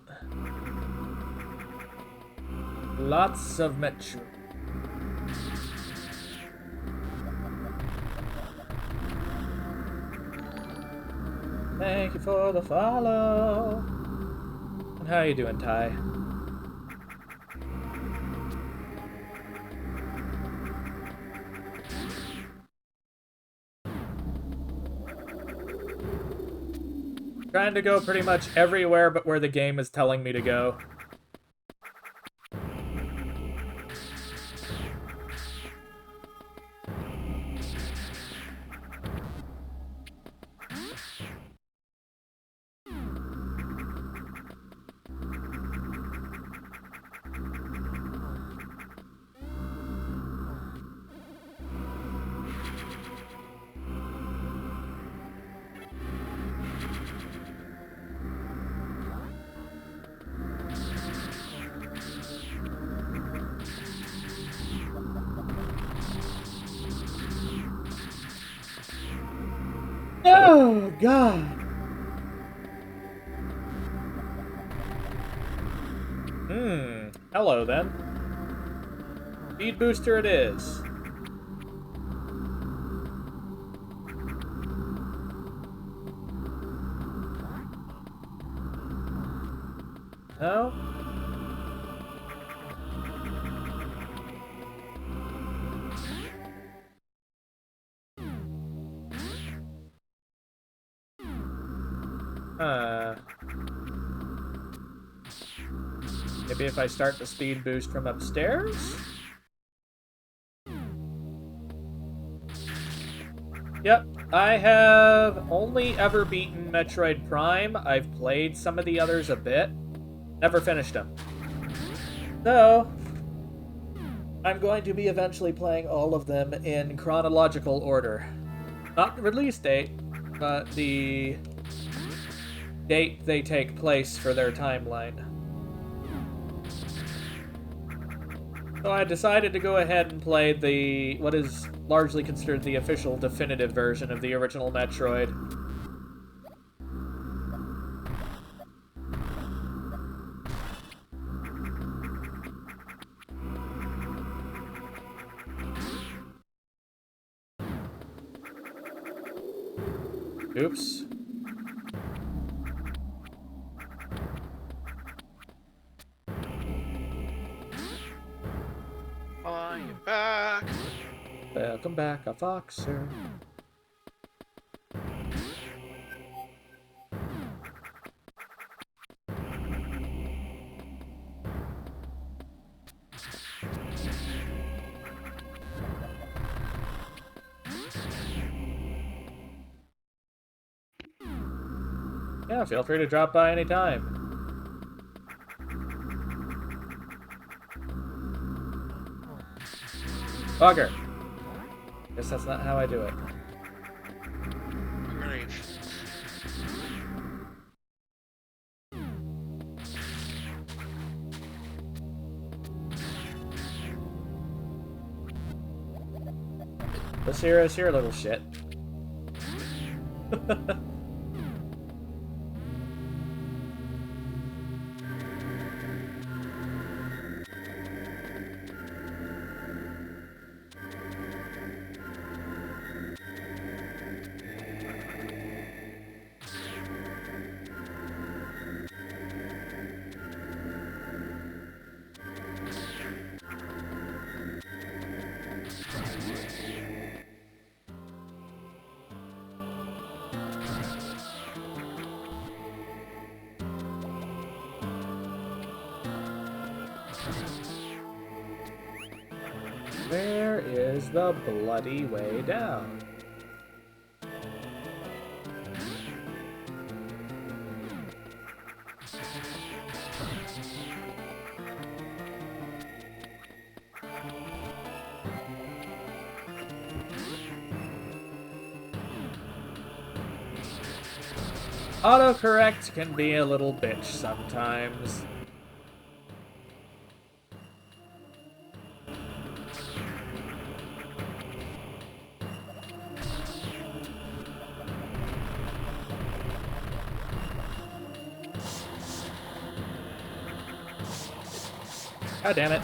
Lots of Metro. Thank you for the follow. And how you doing, Ty? Trying to go pretty much everywhere but where the game is telling me to go. Oh, God. Hello, then. Speed booster it is. No? Maybe if I start the speed boost from upstairs? Yep, I have only ever beaten Metroid Prime. I've played some of the others a bit. Never finished them. So, I'm going to be eventually playing all of them in chronological order. Not the release date, but the date they take place for their timeline. So I decided to go ahead and play what is largely considered the official definitive version of the original Metroid. Oops. I am back. Welcome back, a Foxer. Yeah, feel free to drop by anytime. Bugger. Guess that's not how I do it. Alright. Osiris, you're a little shit. Where is the bloody way down? Autocorrect can be a little bitch sometimes. God damn it.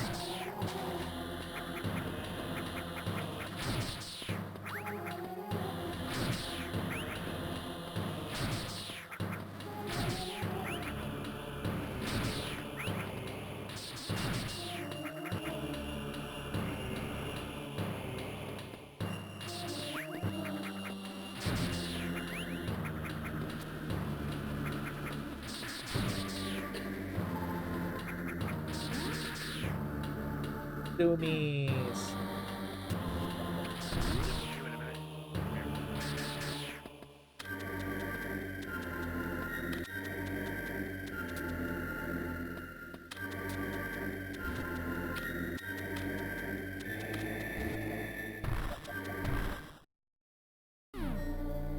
Doomies.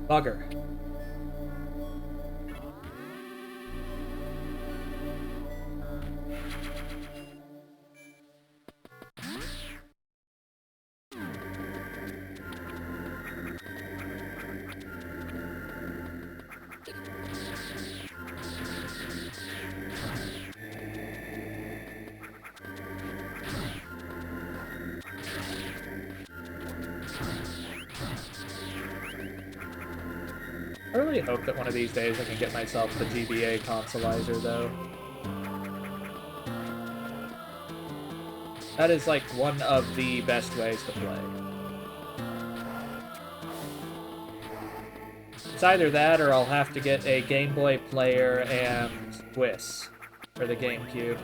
Bugger. I really hope that one of these days I can get myself the GBA consolizer, though. That is, like, one of the best ways to play. It's either that or I'll have to get a Game Boy player and Whis for the GameCube.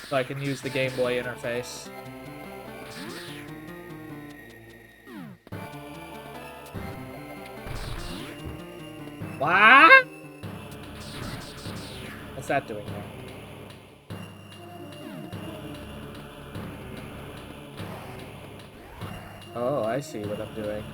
So I can use the Game Boy interface. What? What's that doing there? Oh, I see what I'm doing.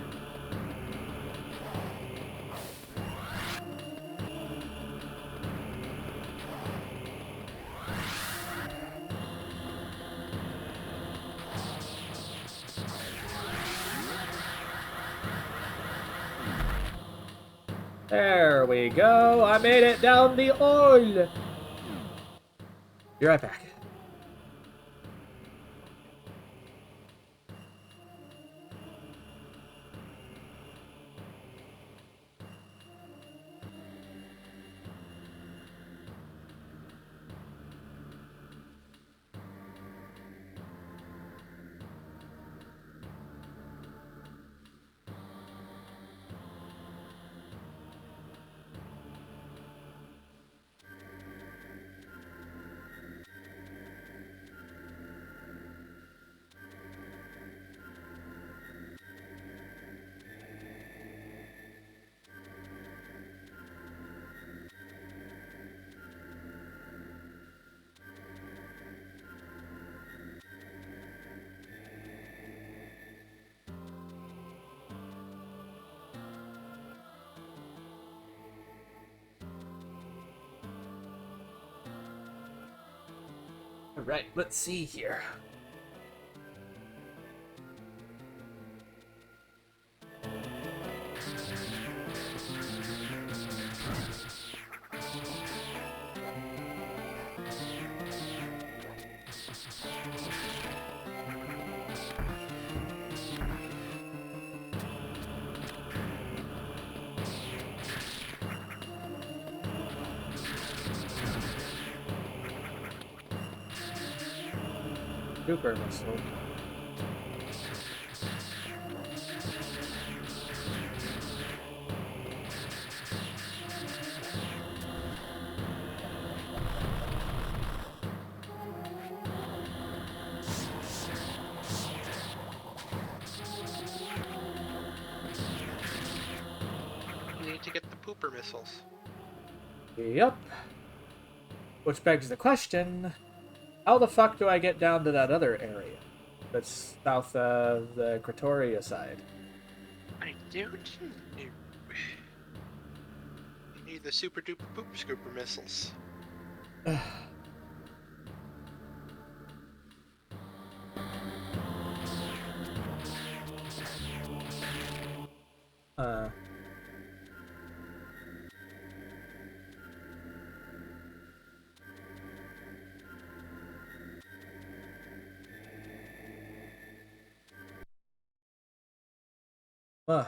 There we go. I made it down the hole. Be right back. All right, let's see here. Super missile. You need to get the pooper missiles. Yep. Which begs the question, how the fuck do I get down to that other area? That's south of the Kratoria side. I don't know. You need the super duper poop scooper missiles. uh... Uh.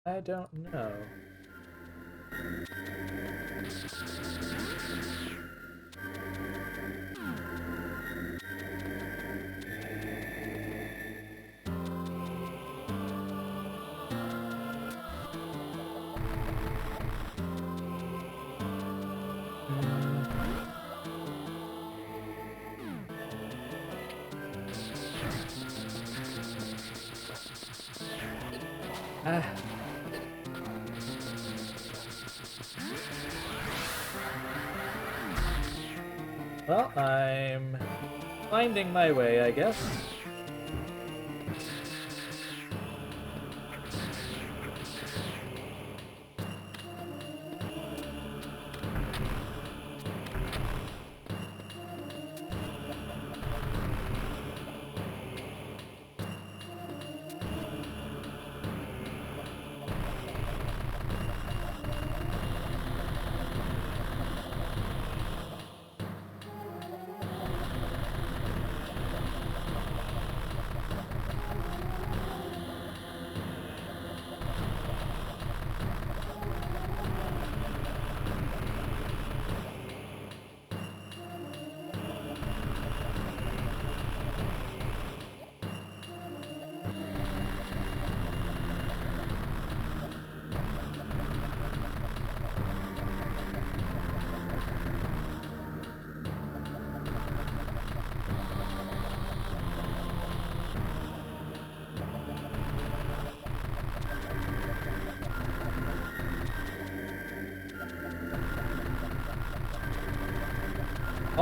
I don't know. Ah. Well, I'm finding my way, I guess.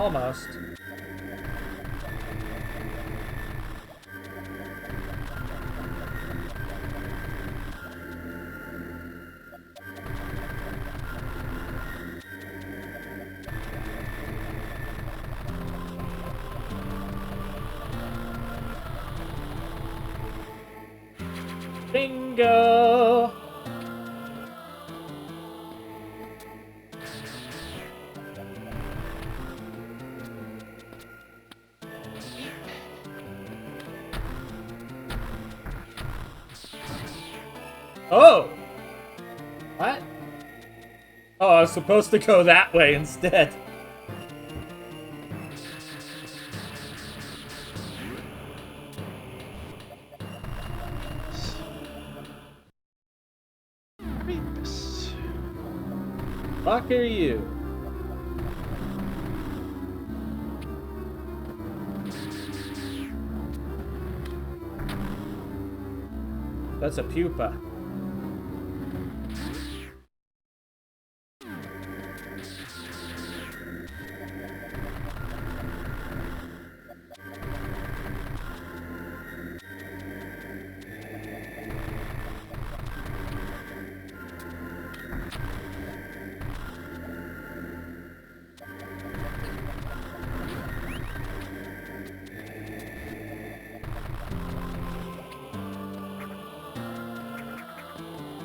Almost. Bingo! Oh! What? Oh, I was supposed to go that way instead. Rapist. Fuck are you? That's a pupa.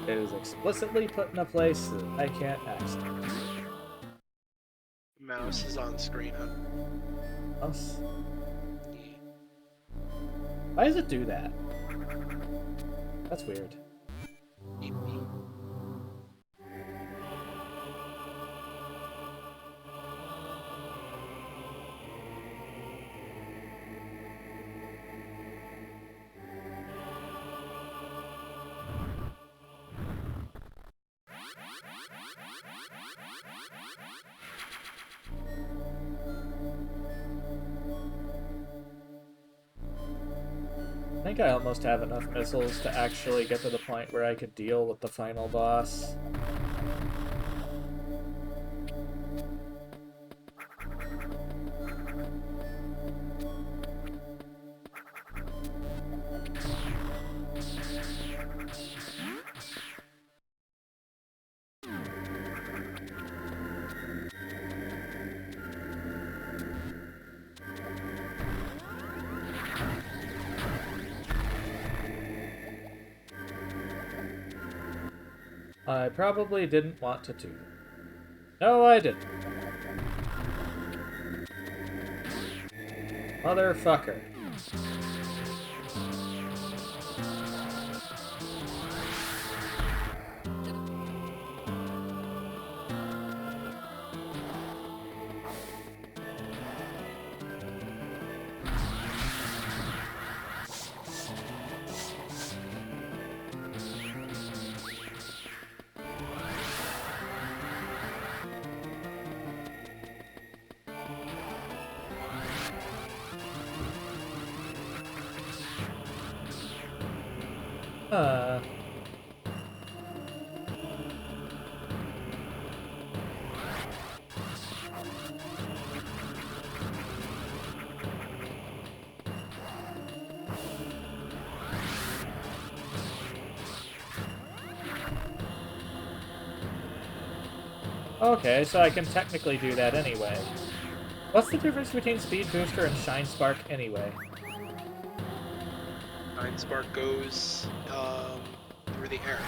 It is explicitly put in a place that I can't access. Mouse is on screen. Mouse. Why does it do that? That's weird. I think I almost have enough missiles to actually get to the point where I could deal with the final boss. I probably didn't want to do. No, I didn't. Motherfucker. Uh... Okay, so I can technically do that anyway. What's the difference between Speed Booster and Shine Spark anyway? Shine Spark goes through the air.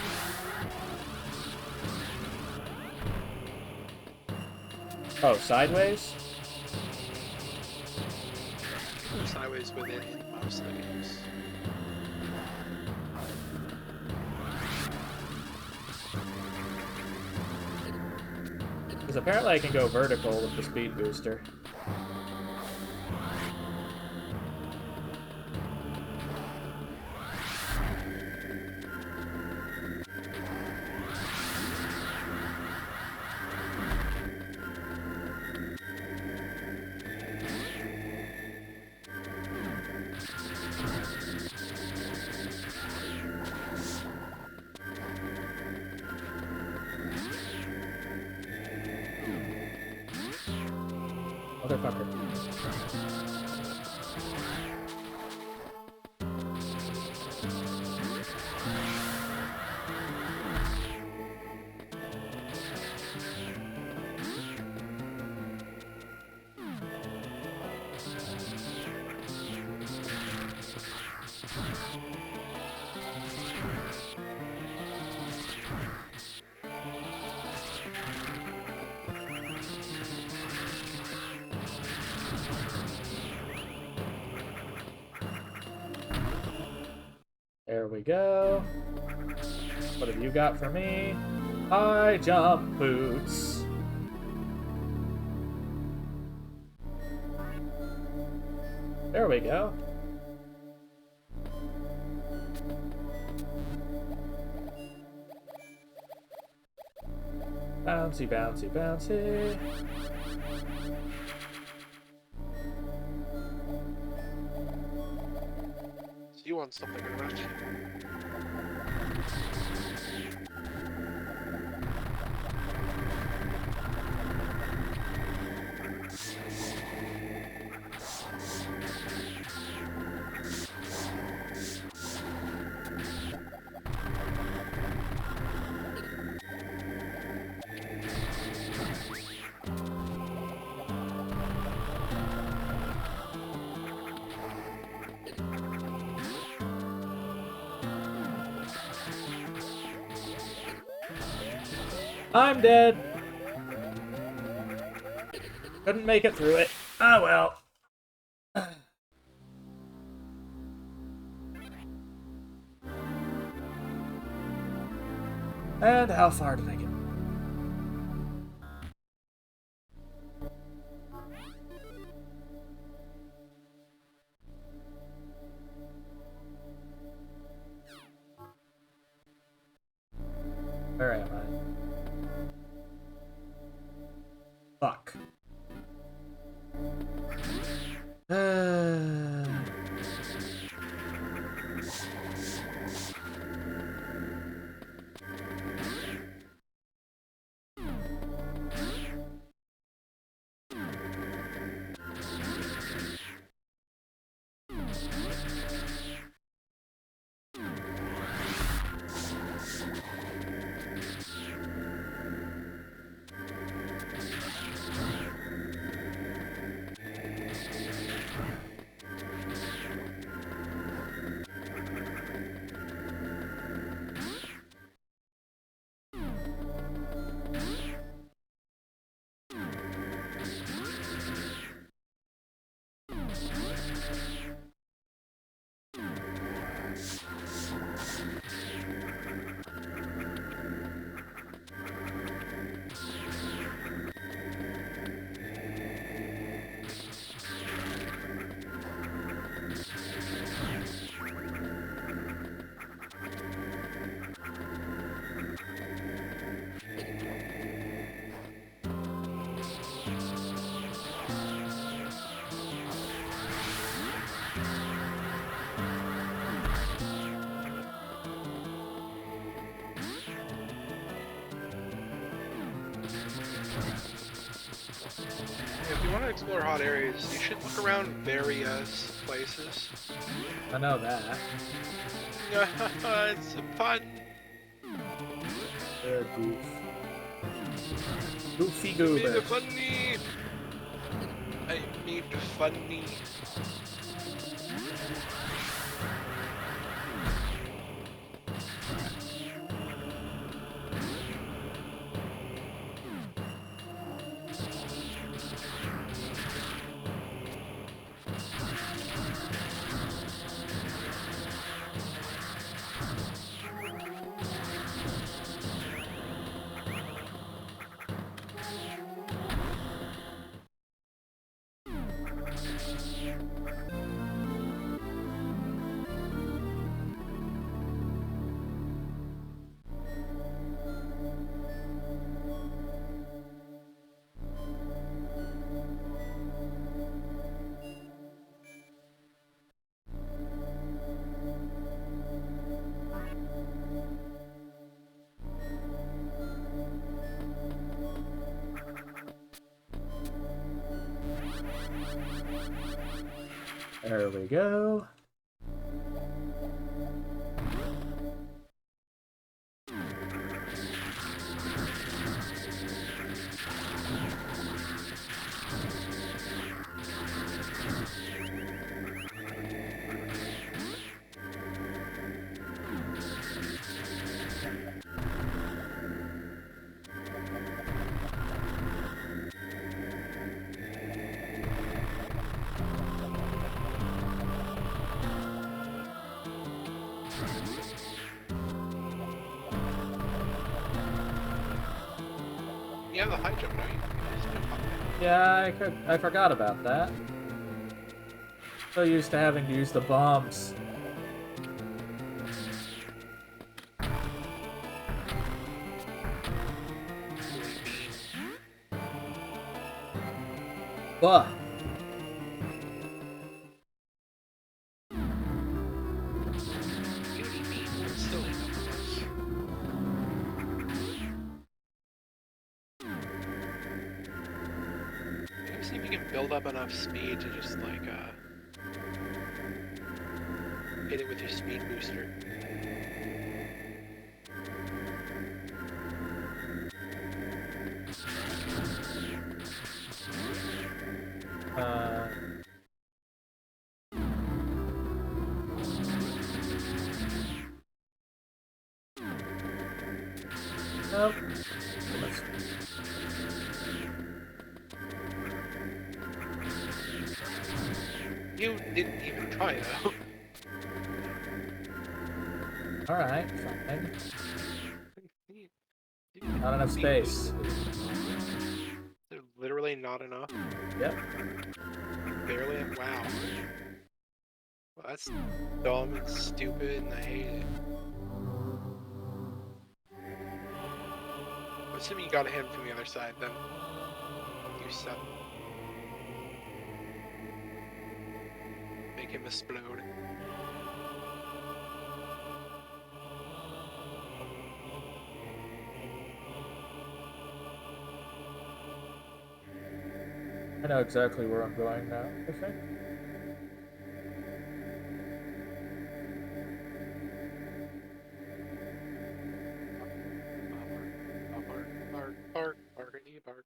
Oh, sideways? Sideways with it in most of the games. Because apparently I can go vertical with the Speed Booster. motherfucker. There we go. What have you got for me? High jump boots. There we go. Bouncy, bouncy, bouncy. So you want something to match? I'm dead. Couldn't make it through it. Ah, well. And how far did I get? Where am I? Fuck. If you want to explore hot areas, you should look around various places. I know that. It's fun. Goof. Goofy Made goober. it funny. I made it funny. There we go. You have the high jump, don't you? Just jump up. Yeah, I forgot about that. So used to having to use the bombs. But Really mean and silly nonetheless. Maybe see if you can build up enough speed to just like hit it with your speed booster. nope. You didn't even try though. Alright, fine. You Not enough speed space. boosted. There's literally not enough. Yep. Barely. Wow. Well, that's dumb and stupid, and I hate it. Assuming you got a hit from the other side, then you suck. Make him explode. I know exactly where I'm going now, I think. Barkity bark.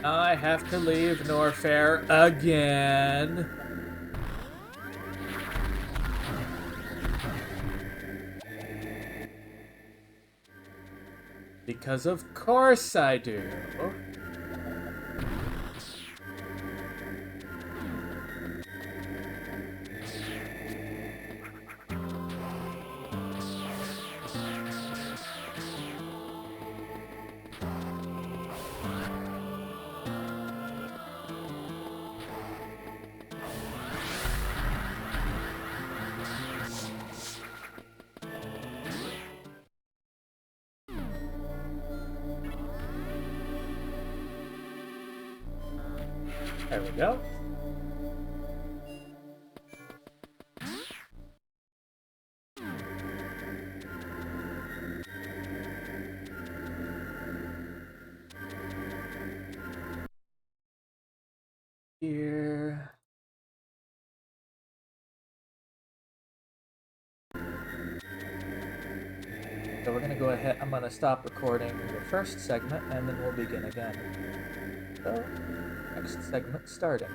I have to leave Norfair again. Because of course I do. There we go. Here. So we're gonna go ahead, I'm gonna stop recording the first segment and then we'll begin again. So, next segment starting.